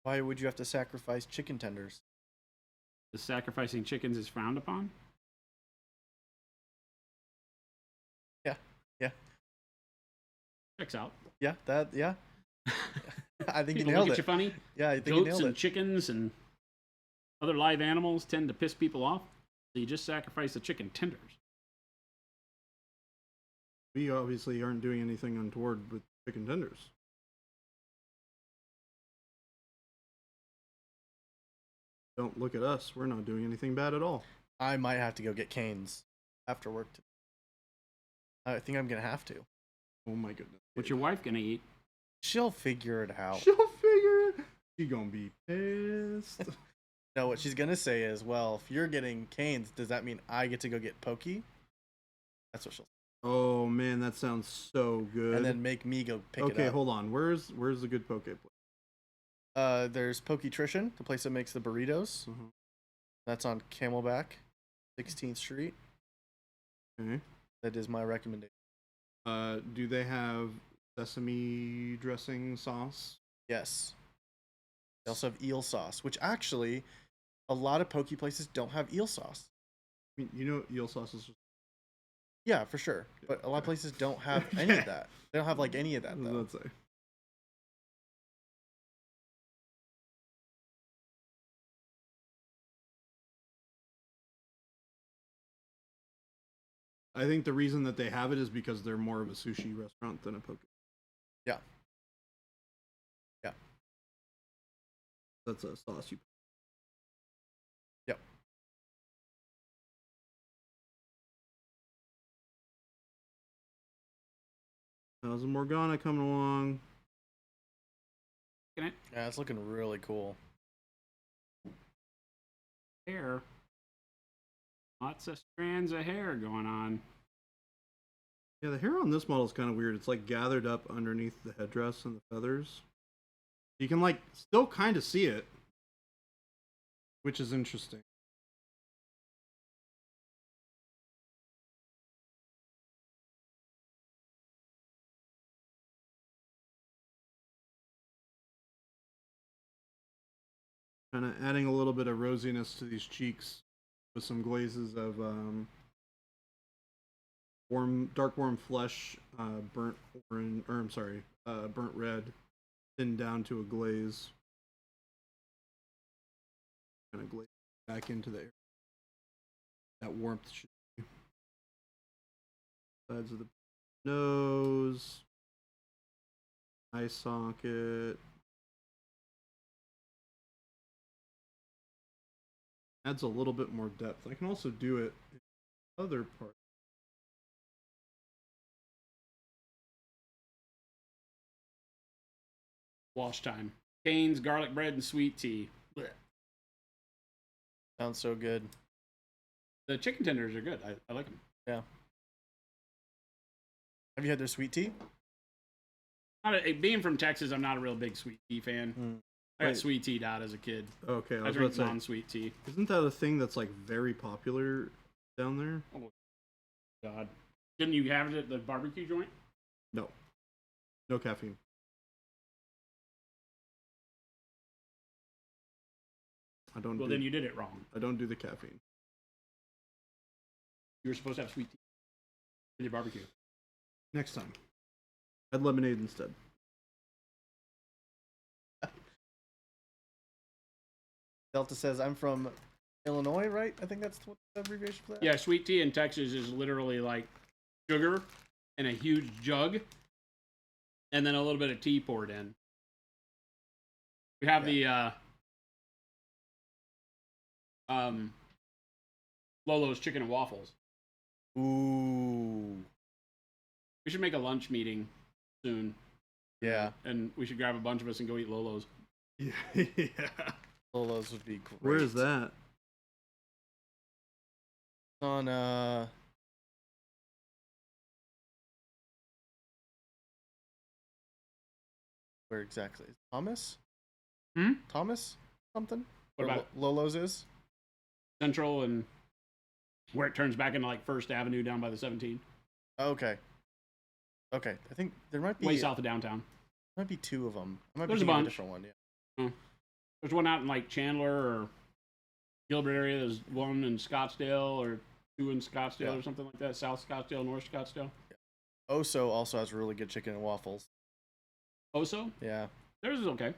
Why would you have to sacrifice chicken tenders? The sacrificing chickens is frowned upon. Yeah. Checks out. Yeah, yeah. I think you People nailed look at it. you funny. Yeah, I think you Goats nailed and it. chickens and other live animals tend to piss people off. So you just sacrifice the chicken tenders. We obviously aren't doing anything untoward with chicken tenders. Don't look at us. We're not doing anything bad at all. I might have to go get canes after work today. I think I'm gonna have to. Oh my goodness. What's your wife gonna eat? She'll figure it out. She'll figure it. She gonna be pissed. No, what she's gonna say is, well, if you're getting canes, does that mean I get to go get pokey? That's what she'll Oh man, that sounds so good. and then make me go pick it okay, up. hold on. Where's the good poke place? There's Poketrition, the place that makes the burritos. Uh-huh. That's on Camelback, 16th Street. Okay. That is my recommendation. Do they have sesame dressing sauce? Yes. They also have eel sauce, which actually a lot of poke places don't have eel sauce. I mean, you know, eel sauce is just. Yeah, for sure. But a lot of places don't have any of that. They don't have like any of that though. Let's say. I think the reason that they have it is because they're more of a sushi restaurant than a poke. Yeah. Yeah. That's a sauce you. Yep. How's the Morgana coming along? Can it? Yeah, it's looking really cool. Hair. Lots of strands of hair going on. Yeah, the hair on this model is kind of weird. It's like gathered up underneath the headdress and the feathers. You can like still kind of see it, which is interesting. Kind of adding a little bit of rosiness to these cheeks with some glazes of dark warm flesh, burnt orange, or I'm sorry, burnt red, thinned down to a glaze. Kind of glaze back into the air. That warmth should be. Sides of the nose, eye socket. Adds a little bit more depth. I can also do it in other parts. Wash time. Canes, garlic bread, and sweet tea. Blech. Sounds so good. The chicken tenders are good. I like them. Yeah. Have you had their sweet tea? Being from Texas, I'm not a real big sweet tea fan. I got Wait. sweet tea'd out as a kid. Okay, I I was about drink to say, non-sweet tea. isn't that a thing that's like very popular down there? Oh, God. Didn't you have it at the barbecue joint? No. No caffeine. I don't Well, do, then you did it wrong. I don't do the caffeine. You were supposed to have sweet tea in your barbecue. Next time. Add lemonade instead. Delta says, I'm from Illinois, right? I think that's what the abbreviation for that. Yeah, sweet tea in Texas is literally like sugar in a huge jug and then a little bit of tea poured in. We have the Lolo's chicken and waffles. Ooh. We should make a lunch meeting soon, Yeah. and we should grab a bunch of us and go eat Lolo's. Yeah. Lolo's would be great. Where is that? On where exactly? Thomas? Hmm? Thomas something? What Where about Lolo's is? Central and where it turns back into like First Avenue down by the 17? Okay. Okay. I think there might be Way south of downtown. might be two of them. I might There's be a thinking bunch. different one, yeah. There's one out in like Chandler or Gilbert area. There's one in Scottsdale or two in Scottsdale Yeah. or something like that. South Scottsdale, North Scottsdale. Oso also has really good chicken and waffles. Oso? Yeah. Theirs is okay.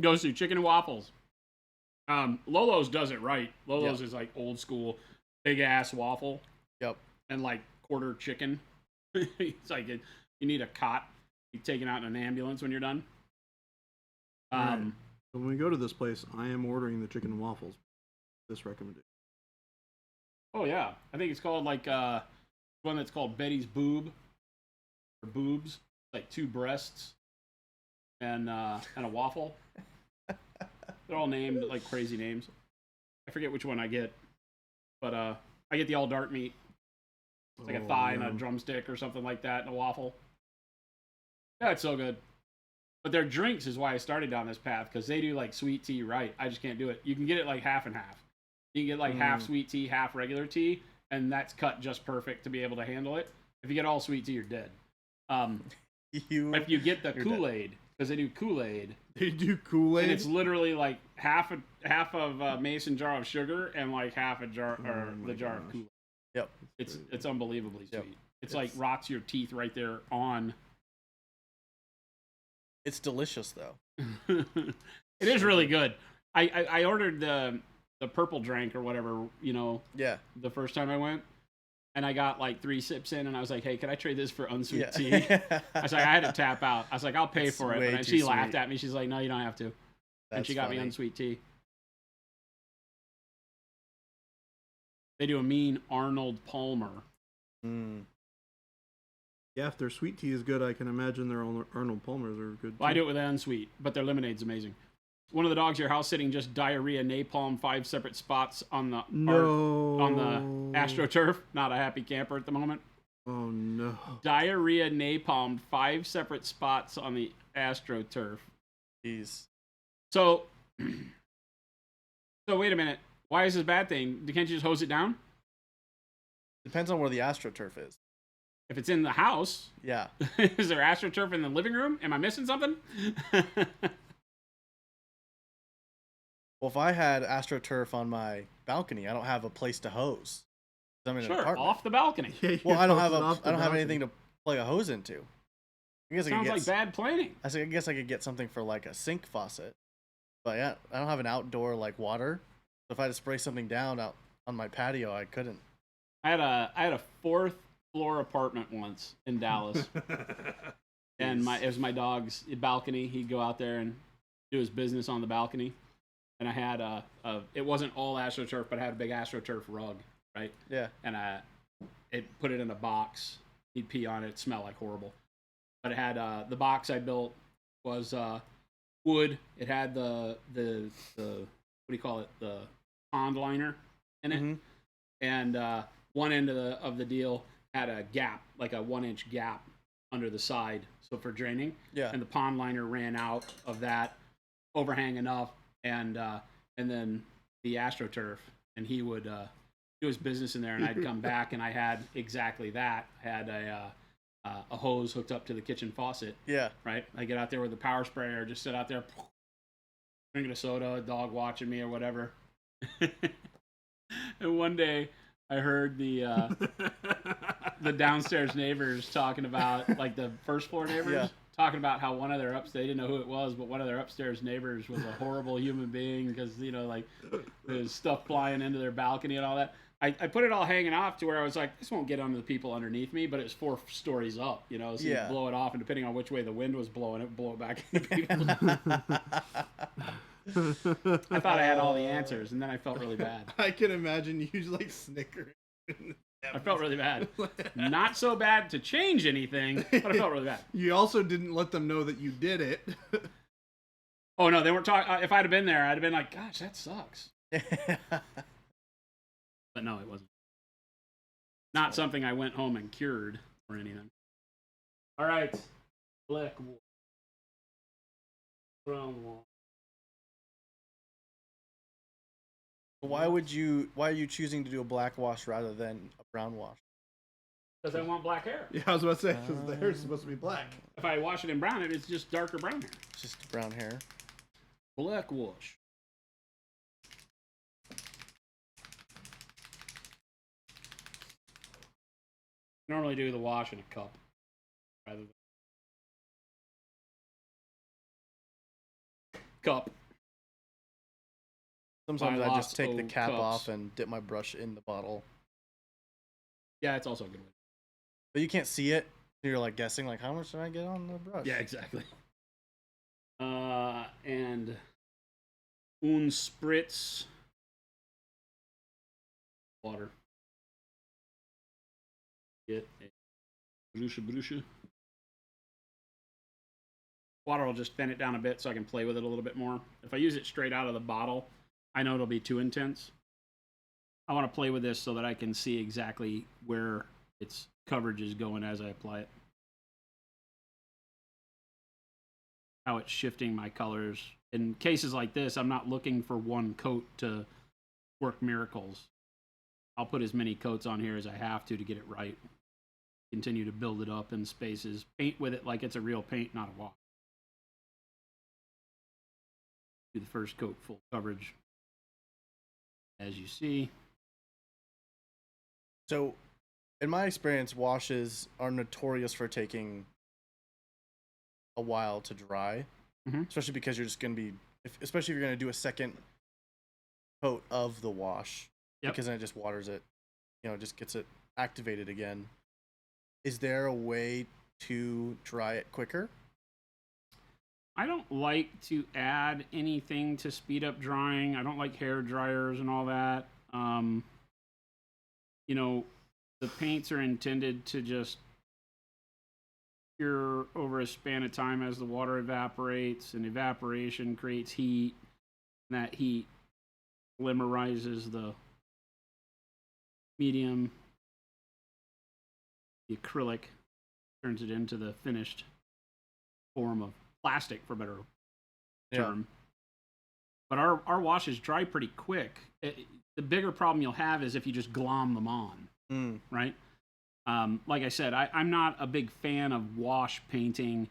Goes through chicken and waffles. Lolo's does it right. Lolo's is like old school, big ass waffle. Yep. And like quarter chicken. It's like you need a cot. You're taken out in an ambulance when you're done. Right. So when we go to this place, I am ordering the chicken and waffles. This recommendation. Oh yeah, I think it's called like one that's called Betty's Boob or Boobs, like two breasts and a waffle. They're all named like crazy names. I forget which one I get, but I get the all dark meat. It's like a thigh and a drumstick or something like that, and a waffle. Yeah, it's so good. But their drinks is why I started down this path, because they do like sweet tea right. I just can't do it. You can get it like half and half. You can get like half sweet tea, half regular tea, and that's cut just perfect to be able to handle it. If you get all sweet tea, you're dead. If you get the You're dead. Kool-Aid, because they do Kool-Aid. They do And Kool-Aid. it's literally like half of a mason jar of sugar and like half a jar or Oh my the jar of gosh. Kool-Aid. Yep. It's unbelievably sweet. Yep. It's like rots your teeth right there on. It's delicious though. It is really good. I ordered the purple drink or whatever, Yeah. the first time I went, and I got like 3 sips in, and I was like, "Hey, could I trade this for unsweet Yeah. tea?" I was like, "I had to tap out." I was like, "I'll pay It's for it," way and too she laughed sweet. at me. She's like, "No, you don't have to," and That's she got me funny. unsweet tea. They do a mean Arnold Palmer. Mm. Yeah, if their sweet tea is good, I can imagine their Arnold Palmers are good. Well, I too. do it with unsweet, but their lemonade's amazing. One of the dogs at your house sitting just diarrhea, napalm, 5 separate spots on the on the AstroTurf. Not a happy camper at the moment. Oh no. Diarrhea, napalm, 5 separate spots on the AstroTurf. Jeez. So wait a minute. Why is this a bad thing? Can't you just hose it down? Depends on where the AstroTurf is. If it's in the house, Yeah. is there AstroTurf in the living room? Am I missing something? Well, if I had AstroTurf on my balcony, I don't have a place to hose. I'm in an Sure, apartment. off the balcony. Yeah, Well, I don't hose have it off the I don't have balcony. anything to plug a hose into. I guess I Sounds could like get. bad planning. I guess I could get something for like a sink faucet. But yeah, I don't have an outdoor like water. So if I had to spray something down out on my patio, I couldn't. I had a 4th floor apartment once in Dallas, and it was my dog's balcony. He'd go out there and do his business on the balcony, and I had it wasn't all AstroTurf, but I had a big AstroTurf rug, right? Yeah. And it put it in a box. He'd pee on it. It smelled like horrible, but it had the box I built was wood. It had the what do you call it, the pond liner in it, Mhm. and one end of the deal had a gap, like a 1-inch gap under the side, so for draining. Yeah. And the pond liner ran out of that overhang enough, and then the AstroTurf, and he would do his business in there, and I'd come back, and I had exactly that. I had a hose hooked up to the kitchen faucet, Yeah. right? I get out there with the power sprayer, just sit out there, drinking a soda, a dog watching me or whatever. And one day, I heard the downstairs neighbors talking about, like the first floor neighbors, Yeah. talking about how one of their they didn't know who it was, but one of their upstairs neighbors was a horrible human being because, like, there's stuff flying into their balcony and all that. I put it all hanging off to where I was like, this won't get onto the people underneath me, but it's 4 stories up, so Yeah. you blow it off, and depending on which way the wind was blowing it, blow it back into people. I thought I had all the answers, and then I felt really bad. I can imagine you like snickering. I felt really bad. Not so bad to change anything, but I felt really bad. You also didn't let them know that you did it. Oh no, they weren't talking. If I'd have been there, I'd have been like, "Gosh, that sucks." But no, it wasn't. Not something I went home and cured or anything. All right, black wool, brown wool. Why are you choosing to do a black wash rather than a brown wash? Because I want black hair. Yeah, I was about to say, because the hair's supposed to be black. If I wash it in brown, it's just darker brown hair. It's just brown hair. Black wash. Normally do the wash in a cup rather than cup. Sometimes I I lost just take the old cap cups. off and dip my brush in the bottle. Yeah, it's also a good way. But you can't see it. So you're like guessing like how much did I get on the brush? Yeah, exactly. And un spritz water. Get a brusha. Water will just thin it down a bit so I can play with it a little bit more. If I use it straight out of the bottle, I know it'll be too intense. I want to play with this so that I can see exactly where its coverage is going as I apply it. How it's shifting my colors. In cases like this, I'm not looking for one coat to work miracles. I'll put as many coats on here as I have to get it right. Continue to build it up in spaces. Paint with it like it's a real paint, not a wash. Do the first coat full coverage, as you see. So, in my experience, washes are notorious for taking a while to dry, especially because you're just going to be, especially if you're going to do a second coat of the wash, because then it just waters it, just gets it activated again. Is there a way to dry it quicker? I don't like to add anything to speed up drying. I don't like hair dryers and all that. The paints are intended to just cure over a span of time as the water evaporates, and evaporation creates heat, and that heat polymerizes the medium. The acrylic turns it into the finished form of plastic, for better term. But our washes dry pretty quick. The bigger problem you'll have is if you just glom them on, right? Like I said, I'm not a big fan of wash painting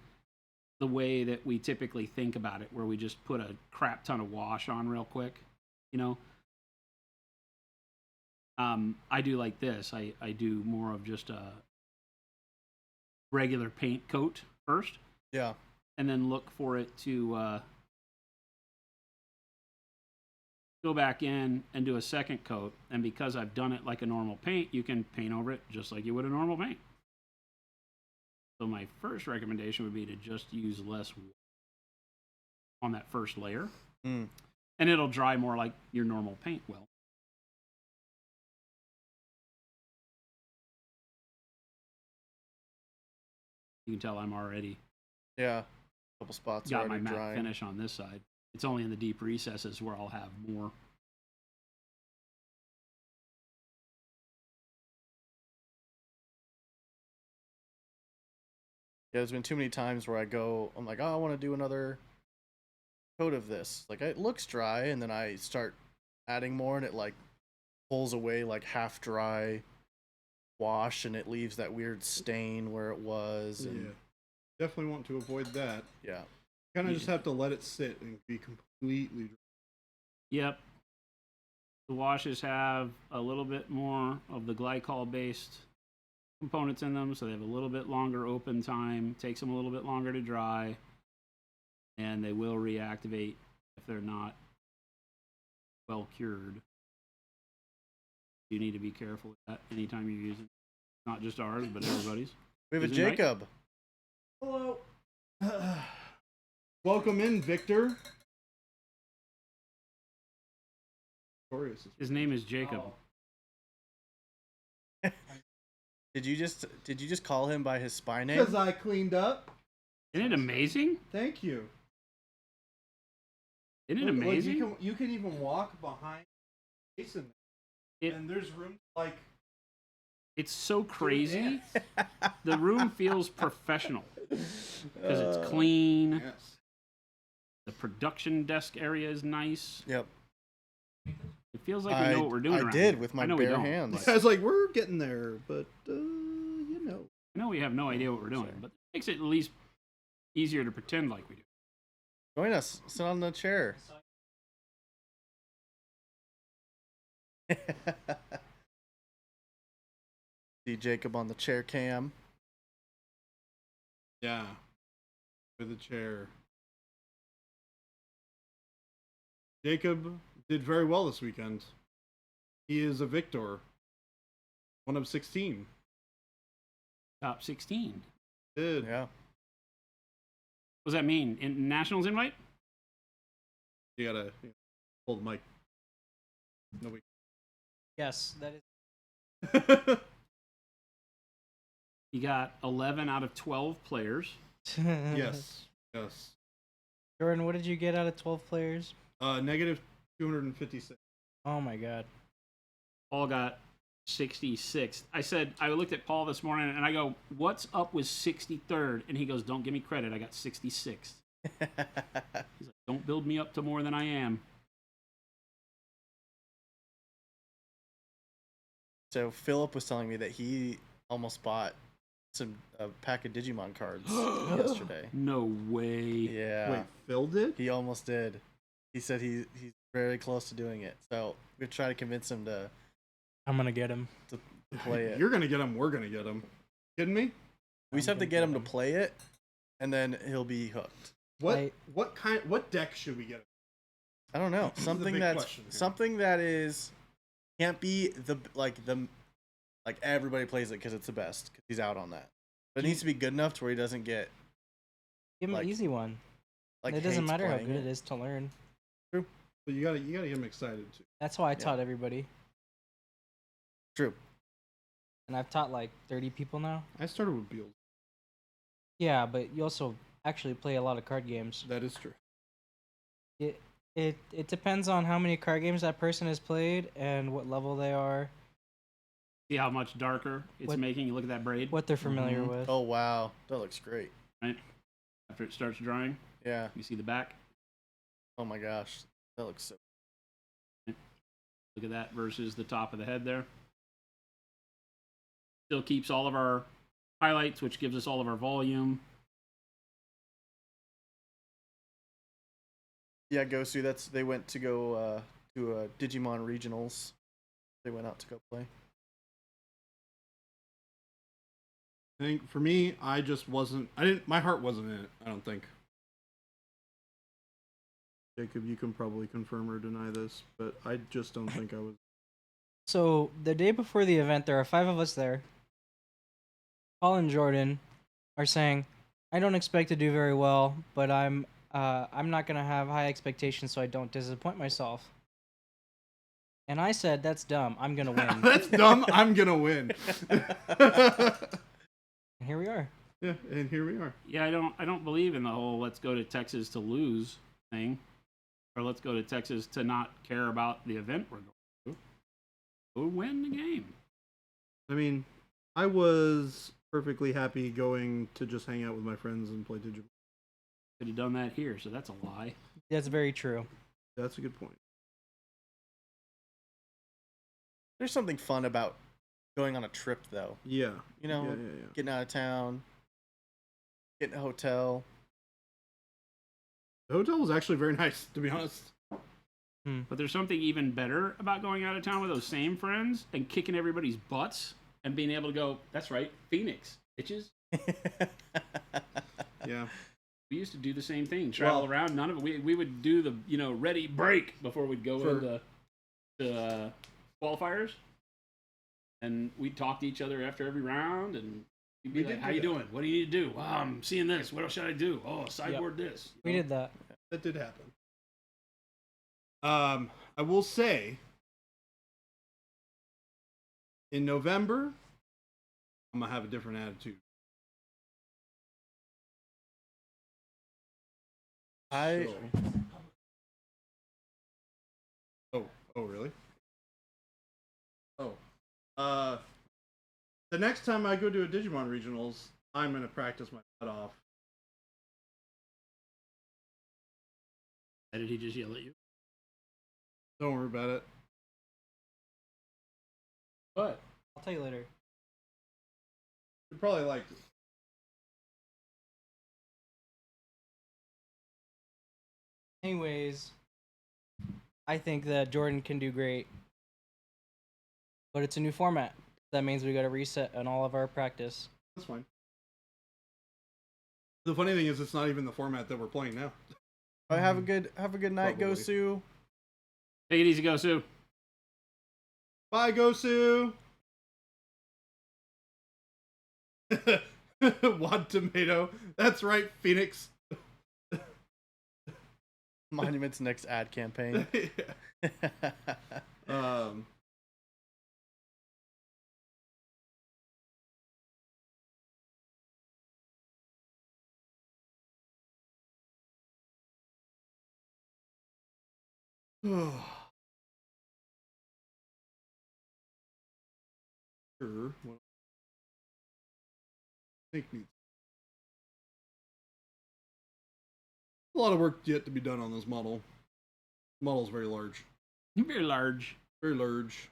the way that we typically think about it, where we just put a crap ton of wash on real quick, I do like this. I do more of just a regular paint coat first. Yeah. And then look for it to go back in and do a second coat. And because I've done it like a normal paint, you can paint over it just like you would a normal paint. So my first recommendation would be to just use less on that first layer. And it'll dry more like your normal paint will. You can tell I'm already a couple spots got my already matte drying. finish on this side. It's only in the deep recesses where I'll have more. Yeah, there's been too many times where I'm like, oh, I want to do another coat of this. Like, it looks dry, and then I start adding more, and it like pulls away like half dry wash, and it leaves that weird stain where it was. And definitely want to avoid that. Yeah. Kind of just have to let it sit and be completely dry. Yep. The washes have a little bit more of the glycol-based components in them, so they have a little bit longer open time. Takes them a little bit longer to dry, and they will reactivate if they're not well cured. You need to be careful with that anytime you're using, not just ours, but everybody's. We have a Isn't it right? Jacob. Hello. Welcome in, Victor. His name is Jacob. Did you just call him by his spy name? Because I cleaned up. Isn't it amazing? Thank you. Isn't it Look, amazing? you can even walk behind Jason, and there's room like. It's so crazy. The room feels professional because it's clean. Yes. The production desk area is nice. Yep. It feels like we know what we're doing. I around did here. with my I know we bare don't, hands. but I was like, we're getting there, but you know. I know we have no idea what we're doing, but it makes it at least easier to pretend like we do. Join us. Sit on the chair. See Jacob on the chair cam. Yeah. With a chair. Jacob did very well this weekend. He is a victor. One of 16. Top 16. Did. Yeah. What does that mean? Nationals invite? You gotta hold the mic. No, we. Yes, that is. You got 11 out of 12 players. Yes. Yes. Jordan, what did you get out of 12 players? Negative 256. Oh my god. Paul got 66. I looked at Paul this morning and I go, what's up with 63rd? And he goes, don't give me credit. I got 66. He's like, don't build me up to more than I am. So Philip was telling me that he almost bought a pack of Digimon cards yesterday. No way. Yeah. Wait, Phil did? He almost did. He said he's very close to doing it. So we try to convince him to I'm gonna get him. play it. You're gonna get him. We're gonna get him. Kidding me? We just have to get him to play it, and then he'll be hooked. What deck should we get him? I don't know. This is a Something big that's question here. something that is can't be the everybody plays it because it's the best. Because he's out on that. But it needs to be good enough to where he doesn't get Give him Like- an easy one. like. It doesn't hates matter how playing good it is to learn. But you gotta get him excited too. That's how I taught everybody, True. and I've taught like 30 people now. I started with Beals. Yeah, but you also actually play a lot of card games. That is true. It depends on how many card games that person has played and what level they are, See how much darker it's What- making? You look at that braid what they're familiar Mhm. with. Oh wow, that looks great. after it starts drying. Yeah. You see the back? Oh my gosh, that looks so. Look at that versus the top of the head there. Still keeps all of our highlights, which gives us all of our volume. Yeah, Gosu. They went to go to Digimon regionals. They went out to go play. I think for me, I just wasn't. I didn't. My heart wasn't in it. I don't think. Jacob, you can probably confirm or deny this, but I just don't think I was. So the day before the event, there are 5 of us there. Paul and Jordan are saying, "I don't expect to do very well, but I'm not gonna have high expectations, so I don't disappoint myself." And I said, "That's dumb. I'm gonna win." That's dumb. I'm gonna win. And here we are. Yeah, and here we are. Yeah, I don't believe in the whole let's go to Texas to lose thing. Or let's go to Texas to not care about the event we're going to. Go win the game. I mean, I was perfectly happy going to just hang out with my friends and play Digimon. Could have done that here, so that's a lie. That's very true. That's a good point. There's something fun about going on a trip, though. Yeah. You know, Yeah. getting out of town, getting a hotel. The hotel was actually very nice, to be honest. But there's something even better about going out of town with those same friends and kicking everybody's butts and being able to go, that's right, Phoenix, bitches. Yeah. We used to do the same thing, travel Well- around. None of it. We would do the ready break before we'd go For- into the qualifiers, and we'd talk to each other after every round, and we'd be We like, did "How do you that. doing? What do you need to do? Oh, I'm seeing this. What else should I do? Oh, sideboard this." you We know? did that. That did happen. I will say, in November, I'm gonna have a different attitude. I So- Oh, really? Oh, the next time I go to a Digimon regionals, I'm gonna practice my butt off. Why did he just yell at you? Don't worry about it. What? I'll tell you later. You probably liked it. Anyways, I think that Jordan can do great. But it's a new format. That means we gotta reset on all of our practice. That's fine. The funny thing is, it's not even the format that we're playing now. have a good night, Probably. Gosu. Take it easy, go Sue. Bye, Gosu. Wad Tomato. That's right, Phoenix. Monument's next ad campaign. um. Sure. Well, I think needs a lot of work yet to be done on this model. The model's very large. Very large. Very large.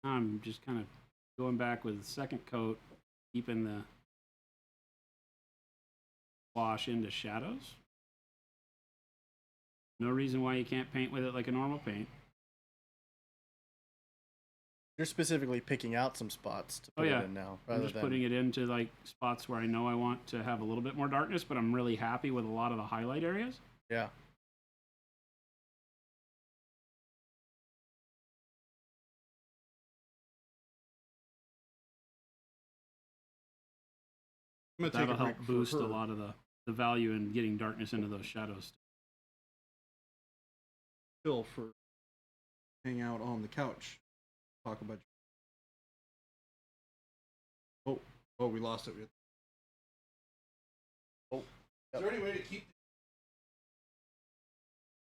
I'm just kind of going back with the second coat. deepen the wash into shadows. No reason why you can't paint with it like a normal paint. You're specifically picking out some spots to put yeah. it in now, I'm rather just than putting it into like spots where I know I want to have a little bit more darkness, but I'm really happy with a lot of the highlight areas. yeah. I'm gonna take That'll a break help for boost a her. lot of the value in getting darkness into those shadows. Phil for hang out on the couch. Talk about. Oh, we lost it. Oh, Is there any way to keep?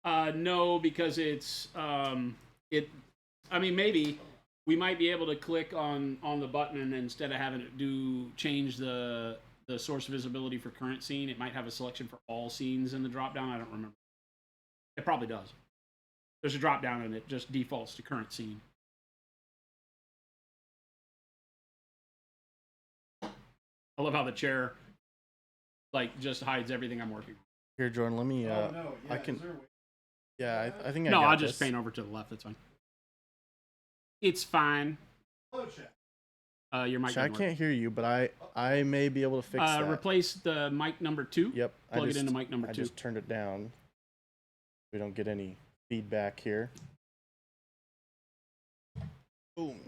No, because it's it. I mean, maybe we might be able to click on the button and instead of having it change the source visibility for current scene, it might have a selection for all scenes in the drop down. I don't remember. It probably does. There's a drop down and it just defaults to current scene. I love how the chair like just hides everything I'm working on. Here, Jordan, let me. Oh no! Yeah, I can. Is there a way? Yeah, I think I No, got I'll just this. paint over to the left. That's fine. It's fine. Hello, chat. Your mic. I doesn't work. can't hear you, but I may be able to fix that. Replace the mic number 2. Yep. Plug it into mic number 2. I just turned it down. We don't get any feedback here. Boom.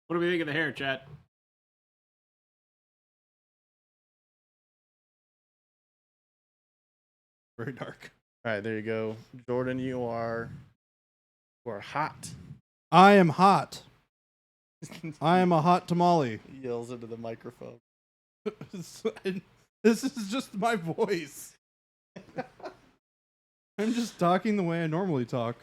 What do we think of the hair, chat? Very dark. All right, there you go, Jordan. You are hot. I am hot. I am a hot tamale. He yells into the microphone. This is just my voice. I'm just talking the way I normally talk.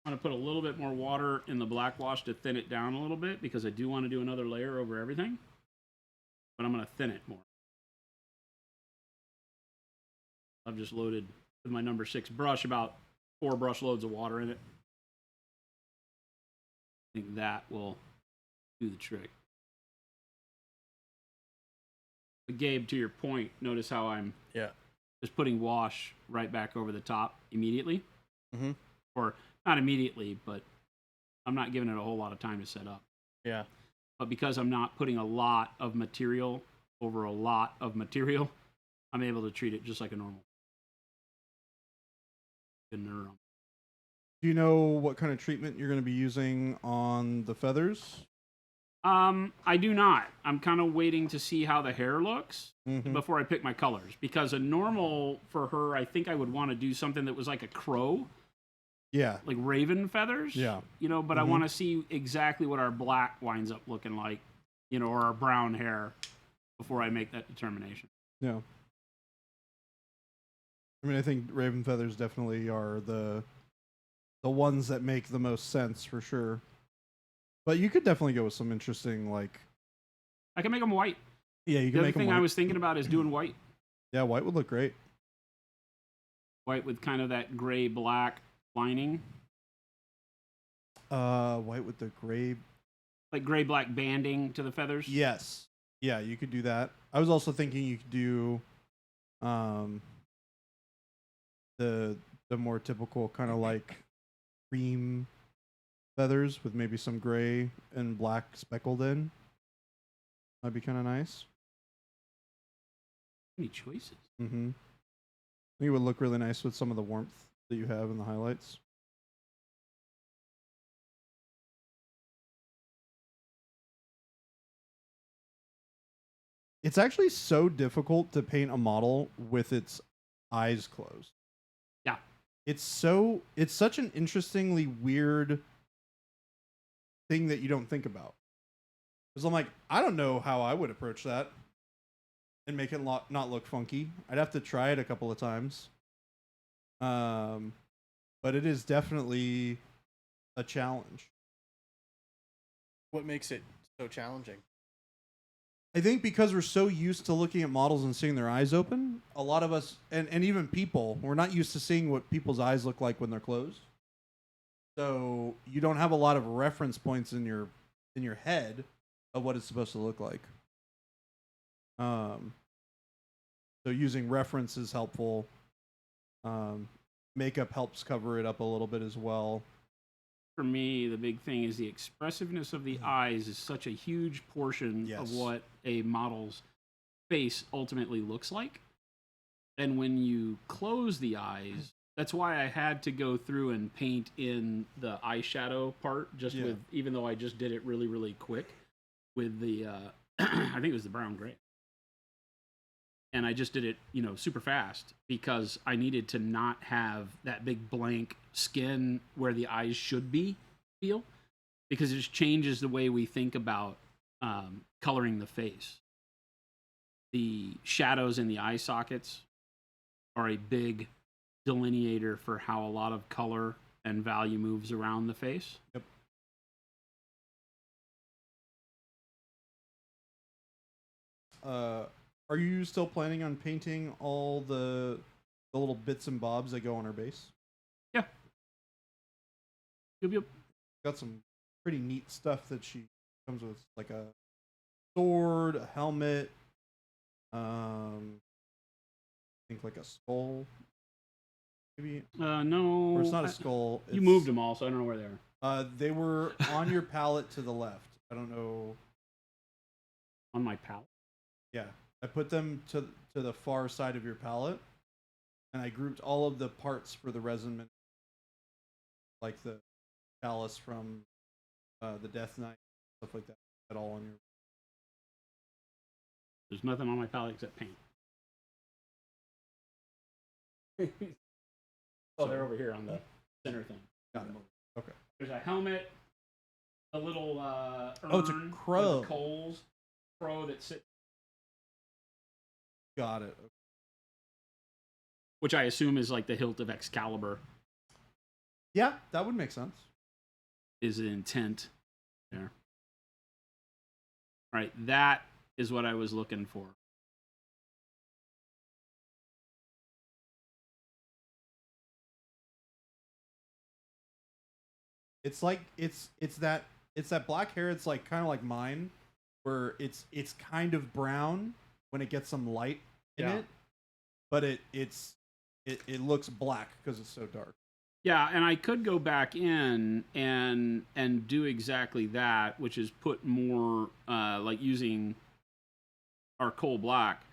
I'm going to put a little bit more water in the black wash to thin it down a little bit because I do want to do another layer over everything. But I'm going to thin it more. I've just loaded with my number 6 brush about 4 brush loads of water in it. I think that will do the trick. But Gabe, to your point, notice how I'm just putting wash right back over the top immediately. Mm-hmm. Or not immediately, but I'm not giving it a whole lot of time to set up. Yeah. But because I'm not putting a lot of material over a lot of material, I'm able to treat it just like a normal. Do you know what kind of treatment you're going to be using on the feathers? I do not. I'm kind of waiting to see how the hair looks Mm-hmm. before I pick my colors. Because a normal for her, I think I would want to do something that was like a crow. Yeah. Like raven feathers. Yeah. You know, but I Mhm. want to see exactly what our black winds up looking like, you know, or our brown hair before I make that determination. Yeah. I mean, I think raven feathers definitely are the ones that make the most sense for sure. But you could definitely go with some interesting, like, I can make them white. yeah, you The can other make them thing white. I was thinking about is doing white. Yeah, white would look great. White with kind of that gray black lining. White with the gray. Like gray black banding to the feathers. Yes. Yeah, you could do that. I was also thinking you could do, the more typical kind of like cream feathers with maybe some gray and black speckled in. That'd be kind of nice. Any choices? Mm-hmm. I think it would look really nice with some of the warmth that you have in the highlights. It's actually so difficult to paint a model with its eyes closed. Yeah. It's such an interestingly weird thing that you don't think about. Because I'm like, I don't know how I would approach that and make it not look funky. I'd have to try it a couple of times. But it is definitely a challenge. What makes it so challenging? I think because we're so used to looking at models and seeing their eyes open, a lot of us, and even people, we're not used to seeing what people's eyes look like when they're closed. So you don't have a lot of reference points in your head of what it's supposed to look like. So using reference is helpful. Makeup helps cover it up a little bit as well. For me, the big thing is the expressiveness of the eyes is such a huge portion of what a model's face ultimately looks like. And when you close the eyes, that's why I had to go through and paint in the eyeshadow part, just with, even though I just did it really, really quick with the, I think it was the brown gray. And I just did it, super fast because I needed to not have that big blank skin where the eyes should be feel, because it just changes the way we think about coloring the face. The shadows in the eye sockets are a big delineator for how a lot of color and value moves around the face. Yep. Are you still planning on painting all the little bits and bobs that go on her base? Yeah. Yep. Got some pretty neat stuff that she comes with, like a sword, a helmet, I think like a skull. Maybe. No. Or it's not a skull. You moved them all, so I don't know where they are. They were on your palette to the left. I don't know. On my palette? Yeah. I put them to the far side of your palette, and I grouped all of the parts for the resin, like the chalice from the Death Knight, stuff like that. That all on your. There's nothing on my palette except paint. Oh, they're over here on the center thing. Got it. Okay. There's a helmet, a little urn it's a crow. with coals, crow that sits. Got it. Okay. Which I assume is like the hilt of Excalibur. Yeah, that would make sense. Is the intent there. All right, that is what I was looking for. It's like it's that black hair. It's like kind of like mine, where it's kind of brown when it gets some light in it, but it looks black because it's so dark. Yeah, and I could go back in and do exactly that, which is put more like using our coal black,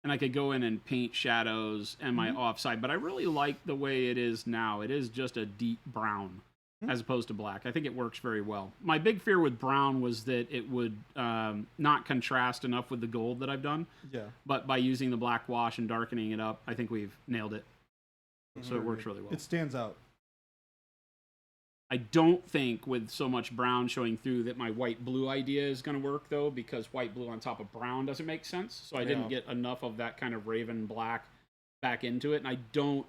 and I could go in and paint shadows and my offside. But I really like the way it is now. It is just a deep brown as opposed to black. I think it works very well. My big fear with brown was that it would not contrast enough with the gold that I've done. Yeah. But by using the black wash and darkening it up, I think we've nailed it. So it works really well. It stands out. I don't think with so much brown showing through that my white-blue idea is going to work, though, because white-blue on top of brown doesn't make sense. So I didn't get enough of that kind of raven black back into it. And I don't,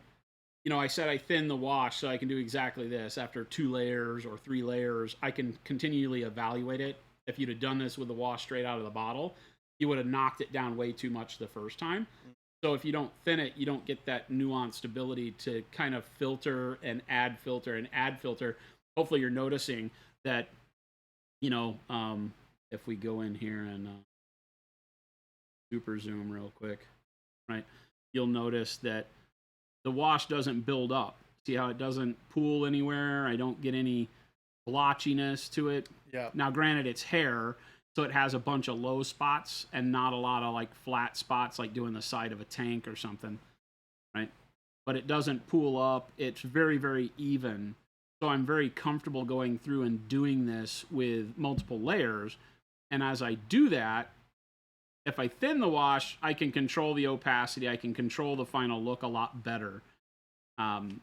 I said I thin the wash so I can do exactly this. After 2 layers or 3 layers, I can continually evaluate it. If you'd have done this with the wash straight out of the bottle, you would have knocked it down way too much the first time. So if you don't thin it, you don't get that nuanced ability to kind of filter and add filter and add filter. Hopefully you're noticing that, if we go in here and super zoom real quick, right, you'll notice that the wash doesn't build up. See how it doesn't pool anywhere? I don't get any blotchiness to it. Yeah. Now, granted, it's hair, so it has a bunch of low spots and not a lot of like flat spots like doing the side of a tank or something, right? But it doesn't pool up. It's very, very even. So I'm very comfortable going through and doing this with multiple layers. And as I do that, if I thin the wash, I can control the opacity. I can control the final look a lot better. And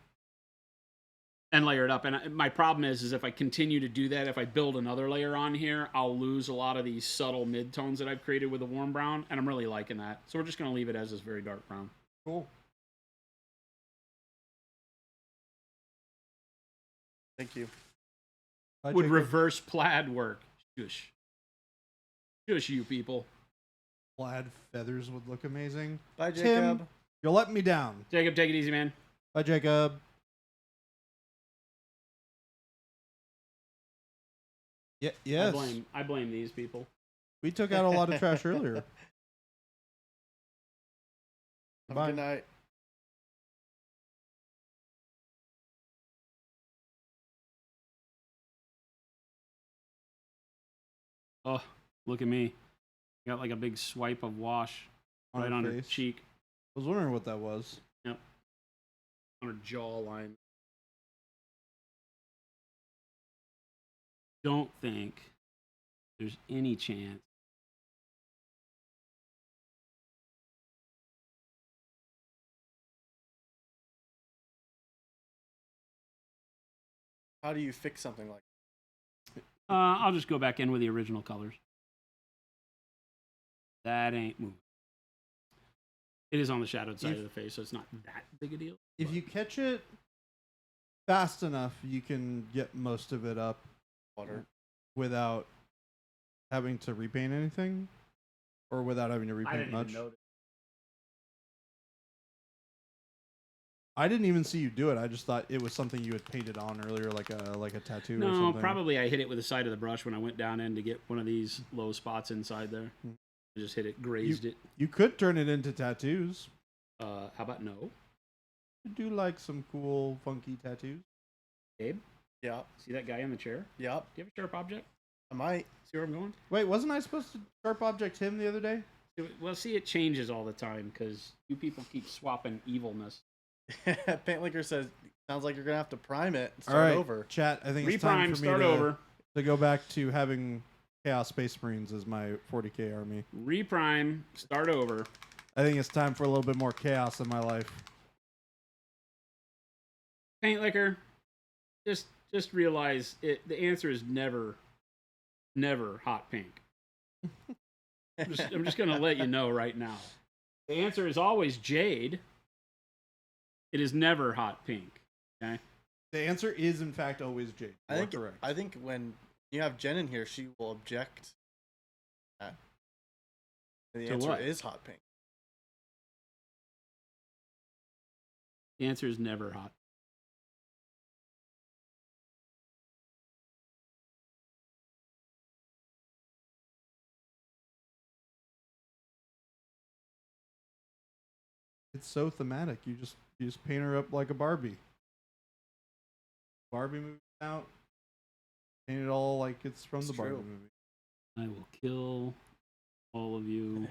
layer it up. And my problem is if I continue to do that, if I build another layer on here, I'll lose a lot of these subtle midtones that I've created with the warm brown, and I'm really liking that. So we're just going to leave it as this very dark brown. Cool. Thank you. Would reverse plaid work? Shush. Shush, you people. plaid feathers would look amazing. Bye, Tim, Jacob. you're letting me down. Jacob, take it easy, man. Bye, Jacob. Yeah, yes. I blame these people. We took out a lot of trash earlier. Have a Bye. good night. Oh, look at me. Got like a big swipe of wash On right her on her face. cheek, I was wondering what that was. on her jawline. Don't think there's any chance. How do you fix something like I'll just go back in with the original colors. That ain't moving. It is on the shadowed side of the face, so it's not that big a deal. If you catch it fast enough, you can get most of it up water? without having to repaint anything, or without having to I repaint didn't much. even notice. I didn't even see you do it. I just thought it was something you had painted on earlier, like a tattoo or No, something. probably I hit it with the side of the brush when I went down in to get one of these low spots inside there. Hmm. I just hit it, grazed it. You could turn it into tattoos. How about no? You do like some cool, funky tattoos. Gabe, Yep. see that guy in the chair? Yep. Do you have a sharp object? I might. See where I'm going? Wait, wasn't I supposed to sharp object him the other day? Well, see, it changes all the time because you people keep swapping evilness. Paint Liquor says, sounds like you're going to have to prime it and All start right, over. chat. I think it's time Reprime, for me start over. to go back to having Chaos Space Marines as my 40k army. Reprime, start over. I think it's time for a little bit more chaos in my life. Paint Liquor, just realize it. The answer is never hot pink. I'm just gonna let you know right now. The answer is always jade. It is never hot pink. Okay. The answer is, in fact, always Jade. I You are think correct. I think when you have Jen in here, she will object. The To answer what? is hot pink. The answer is never hot. It's so thematic. You just paint her up like a Barbie. Barbie movie out. Paint it all like it's from It's the Barbie true. movie. I will kill all of you.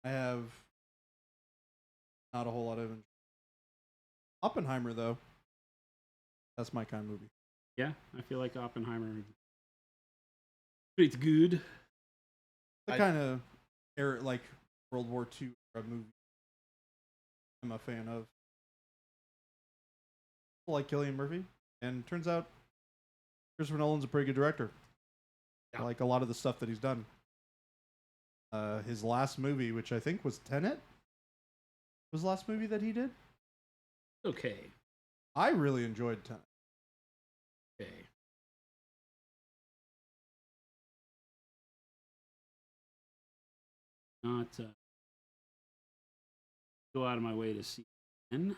I have not a whole lot of Oppenheimer though. That's my kind of movie. Yeah, I feel like Oppenheimer. It's good. The kind of era, like World War II era movie I'm a fan of. I like Cillian Murphy, and turns out Christopher Nolan's a pretty good director. I Yeah. like a lot of the stuff that he's done. His last movie, which I think was Tenet, was the last movie that he did. Okay. I really enjoyed Tenet. Okay. Not go out of my way to see it,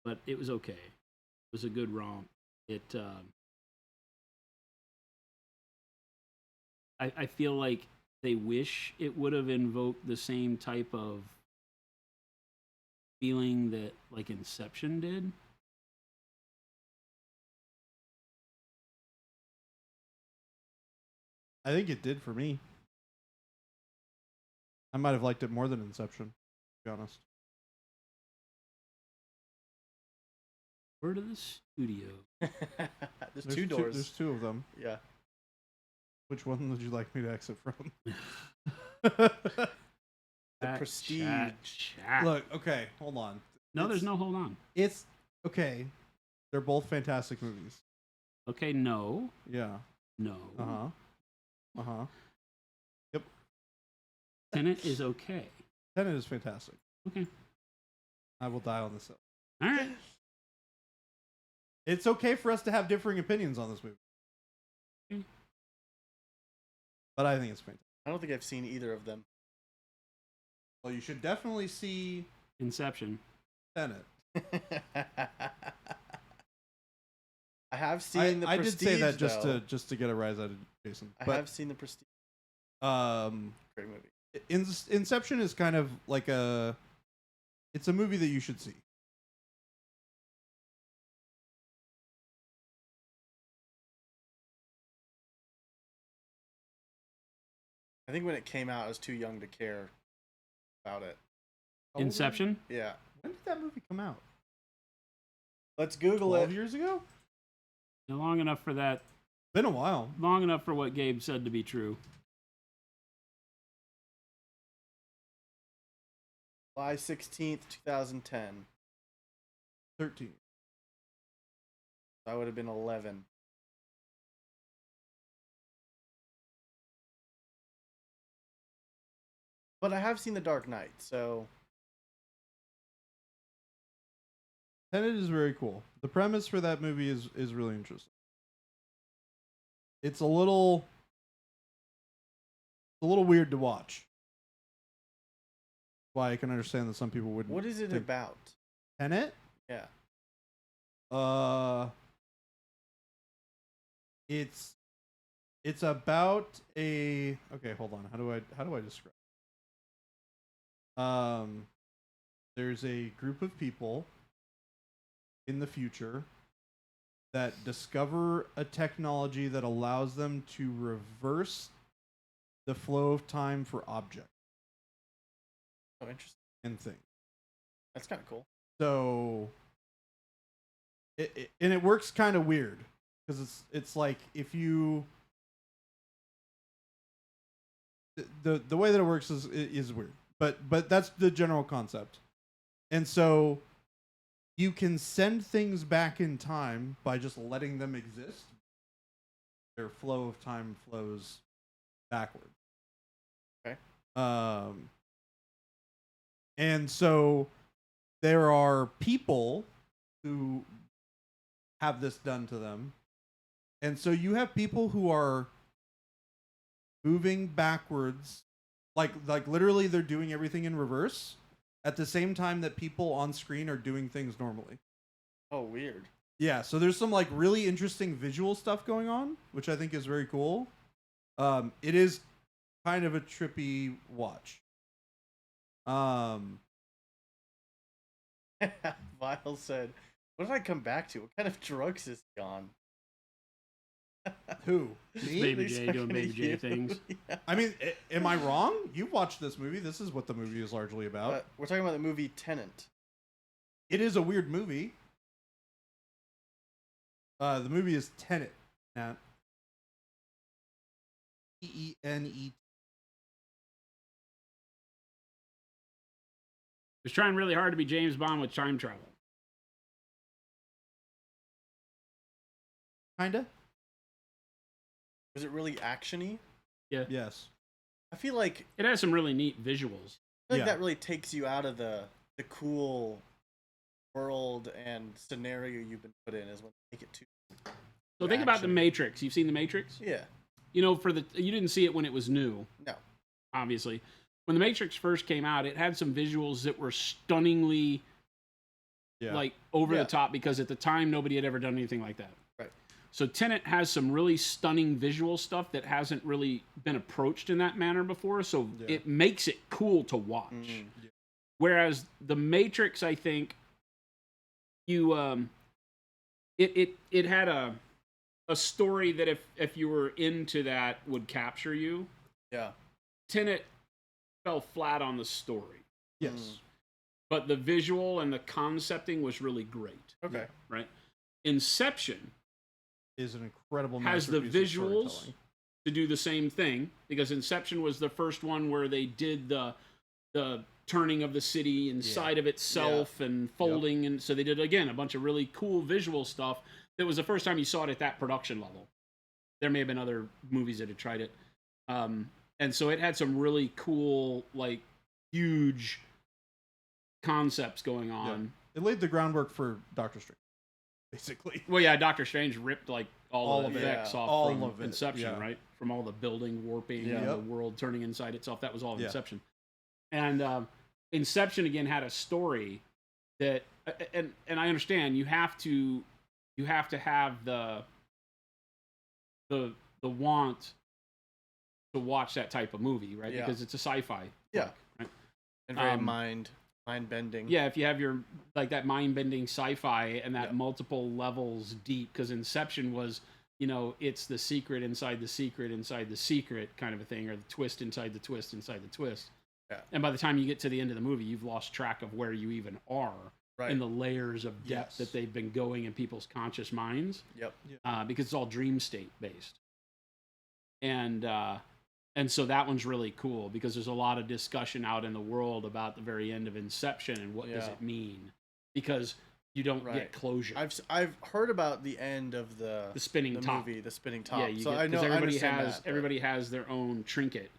but it was okay. It was a good romp. It. I feel like they wish it would have invoked the same type of feeling that like Inception did. I think it did for me. I might have liked it more than Inception, to be honest. Word of the studio. There's two doors. There's two of them. Yeah. Which one would you like me to exit from? The Chat, prestige. chat. Look, okay, hold on. No, there's no hold on. It's okay. They're both fantastic movies. Okay, no. Yeah. No. Uh huh. Tenet is okay. Tenet is fantastic. Okay. I will die on this hill. All right. It's okay for us to have differing opinions on this movie. But I think it's fantastic. I don't think I've seen either of them. Well, you should definitely see Inception. Tenet. I have seen the I Prestige, did say that though. just to get a rise out of Jason. I But have seen the Prestige. Great movie. Inception is kind of like it's a movie that you should see. I think when it came out, I was too young to care about it. Inception? Yeah. When did that movie come out? Let's Google 12 it. years ago? Long enough for that. Been a while. Long enough for what Gabe said to be true. July 16th, 2010. 13. I would have been 11. But I have seen The Dark Knight, so Tenet is very cool. The premise for that movie is really interesting. It's a little weird to watch. Why I can understand that some people wouldn't. what is it think- about? Tenet? Yeah. It's about a okay. Hold on. How do I describe? There's a group of people in the future that discover a technology that allows them to reverse the flow of time for objects Oh, interesting. and things. That's kind of cool. So it works kind of weird because it's like if you the way that it works is weird, but that's the general concept. And so you can send things back in time by just letting them exist. Their flow of time flows backward. Okay. And so there are people who have this done to them. And so you have people who are moving backwards, like literally they're doing everything in reverse at the same time that people on screen are doing things normally. Oh, weird. Yeah, so there's some like really interesting visual stuff going on, which I think is very cool. It is kind of a trippy watch. Vile said, "What did I come back to? What kind of drugs is he on?" Who? Just Me? Baby He's J talking doing to Baby J you. things. Yeah. I mean, am I wrong? You've watched this movie. This is what the movie is largely about. We're talking about the movie Tenant. It is a weird movie. The movie is Tenet. Nat. Tenet. Was trying really hard to be James Bond with time travel. Kinda. Was it really actiony? Yes. I feel like It has some really neat visuals. Yeah. that really takes you out of the cool world and scenario you've been put in. Is when they make it too. So think about the Action. Matrix. You've seen the Matrix? Yeah. You know, you didn't see it when it was new, No. obviously. When the Matrix first came out, it had some visuals that were stunningly Yeah. like over Yeah. the top because at the time nobody had ever done anything like that. Right. So Tenet has some really stunning visual stuff that hasn't really been approached in that manner before, so Yeah. it makes it cool to watch. Mm. Whereas the Matrix, I think you it had a story that if you were into that would capture you. Yeah. Tenet fell flat on the story, Yes. but the visual and the concepting was really great. Okay. Right? Inception Is an incredible has the masterpiece of visuals storytelling. to do the same thing because Inception was the first one where they did the turning of the city inside of itself and folding, and so they did again a bunch of really cool visual stuff. That was the first time you saw it at that production level. There may have been other movies that had tried it, and so it had some really cool, like huge concepts going on. It laid the groundwork for Doctor Strange. basically. Well, yeah, Doctor Strange ripped like all All the of it. effects off All from of it, Inception, yeah. right? From all the building warping Yeah. and the Yep. world turning inside itself. That was all Yeah. Inception. And Inception again had a story that, and I understand you have to have the want to watch that type of movie, right? Yeah. Because it's a sci-fi. Yeah. flick, right? And very Um, mind bending. Yeah, if you have your like that mind-bending sci-fi and that Yeah. multiple levels deep, because Inception was, it's the secret inside the secret inside the secret kind of a thing, or the twist inside the twist inside the twist. Yeah. And by the time you get to the end of the movie, you've lost track of where you even are Right. in the layers of depth Yes. that they've been going in people's conscious minds, Yep. because it's all dream state based. And so that one's really cool because there's a lot of discussion out in the world about the very end of Inception and what does Yeah. it mean, because you don't Right. get closure. I've heard about the end of the spinning top. movie, the spinning top. Yeah, you so get, I know 'cause I everybody understand has that, but- everybody has their own trinket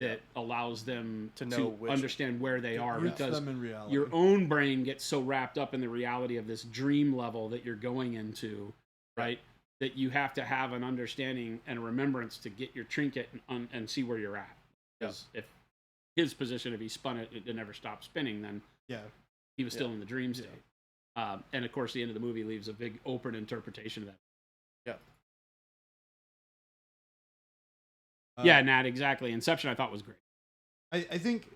that allows them To know which- understand where they are, Roots because them in reality. your own brain gets so wrapped up in the reality of this dream level that you're going into, right? That you have to have an understanding and a remembrance to get your trinket and see where you're at. Because if his position, if he spun it, it never stopped spinning, then Yeah. he was still in the dream state. And of course, the end of the movie leaves a big open interpretation of that. Yeah, Nat, exactly. Inception, I thought was great. I think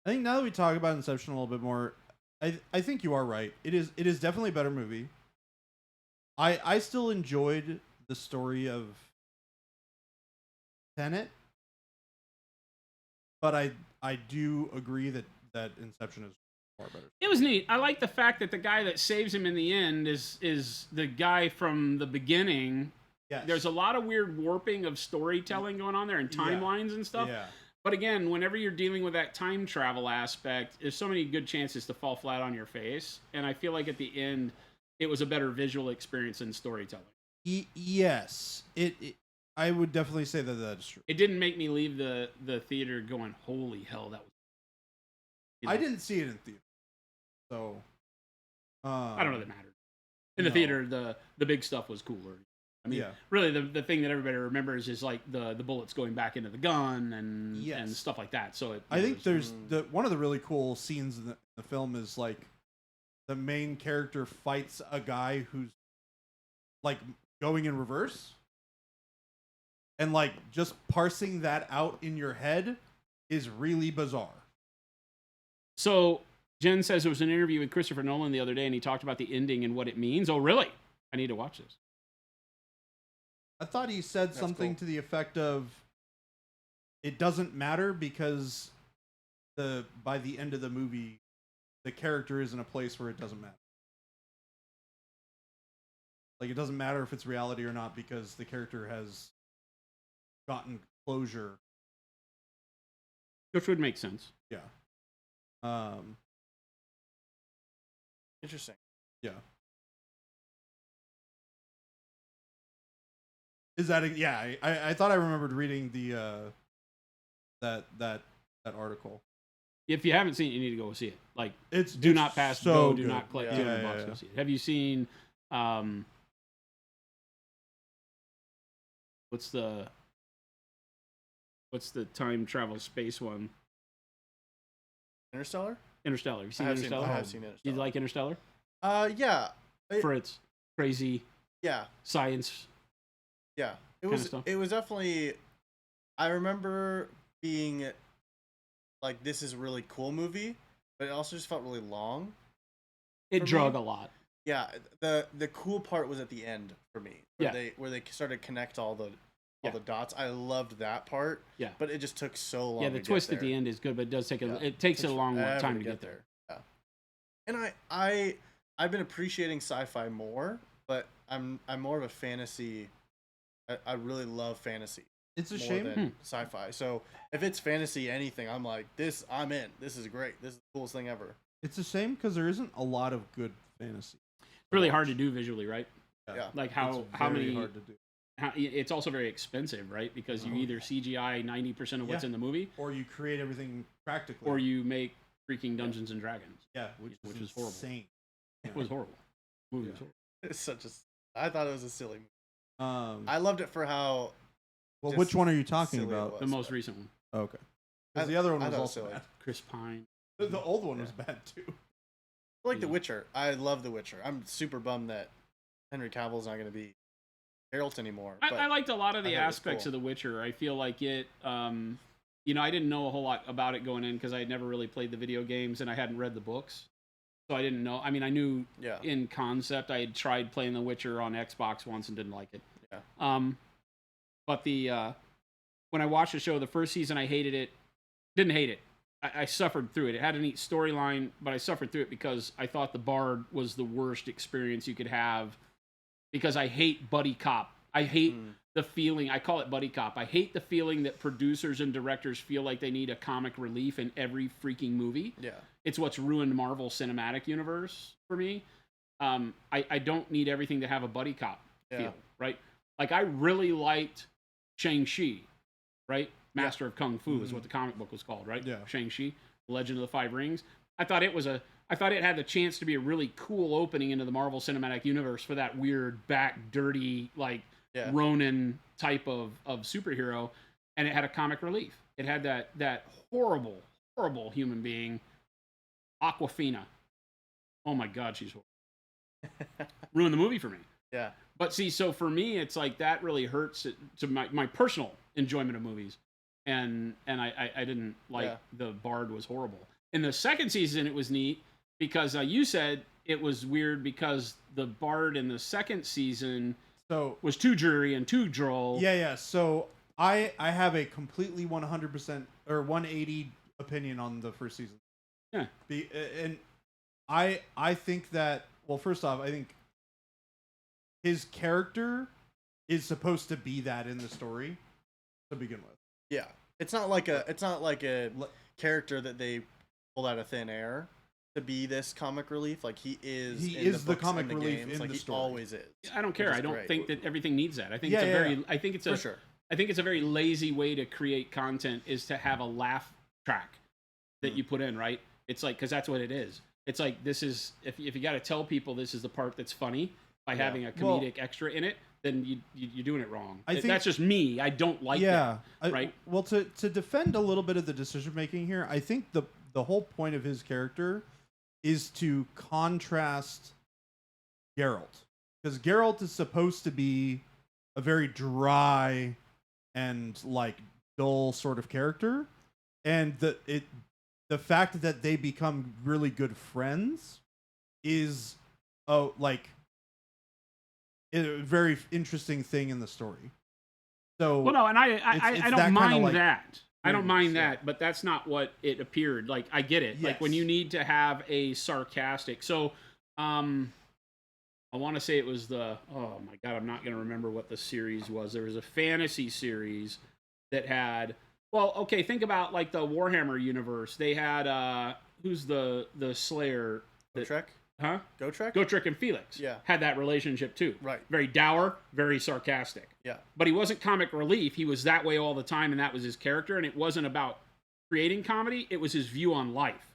now that we talk about Inception a little bit more, I think you are right. It is definitely a better movie. I still enjoyed the story of Tenet, but I do agree that Inception is far better. It was neat. I like the fact that the guy that saves him in the end is the guy from the beginning. Yes. There's a lot of weird warping of storytelling going on there and Yeah. timelines and stuff. Yeah. But again, whenever you're dealing with that time travel aspect, there's so many good chances to fall flat on your face. And I feel like at the end, it was a better visual experience than storytelling. Yes. I would definitely say that that's true. It didn't make me leave the theater going, holy hell, that was... I didn't see it in theater, so I don't know that mattered. In the no. theater, the big stuff was cooler. I mean, Yeah. really, the thing that everybody remembers is like the bullets going back into the gun and Yes. stuff like that. So I think there's one of the really cool scenes in the film is like the main character fights a guy who's like going in reverse, and like just parsing that out in your head is really bizarre. So Jen says there was an interview with Christopher Nolan the other day, and he talked about the ending and what it means. Oh, really? I need to watch this. I thought he said That's something cool. to the effect of it doesn't matter because by the end of the movie the character is in a place where it doesn't matter. Like it doesn't matter if it's reality or not because the character has gotten closure. Which would make sense. Yeah. Interesting. Yeah. Is that yeah? I thought I remembered reading the that article. If you haven't seen it, you need to go see it. Like, It's do not pass so go, do good. not click, Yeah. 200 bucks, go see it. Have you seen what's the time travel space one? Interstellar? Interstellar. Have you seen I have Interstellar? seen You Interstellar. like Interstellar? Yeah. For its crazy Yeah. science. Yeah. It Kinda was stuff. it was definitely I remember being like this is a really cool movie, but it also just felt really long. It For me? drug a lot. Yeah, the cool part was at the end for me. Where they started to connect all the dots. I loved that part. Yeah. But it just took so long. Yeah, the to twist get at the there. end is good, but it does take Yeah. it takes a long forever time to get there. Yeah. And I've been appreciating sci-fi more, but I'm more of a fantasy. I really love fantasy It's a more shame. than sci-fi. So if it's fantasy anything, I'm like I'm in. This is great. This is the coolest thing ever. It's a shame because there isn't a lot of good fantasy. It's really hard to do visually, right? Yeah. Like It's how very many hard to do. it's also very expensive, right? Because you either CGI 90% of what's Yeah. in the movie, Or you create everything practically. or you make freaking Dungeons and Dragons. yeah, which which is is horrible. insane. It was horrible. The movie was horrible. It's such a. I thought it was a silly movie. well, I loved it for how. just which one are you talking silly it about? was, The most but- recent one. Oh, okay. Because the other one I was thought it also silly. bad. Chris Pine. The old one was bad too. I like The Yeah. Witcher. I love The Witcher. I'm super bummed that Henry Cavill's not going to be Geralt anymore. But I liked a lot of I the thought it was aspects cool. of The Witcher. I feel like it, you know, I didn't know a whole lot about it going in because I had never really played the video games and I hadn't read the books. So I didn't know. I mean, I knew Yeah. in concept. I had tried playing The Witcher on Xbox once and didn't like it. Yeah. But when I watched the show, the first season, I hated it. Didn't hate it. I suffered through it. It had a neat storyline, but I suffered through it because I thought the Bard was the worst experience you could have. Because I hate buddy cop. I hate the feeling. I call it buddy cop. I hate the feeling that producers and directors feel like they need a comic relief in every freaking movie. Yeah. It's what's ruined Marvel Cinematic Universe for me. I don't need everything to have a buddy cop feel, right? Like, I really liked Shang-Chi, right? Master of Kung Fu is what the comic book was called, right? Yeah. Shang-Chi, Legend of the Five Rings. I thought it had the chance to be a really cool opening into the Marvel Cinematic Universe for that weird, back, dirty, like, Yeah. Ronin type of superhero, and it had a comic relief. It had that horrible, horrible human being, Aquafina. Oh my God, she's horrible. Ruined the movie for me. Yeah. But see, so for me, it's like that really hurts it, to my personal enjoyment of movies, and I didn't like the Bard was horrible. In the second season, it was neat because you said it was weird because the Bard in the second season So was too dreary and too droll. yeah. So I have a completely 100% or 180 opinion on the first season. Yeah. And I think that, well, first off, I think his character is supposed to be that in the story to begin with. Yeah. It's not like a character that they pulled out of thin air to be this comic relief. Like, he is. He in is the books comic and the relief games. in like the he story. always is. I don't care. Which is I don't great. think that everything needs that. I think Yeah, it's a yeah, very. yeah. I think it's For a. sure. I think it's a very lazy way to create content is to have a laugh track that you put in, right? It's like, because that's what it is. It's like, this is, if you got to tell people this is the part that's funny by having a comedic extra in it, then you're doing it wrong. I think that's just me. I don't like that. Right? Well, to defend a little bit of the decision making here, I think the whole point of his character is to contrast Geralt, because Geralt is supposed to be a very dry and like dull sort of character, and the fact that they become really good friends is a very interesting thing in the story. So Well, no, and I it's don't that kinda, mind like, that. I don't mind yeah. that, but that's not what it appeared. Like, I get it. Like, when Yes. you need to have a sarcastic. So, I want to say it was oh my God, I'm not going to remember what the series was. There was a fantasy series that had, well, okay, think about like the Warhammer universe. They had, who's the Slayer? Gotrek? Huh? Gotrek? Gotrek and Felix. Yeah. Had that relationship too. Right. Very dour, very sarcastic. Yeah. But he wasn't comic relief. He was that way all the time, and that was his character. And it wasn't about creating comedy. It was his view on life.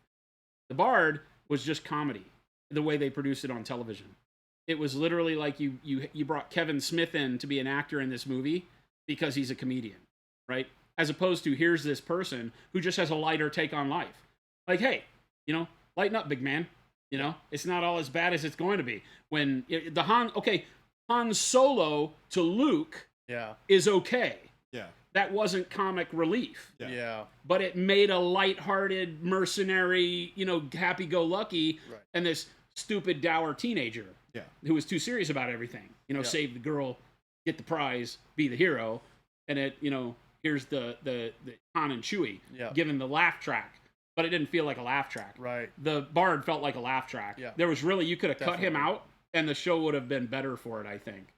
The Bard was just comedy, the way they produced it on television. It was literally like you brought Kevin Smith in to be an actor in this movie because he's a comedian, right? As opposed to, here's this person who just has a lighter take on life. Like, hey, lighten up, big man. It's not all as bad as it's going to be. When Han Solo to Luke Yeah. is okay. yeah, That wasn't comic relief. Yeah. Yeah. But it made a lighthearted, mercenary, happy-go-lucky, Right. and this stupid, dour teenager yeah. who was too serious about everything. Yeah. Save the girl, get the prize, be the hero, and here's the Han and Chewie Yeah. given the laugh track, but it didn't feel like a laugh track. Right. The Bard felt like a laugh track. Yeah. There was really, you could have cut him Definitely. out, and the show would have been better for it, I think.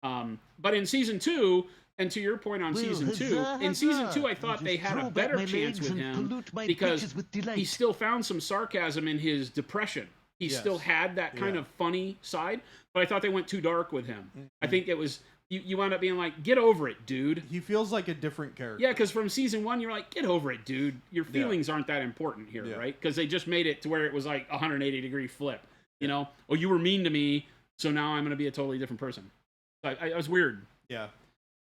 But in season 2, and to your point on season 2, in season 2, I thought they had a better chance with him because he still found some sarcasm in his depression. He Yes. still had that kind Yeah. of funny side, but I thought they went too dark with him. I think it was, you wound up being like, get over it, dude. He feels like a different character. Yeah, because from season 1, you're like, get over it, dude. Your feelings aren't that important here, Yeah. right? Because they just made it to where it was like 180-degree flip. Oh, you were mean to me. so now I'm going to be a totally different person. So it was weird. Yeah.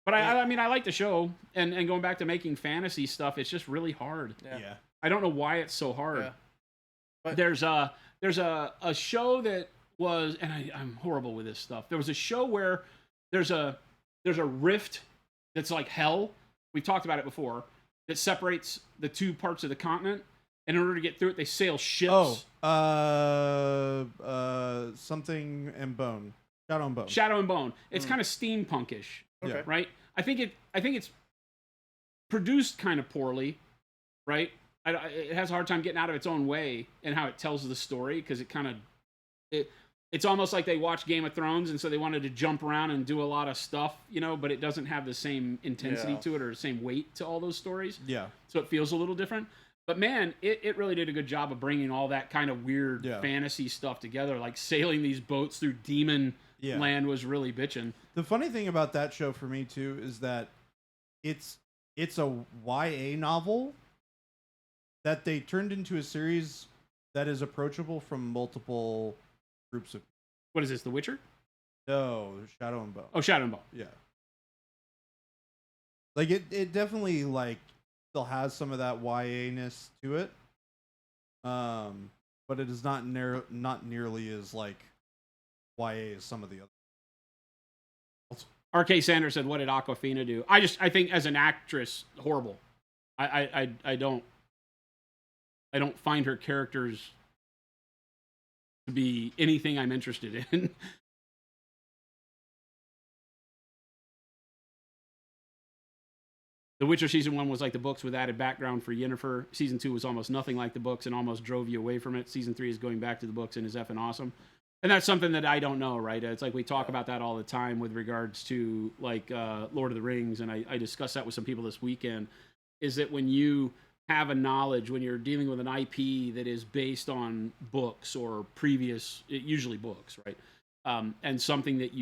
But I mean, I like the show, and going back to making fantasy stuff, it's just really hard. Yeah. I don't know why it's so hard. Yeah. But There's a show that was, and I'm horrible with this stuff. There was a show where there's a rift that's like hell. We've talked about it before. That separates the two parts of the continent. And in order to get through it, they sail ships. Something and Bone. Shadow and Bone. Shadow and Bone. It's kind of steampunkish, Okay. right? I think it's produced kind of poorly, right? It has a hard time getting out of its own way and how it tells the story because it's almost like they watched Game of Thrones and so they wanted to jump around and do a lot of stuff, but it doesn't have the same intensity to it or the same weight to all those stories. Yeah. So it feels a little different. But man, it really did a good job of bringing all that kind of weird fantasy stuff together. Like sailing these boats through demon land was really bitchin'. The funny thing about that show for me too is that it's a YA novel that they turned into a series that is approachable from multiple groups of. What is this, The Witcher? No, Shadow and Bone. Oh, Shadow and Bone. Yeah. Like it definitely like still has some of that YA-ness to it. But it is not nearly as like YA as some of the other. R.K. Sanders said, "What did Awkwafina do?" I think as an actress, horrible. I don't find her characters to be anything I'm interested in. The Witcher season 1 was like the books with added background for Yennefer. Season 2 was almost nothing like the books and almost drove you away from it. Season 3 is going back to the books and is effing awesome. And that's something that I don't know, right? It's like we talk about that all the time with regards to like Lord of the Rings, and I discussed that with some people this weekend, is that when you have a knowledge, when you're dealing with an IP that is based on books or previous, usually books, right? And something that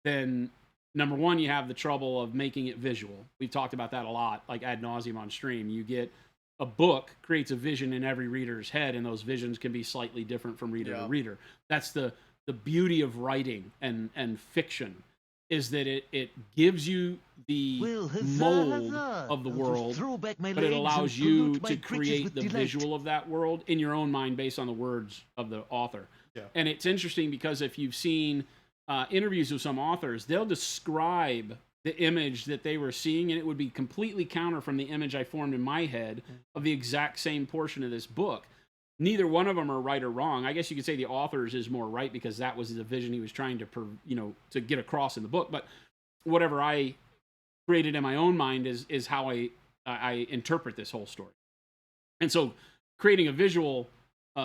then number one, you have the trouble of making it visual. We've talked about that a lot, like ad nauseum on stream. You get a book creates a vision in every reader's head, and those visions can be slightly different from reader to reader. That's the beauty of writing and fiction, is that it gives you the mold of the world, but it allows you to create the visual of that world in your own mind based on the words of the author. Yeah. And it's interesting because if you've seen interviews with some authors, they'll describe the image that they were seeing, and it would be completely counter from the image I formed in my head of the exact same portion of this book. Neither one of them are right or wrong. I guess you could say the author's is more right because that was the vision he was trying to get across in the book. But whatever I created in my own mind is how I interpret this whole story. And so creating a visual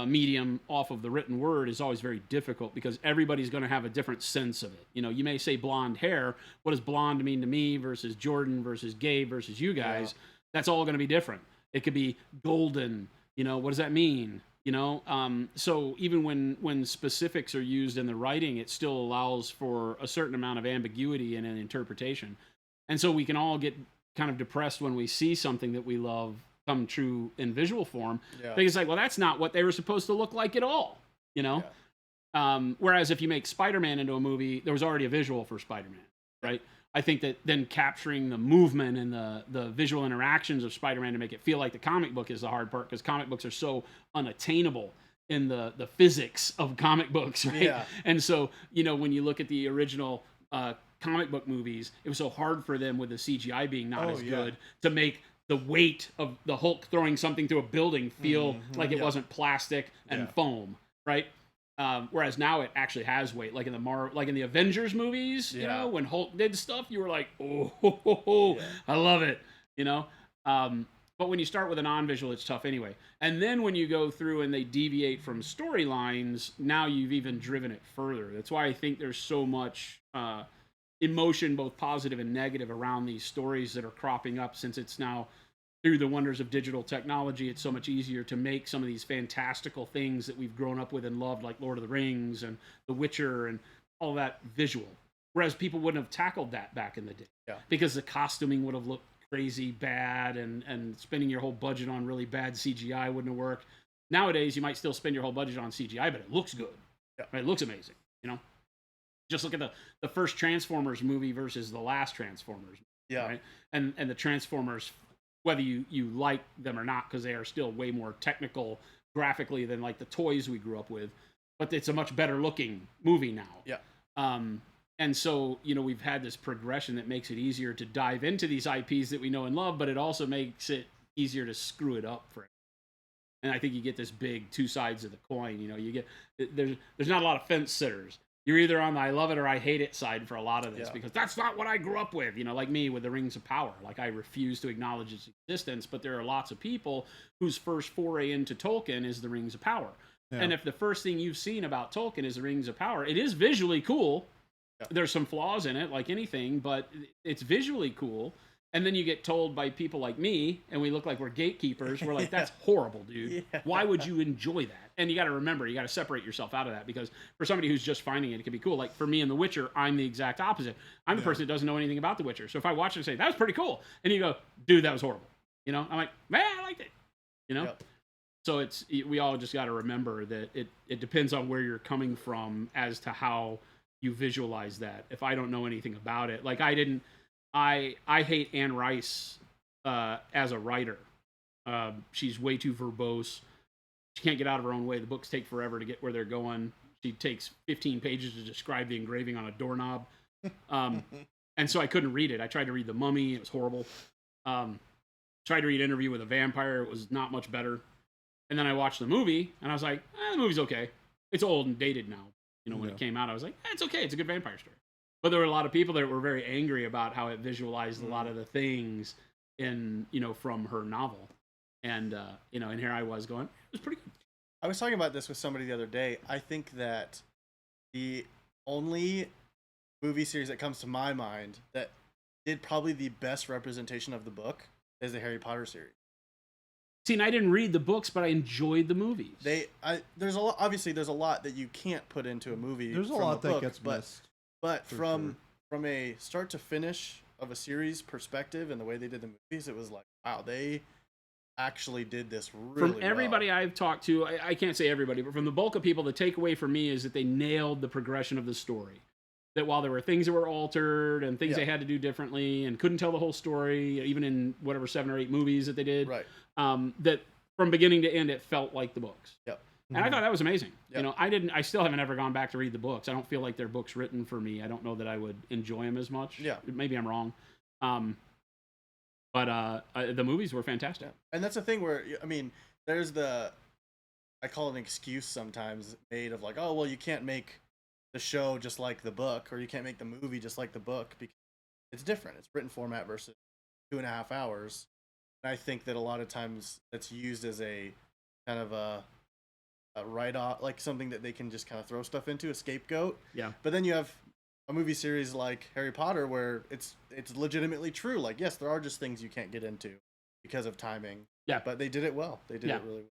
medium off of the written word is always very difficult because everybody's going to have a different sense of it. You may say blonde hair. What does blonde mean to me versus Jordan versus Gabe versus you guys? Yeah. That's all going to be different. It could be golden. What does that mean? So even when specifics are used in the writing, it still allows for a certain amount of ambiguity in an interpretation. And so we can all get kind of depressed when we see something that we love come true in visual form. Yeah. Because it's like, well, that's not what they were supposed to look like at all, Yeah. Whereas if you make Spider-Man into a movie, there was already a visual for Spider-Man, right? I think that then capturing the movement and the visual interactions of Spider-Man to make it feel like the comic book is the hard part, because comic books are so unattainable in the physics of comic books, right? Yeah. And so, when you look at the original comic book movies, it was so hard for them with the CGI being not as good to make the weight of the Hulk throwing something through a building feel like it wasn't plastic and foam, right? Whereas now it actually has weight, like in the Avengers movies, when Hulk did stuff, you were like, I love it, But when you start with a non-visual, it's tough anyway. And then when you go through and they deviate from storylines, now you've even driven it further. That's why I think there's so much emotion, both positive and negative, around these stories that are cropping up, since it's now, through the wonders of digital technology, it's so much easier to make some of these fantastical things that we've grown up with and loved, like Lord of the Rings and The Witcher and all that visual. Whereas people wouldn't have tackled that back in the day. Yeah. Because the costuming would have looked crazy bad, and spending your whole budget on really bad CGI wouldn't have worked. Nowadays, you might still spend your whole budget on CGI, but it looks good. Yeah. Right? It looks amazing. You know, just look at the first Transformers movie versus the last Transformers. Yeah. Right? And the Transformers, whether you like them or not, because they are still way more technical graphically than like the toys we grew up with, but it's a much better looking movie now. Yeah. And so, you know, we've had this progression that makes it easier to dive into these IPs that we know and love, but it also makes it easier to screw it up for it. And I think you get this big two sides of the coin. You know, you get there's not a lot of fence sitters. You're either on the I love it or I hate it side for a lot of this, because that's not what I grew up with. You know, like me with the Rings of Power. Like, I refuse to acknowledge its existence, but there are lots of people whose first foray into Tolkien is the Rings of Power. Yeah. And if the first thing you've seen about Tolkien is the Rings of Power, it is visually cool. Yeah. There's some flaws in it, like anything, but it's visually cool. And then you get told by people like me, and we look like we're gatekeepers. We're like, that's horrible, dude. Yeah. Why would you enjoy that? And you got to remember, you got to separate yourself out of that, because for somebody who's just finding it, it can be cool. Like for me in The Witcher, I'm the exact opposite. I'm the person that doesn't know anything about The Witcher. So if I watch it and say, that was pretty cool, and you go, dude, that was horrible. You know, I'm like, man, I liked it. You know? Yep. So we all just got to remember that it depends on where you're coming from as to how you visualize that. If I don't know anything about it, like I hate Anne Rice as a writer. She's way too verbose. She can't get out of her own way. The books take forever to get where they're going. She takes 15 pages to describe the engraving on a doorknob. And so I couldn't read it. I tried to read The Mummy. It was horrible. Tried to read Interview with a Vampire. It was not much better. And then I watched the movie, and I was like, the movie's okay. It's old and dated now. You know, when it came out, I was like, it's okay. It's a good vampire story. But there were a lot of people that were very angry about how it visualized a lot of the things in, you know, from her novel. And, you know, and here I was going, it was pretty good. I was talking about this with somebody the other day. I think that the only movie series that comes to my mind that did probably the best representation of the book is the Harry Potter series. See, and I didn't read the books, but I enjoyed the movies. There's a lot, obviously there's a lot that you can't put into a movie. There's a lot that gets missed. But from a start to finish of a series perspective and the way they did the movies, it was like, wow, they actually did this really From everybody I've talked to, I can't say everybody, but from the bulk of people, the takeaway for me is that they nailed the progression of the story. That while there were things that were altered and things they had to do differently and couldn't tell the whole story, even in whatever 7 or 8 movies that they did, that from beginning to end, it felt like the books. Yep. And I thought that was amazing. Yep. You know, I still haven't ever gone back to read the books. I don't feel like they're books written for me. I don't know that I would enjoy them as much. Yeah. Maybe I'm wrong. But the movies were fantastic. Yeah. And that's the thing where, I mean, there's I call it an excuse sometimes made of like, oh, well, you can't make the show just like the book, or you can't make the movie just like the book, because it's different. It's written format versus 2.5 hours. And I think that a lot of times that's used as a kind of a write-off, like something that they can just kind of throw stuff into, a scapegoat. Yeah. But then you have a movie series like Harry Potter where it's legitimately true. Like, yes, there are just things you can't get into because of timing. Yeah. But they did it well. They did it really well.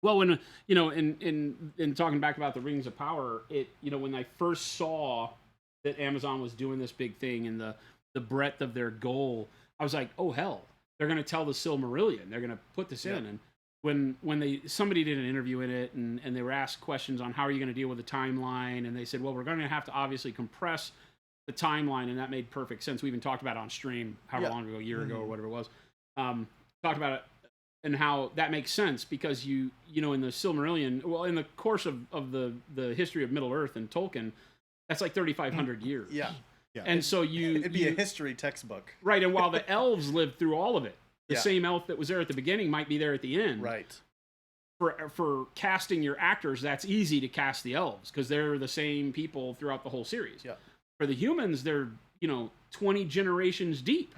Well, when, you know, in talking back about the Rings of Power, you know, when I first saw that Amazon was doing this big thing and the breadth of their goal, I was like, oh hell, they're going to tell the Silmarillion. They're going to put this in. And when somebody did an interview in it and they were asked questions on how are you going to deal with the timeline, and they said, well, we're going to have to obviously compress the timeline, and that made perfect sense. We even talked about it on stream however long ago, a year ago or whatever it was. Talked about it and how that makes sense because you know, in the Silmarillion, well, in the course of the history of Middle Earth and Tolkien, that's like 3,500 years. Yeah. And so it'd be a history textbook. Right. And while the elves lived through all of it, the same elf that was there at the beginning might be there at the end. Right. For casting your actors, that's easy to cast the elves because they're the same people throughout the whole series. Yeah. For the humans, they're, you know, 20 generations deep.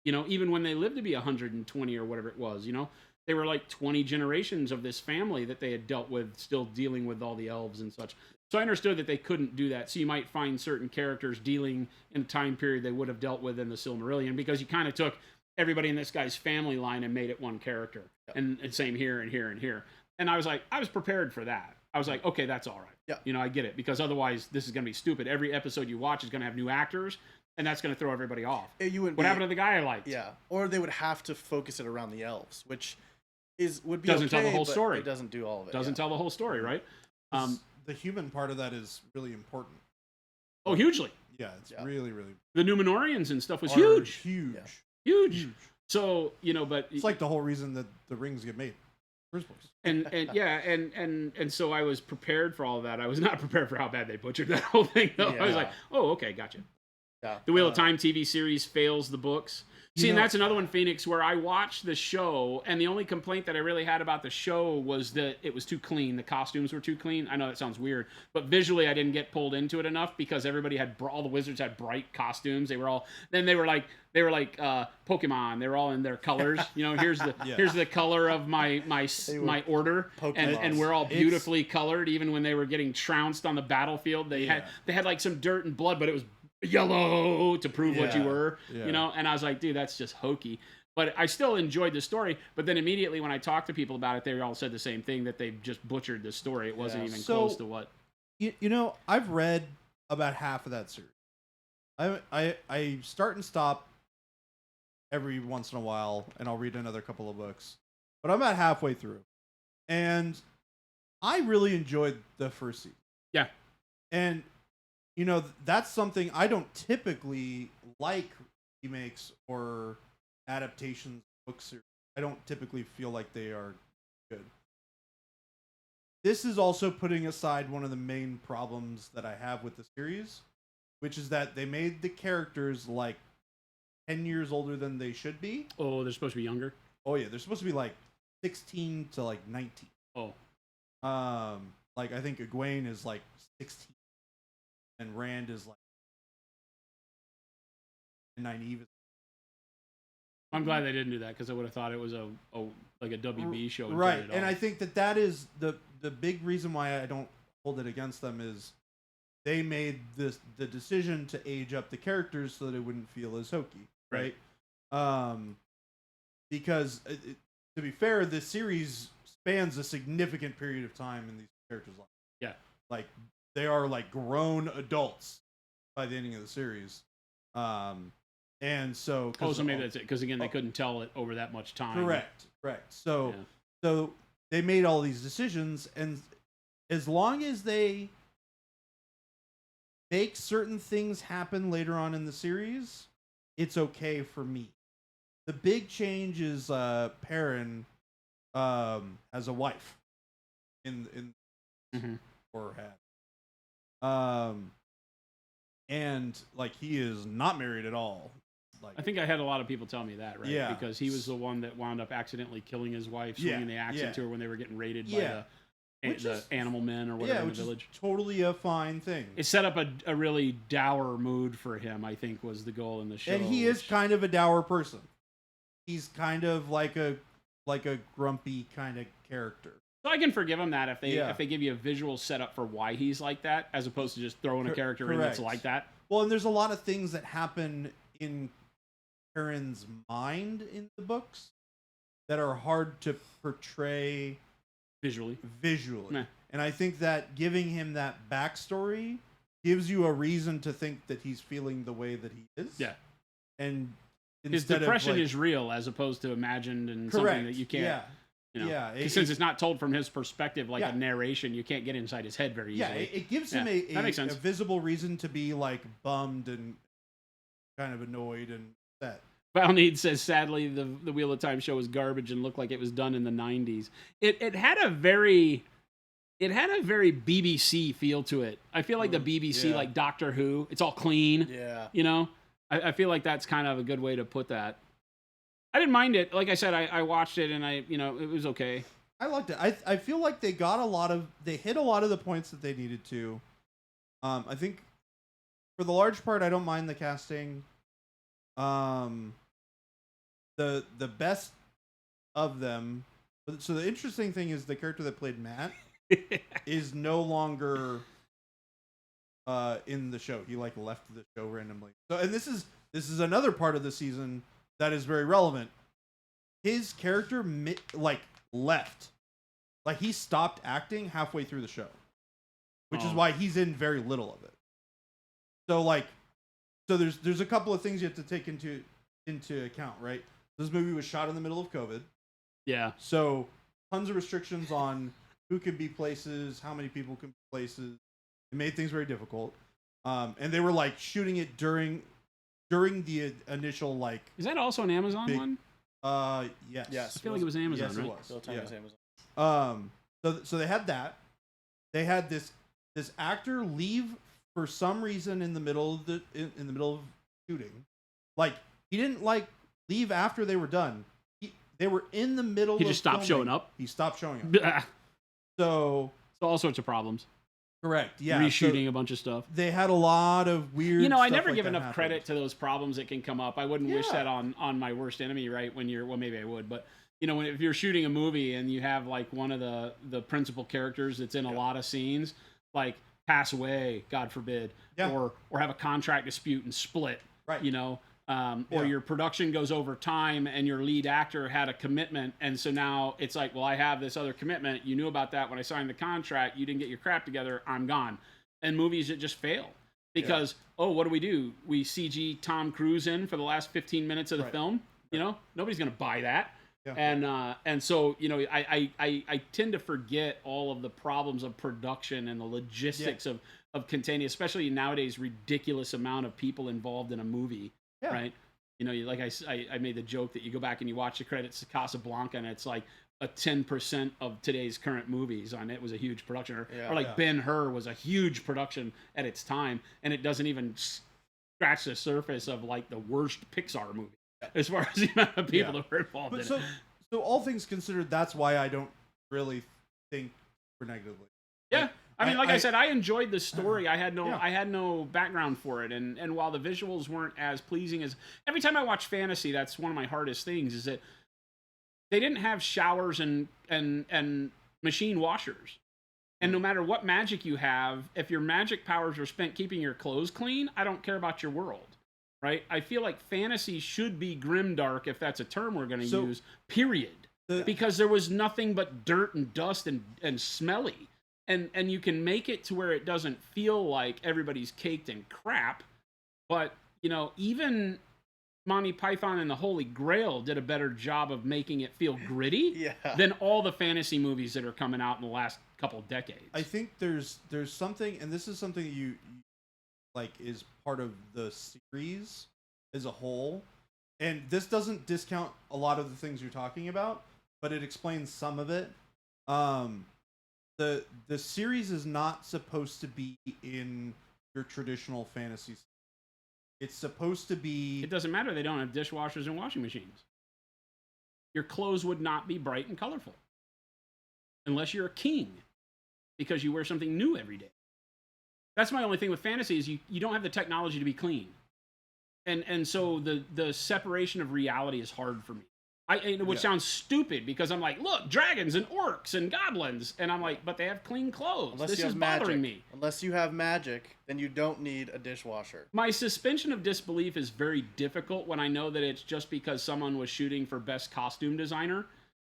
You know, even when they lived to be 120 or whatever it was, you know, they were like 20 generations of this family that they had dealt with, still dealing with all the elves and such. So I understood that they couldn't do that. So you might find certain characters dealing in a time period they would have dealt with in the Silmarillion because you kind of took everybody in this guy's family line and made it one character. Yep. And same here and here and here. And I was like, I was prepared for that. I was like, okay, that's all right. Yeah. You know, I get it because otherwise this is going to be stupid. Every episode you watch is going to have new actors. And that's going to throw everybody off. What happened to the guy I liked? Yeah, or they would have to focus it around the elves, which would be doesn't tell the whole but story. It doesn't do all of it. Doesn't tell the whole story, right? the human part of that is really important. Oh, hugely. Yeah, it's Yeah. really, really The Numenorians and stuff was are huge. huge. Yeah. Huge. So, but It's like the whole reason that the rings get made. First place. and so I was prepared for all of that. I was not prepared for how bad they butchered that whole thing though. I was Yeah. like, oh, okay, gotcha. Yeah. The Wheel of Time TV series fails the books. See, and know- that's another one, Phoenix, where I watched the show, and the only complaint that I really had about the show was that it was too clean. The costumes were too clean. I know that sounds weird, but visually I didn't get pulled into it enough because everybody had all the wizards had bright costumes. They were like Pokemon. They were all in their colors. Here's the color of my order, and we're all beautifully colored. Even when they were getting trounced on the battlefield, they had like some dirt and blood, but it was yellow to prove what you were, and I was like, dude, that's just hokey. But I still enjoyed the story. But then immediately when I talked to people about it, they all said the same thing, that they just butchered the story. It wasn't even close to what. I've read about half of that series. I start and stop every once in a while, and I'll read another couple of books. But I'm about halfway through, and I really enjoyed the first season. Yeah, and that's something I don't typically like remakes or adaptations of books. I don't typically feel like they are good. This is also putting aside one of the main problems that I have with the series, which is that they made the characters like 10 years older than they should be. Oh, they're supposed to be younger? Oh, yeah. They're supposed to be like 16 to like 19. Oh. Like I think Egwene is like 16. And Rand is like Nynaeve. I'm glad they didn't do that, because I would have thought it was a WB show. Right, and I think that is the big reason why I don't hold it against them is they made the decision to age up the characters so that it wouldn't feel as hokey, right? Because to be fair, the series spans a significant period of time in these characters' lives. Yeah, like they are like grown adults by the ending of the series. And so... so maybe that's it, because again, they couldn't tell it over that much time. Correct. So they made all these decisions, and as long as they make certain things happen later on in the series, it's okay for me. The big change is Perrin has a wife in or had. And like he is not married at all. Like, I think I had a lot of people tell me that, right? Yeah. Because he was the one that wound up accidentally killing his wife, swinging the axe into her when they were getting raided by the animal men or whatever in the village. Is totally a fine thing. It set up a really dour mood for him, I think, was the goal in the show. And he is kind of a dour person. He's kind of like a grumpy kind of character. So I can forgive him that if they give you a visual setup for why he's like that, as opposed to just throwing a character in that's like that. Well, and there's a lot of things that happen in Perrin's mind in the books that are hard to portray visually. Nah. And I think that giving him that backstory gives you a reason to think that he's feeling the way that he is. Yeah. And his depression is real, as opposed to imagined and something that you can't. Since it's not told from his perspective, like a narration, you can't get inside his head very easily. Yeah, it gives him a visible reason to be like bummed and kind of annoyed and upset. Valneed says, sadly, the Wheel of Time show was garbage and looked like it was done in the 90s. It had a very BBC feel to it. I feel like the BBC, like Doctor Who, it's all clean. Yeah. I feel like that's kind of a good way to put that. I didn't mind it. Like I said, I watched it and it was okay. I liked it. I feel like they hit a lot of the points that they needed to. I think for the large part, I don't mind the casting. The best of them. So the interesting thing is the character that played Matt is no longer in the show. He like left the show randomly. So, and this is another part of the season that is very relevant. His character left. Like he stopped acting halfway through the show, which is why he's in very little of it. So there's a couple of things you have to take into account, right? This movie was shot in the middle of COVID. Yeah. So tons of restrictions on who can be places, how many people can be places. It made things very difficult. And they were like shooting it during the initial like. Is that also an Amazon big- one? Yes. Yes. I feel like it was Amazon, Yes, right? it was. Still time Yeah. is Amazon. So they had that. They had this actor leave for some reason in the middle of in the middle of shooting. Like he didn't like leave after they were done. They were in the middle. He of just stopped filming. showing up. He stopped showing up. Blah. So So all sorts of problems. correct. Yeah. Reshooting So a bunch of stuff. they had a lot of weird. You know, I stuff never like give that enough happen. credit to those problems that can come up. I wouldn't wish Yeah. that on my worst enemy, right? When you're, well, maybe I would, but you know, if you're shooting a movie and you have like one of the principal characters that's in a lot of scenes, like pass away, God forbid, Yeah. or have a contract dispute and split, Right. you know, or Yeah. your production goes over time and your lead actor had a commitment, and so now it's like, well, I have this other commitment. You knew about that when I signed the contract. You didn't get your crap together. I'm gone. And movies that just fail because what do? We CG Tom Cruise in for the last 15 minutes of the Right. film. You know, nobody's gonna buy that. Yeah. And so, you know, I tend to forget all of the problems of production and the logistics of containing, especially nowadays, ridiculous amount of people involved in a movie, Yeah. right? You know, like I made the joke that you go back and you watch the credits of Casablanca and it's like a 10% of today's current movies on it was a huge production. Or like Yeah. Ben-Hur was a huge production at its time, and it doesn't even scratch the surface of like the worst Pixar movie as far as the amount of people that were involved But in so it. so all things considered, that's why I don't really think for negatively. Yeah. Like, I mean, like I I- said, I enjoyed the story. I had no, Yeah. I had no background for it, and while the visuals weren't as pleasing as every time I watch fantasy, that's one of my hardest things is that they didn't have showers and machine washers, and no matter what magic you have, if your magic powers are spent keeping your clothes clean, I don't care about your world, right? I feel like fantasy should be grimdark, if that's a term we're going to So- use. Period. The- Because there was nothing but dirt and dust and smelly. And you can make it to where it doesn't feel like everybody's caked in crap. But, you know, even Monty Python and the Holy Grail did a better job of making it feel gritty Yeah. than all the fantasy movies that are coming out in the last couple of decades. I think there's something, and this is something that you like is part of the series as a whole. And this doesn't discount a lot of the things you're talking about, but it explains some of it. The series is not supposed to be in your traditional fantasy. It's supposed to be It doesn't matter. They don't have dishwashers and washing machines. Your clothes would not be bright and colorful. Unless you're a king. Because you wear something new every day. That's my only thing with fantasy is you don't have the technology to be clean. And so the separation of reality is hard for me. Which sounds stupid because I'm like, look, dragons and orcs and goblins. And I'm like, but they have clean clothes. Unless This you is have bothering magic. me. Unless you have magic, then you don't need a dishwasher. My suspension of disbelief is very difficult when I know that it's just because someone was shooting for best costume designer,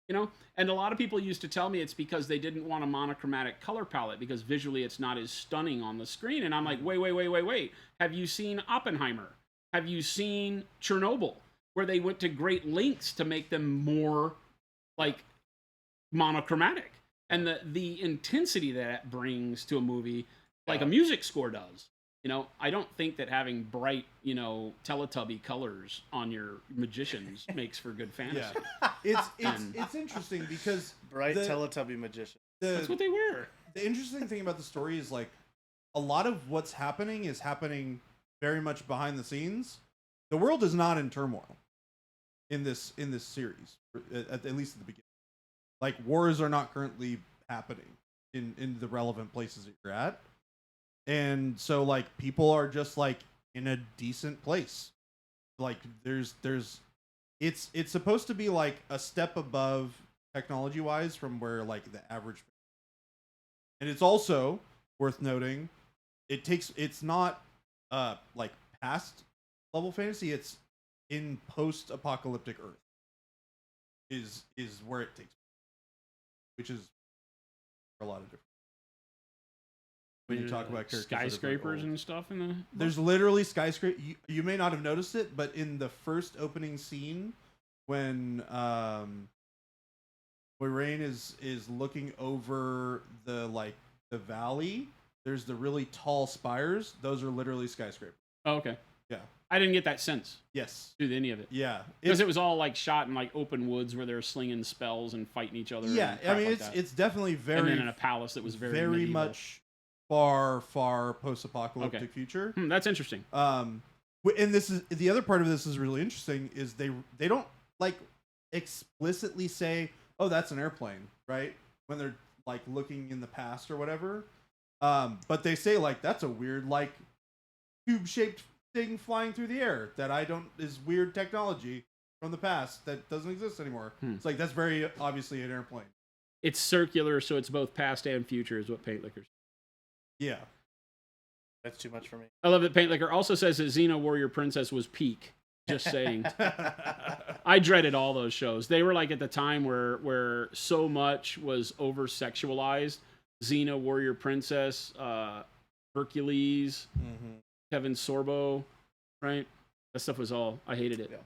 you know? And a lot of people used to tell me it's because they didn't want a monochromatic color palette because visually it's not as stunning on the screen. And I'm like, wait. Have you seen Oppenheimer? Have you seen Chernobyl? Where they went to great lengths to make them more like monochromatic. And the intensity that brings to a movie, like a music score does. You know, I don't think that having bright, you know, Teletubby colors on your magicians makes for good fantasy. Yeah. It's interesting because Bright the- Teletubby magician. That's what they were. The interesting thing about the story is like a lot of what's happening is happening very much behind the scenes. The world is not in turmoil in this series, at least at the beginning. Like wars are not currently happening in the relevant places that you're at, and so like people are just like in a decent place. Like there's it's supposed to be like a step above technology wise from where like the average. And it's also worth noting, it's not like past level fantasy, it's in post-apocalyptic Earth is where it takes place, which is a lot of different. When you talk about characters that are very skyscrapers old. and stuff in the There's literally skyscraper. You may not have noticed it, but in the first opening scene, when Moiraine is looking over the valley. There's the really tall spires. Those are literally skyscrapers. Oh, okay. Yeah. I didn't get that sense Yes. through any of it. Yeah. Because it was all like shot in like open woods where they're slinging spells and fighting each other. Yeah. and I crap mean, like that. it's definitely very and then in a palace that was very medieval. much far post-apocalyptic Okay. future. That's interesting. And this is the other part of this is really interesting is they don't like explicitly say, oh, that's an airplane, right? When they're like looking in the past or whatever. But they say like that's a weird like tube-shaped thing flying through the air that is weird technology from the past that doesn't exist anymore. It's like that's very obviously an airplane. It's circular, so it's both past and future, is what Paint Liquor. Yeah. That's too much for me. I love that Paint Liquor also says that Xena Warrior Princess was peak. Just saying. I dreaded all those shows. They were like at the time where so much was over sexualized. Xena Warrior Princess, Hercules, Kevin Sorbo, right? That stuff was all. I hated it. Yeah.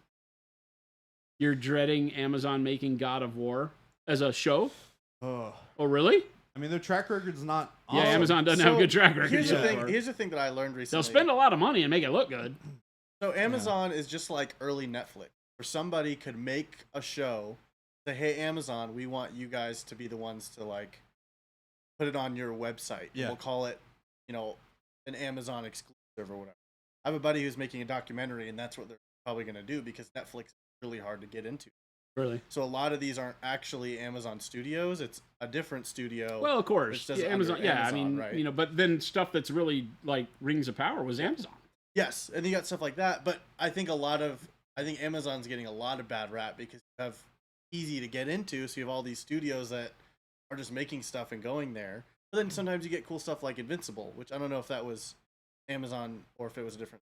You're dreading Amazon making God of War as a show? Oh, really? I mean, their track record's not. Yeah, awesome. Amazon doesn't have a good track record. Here's so the thing. far. Here's the thing that I learned recently. They'll spend a lot of money and make it look good. So Amazon is just like early Netflix, where somebody could make a show, say, "Hey, Amazon, we want you guys to be the ones to like put it on your website. Yeah. We'll call it, an Amazon exclusive or whatever." I have a buddy who's making a documentary, and that's what they're probably going to do because Netflix is really hard to get into. Really? So a lot of these aren't actually Amazon studios. It's a different studio. Well, of course. which does Yeah, it Amazon. under Yeah, Amazon, I mean, right? but then stuff that's really like Rings of Power was Amazon. Yes, and you got stuff like that, but I think Amazon's getting a lot of bad rap because you have easy to get into, so you have all these studios that are just making stuff and going there. But then sometimes you get cool stuff like Invincible, which I don't know if that was Amazon or if it was a different.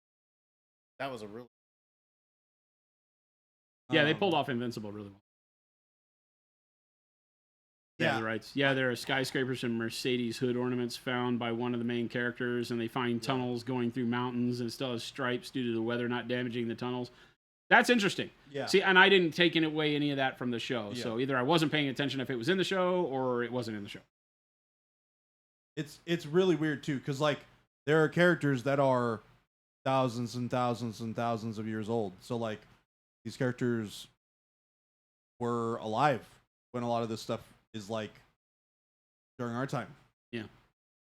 That was a really Yeah, they pulled off Invincible really well. Yeah, Yeah. the rights. Yeah, there are skyscrapers and Mercedes hood ornaments found by one of the main characters, and they find tunnels going through mountains and still has stripes due to the weather not damaging the tunnels. That's interesting. Yeah. See, and I didn't take away any of that from the show. Yeah. So either I wasn't paying attention if it was in the show or it wasn't in the show. It's really weird too, because like there are characters that are thousands and thousands and thousands of years old. So like these characters were alive when a lot of this stuff is like during our time. Yeah.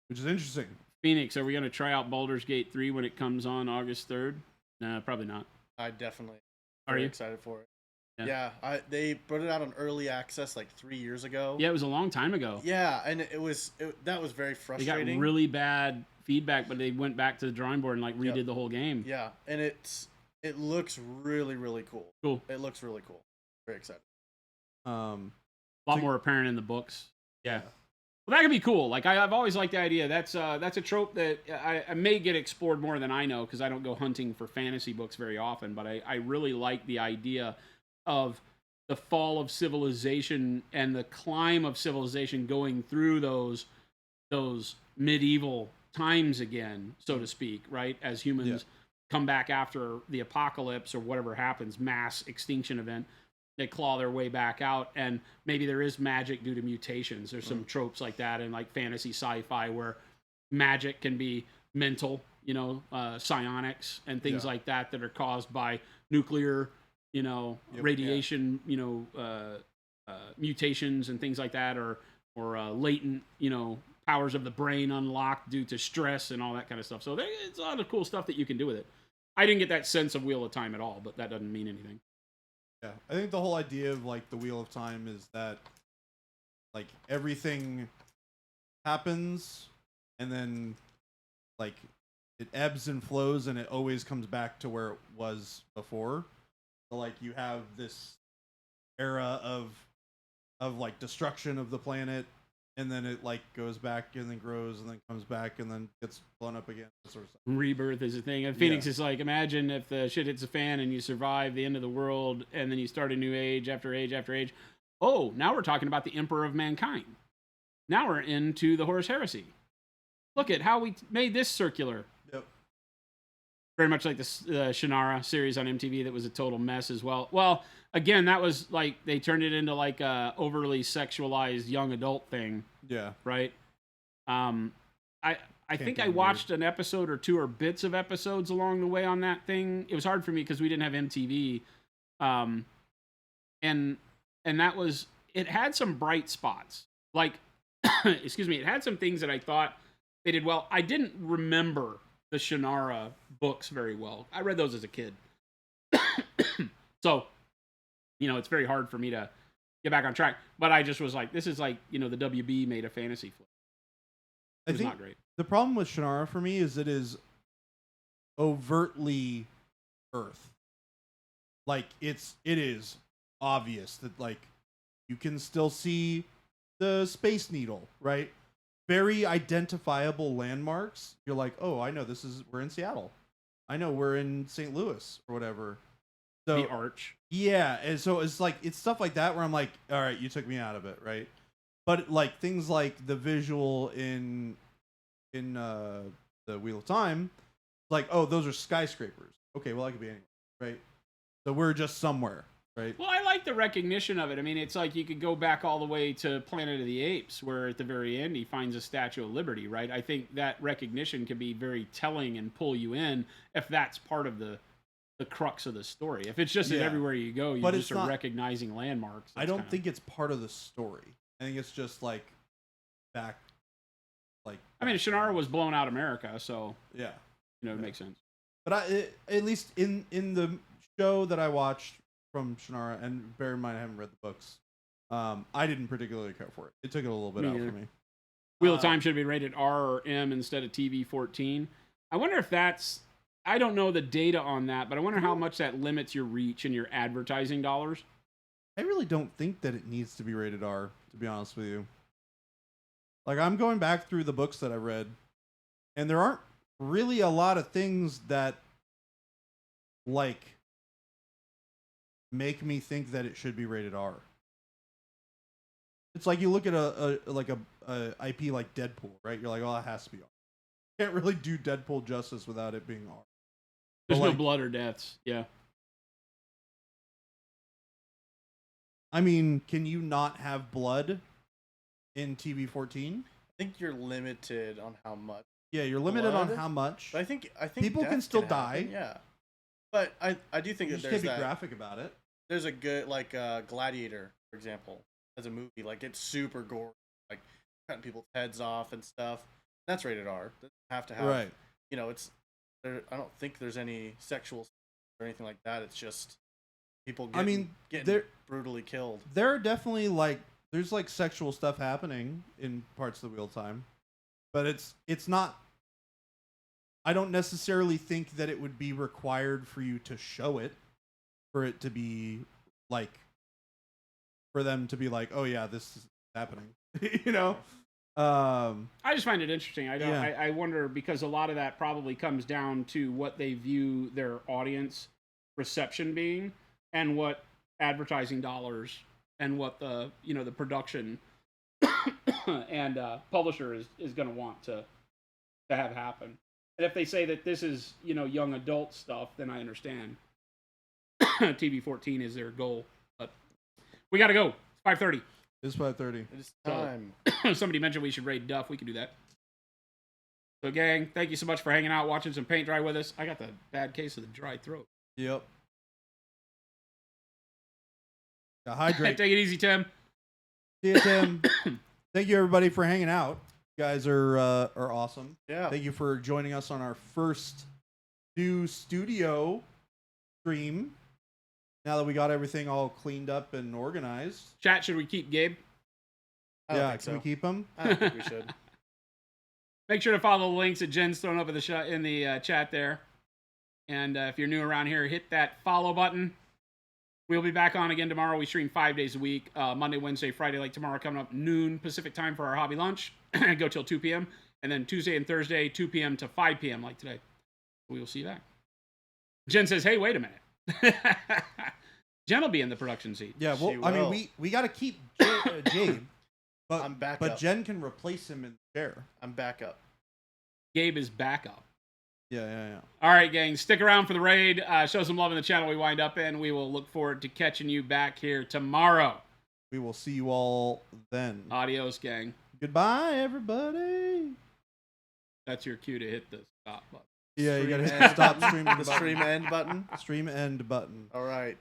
Which is interesting. Phoenix, are we going to try out Baldur's Gate 3 when it comes on August 3rd? Nah, probably not. I definitely Are very you? excited for it. Yeah. They put it out on early access like 3 years ago. Yeah, it was a long time ago. Yeah, and that was very They frustrating. got really bad feedback, but they went back to the drawing board and like redid the whole game. Yeah, and it looks really, really cool. Cool. It looks really cool. Very excited. A lot more apparent in the books. Yeah. Well, that could be cool. Like I've always liked the idea. That's a trope that I may get explored more than I know because I don't go hunting for fantasy books very often. But I really like the idea of the fall of civilization and the climb of civilization going through those medieval times again, so to speak, right? As humans come back after the apocalypse or whatever happens, mass extinction event. They claw their way back out, and maybe there is magic due to mutations. There's some tropes like that in like fantasy sci-fi where magic can be mental, psionics and things like that are caused by nuclear, radiation, mutations and things like that, or latent, powers of the brain unlocked due to stress and all that kind of stuff. So it's a lot of cool stuff that you can do with it. I didn't get that sense of Wheel of Time at all, but that doesn't mean anything. Yeah, I think the whole idea of like the Wheel of Time is that like everything happens and then like it ebbs and flows and it always comes back to where it was before. So like you have this era of like destruction of the planet and then it like goes back and then grows and then comes back and then gets blown up again. That sort of stuff. Rebirth is a thing. And Phoenix is like, imagine if the shit hits the fan and you survive the end of the world and then you start a new age after age after age. Oh, now we're talking about the Emperor of Mankind. Now we're into the Horus Heresy. Look at how we made this circular. Yep. very much like the Shannara series on MTV that was a total mess as well. Well, again, that was like they turned it into like a overly sexualized young adult thing, Yeah. right? I think get I watched an episode or two or bits of episodes along the way on that thing. It was hard for me because we didn't have MTV, and that was, it had some bright spots. Like, excuse me, it had some things that I thought they did well. I didn't remember the Shannara books very well. I read those as a kid, so it's very hard for me to get back on track. But I just was like, this is like the WB made a fantasy flick. It was not great. The problem with Shannara for me is it is overtly Earth. Like it is obvious that like you can still see the Space Needle, right? Very identifiable landmarks. You're like, oh, I know we're in Seattle. I know we're in St. Louis or whatever. So The Arch. yeah, and so it's like it's stuff like that where I'm like, all right, you took me out of it, right? But like things like the visual in the Wheel of Time, like, oh, those are skyscrapers. Okay, well, I could be anywhere, right? So we're just somewhere, right? Well, I like the recognition of it. I mean, it's like you could go back all the way to Planet of the Apes, where at the very end he finds a Statue of Liberty, right? I think that recognition can be very telling and pull you in if that's part of the crux of the story. If it's just that everywhere you go, you just are recognizing landmarks. I don't think it's part of the story. I think it's just like back. I mean, Shannara was blown out America, so yeah, it makes sense. But at least in the show that I watched from Shannara, and bear in mind I haven't read the books, I didn't particularly care for it. It took it a little bit out for me. Wheel of Time should be rated R or M instead of TV 14. I wonder if that's, I don't know the data on that, but I wonder how much that limits your reach and your advertising dollars. I really don't think that it needs to be rated R, to be honest with you. Like, I'm going back through the books that I read, and there aren't really a lot of things that, like, make me think that it should be rated R. It's like you look at a IP like Deadpool, right? You're like, oh, it has to be R. Can't really do Deadpool justice without it being R. There's But, no like, blood or deaths. Yeah. I mean, can you not have blood in TV-14? I think you're limited on how much. Yeah, you're limited on Blood? how much. But I think People can death still happen, die. Yeah, but I do think You that just there's can't be that. graphic about it. There's a good Gladiator, for example, as a movie. Like it's super gory, like cutting people's heads off and stuff. That's rated R. Doesn't have to have. Right. It's there. I don't think there's any sexual or anything like that. It's just people. Getting brutally killed. There are definitely there's sexual stuff happening in parts of the Wheel of Time, but it's not. I don't necessarily think that it would be required for you to show it, for it to be for them to be like, oh yeah, this is happening. I just find it interesting. I wonder, because a lot of that probably comes down to what they view their audience reception being, and what advertising dollars and what the the production and publisher is going to want to have happen. And if they say that this is young adult stuff, then I understand. TV 14 is their goal, but we got to go. It's 5:30. It's 5:30. It's time. Somebody mentioned we should raid Duff. We can do that. So, gang, thank you so much for hanging out, watching some paint dry with us. I got the bad case of the dry throat. Yep. Hydrate. Take it easy, Tim. See you, Tim. Thank you, everybody, for hanging out. You guys are awesome. Yeah. Thank you for joining us on our first new studio stream. Now that we got everything all cleaned up and organized. Chat, should we keep Gabe? I don't Yeah, think can so. we keep him? I don't think we should. Make sure to follow the links that Jen's thrown up in the chat there. And if you're new around here, hit that follow button. We'll be back on again tomorrow. We stream 5 days a week, Monday, Wednesday, Friday, like tomorrow, coming up noon Pacific time for our hobby lunch. Go till 2 p.m. And then Tuesday and Thursday, 2 p.m. to 5 p.m. like today. We will see you back. Jen says, hey, wait a minute. Jen will be in the production seat. Yeah, well, She I mean, will. we got to keep Gabe, but I'm back but up. Jen can replace him in the chair. I'm back up. Gabe is back up. Yeah. All right, gang. Stick around for the raid. Show some love in the channel we wind up in. We will look forward to catching you back here tomorrow. We will see you all then. Adios, gang. Goodbye, everybody. That's your cue to hit the stop button. Yeah, you gotta hit Stream the end stop button. streaming The button. stream end button. Stream end button. All right.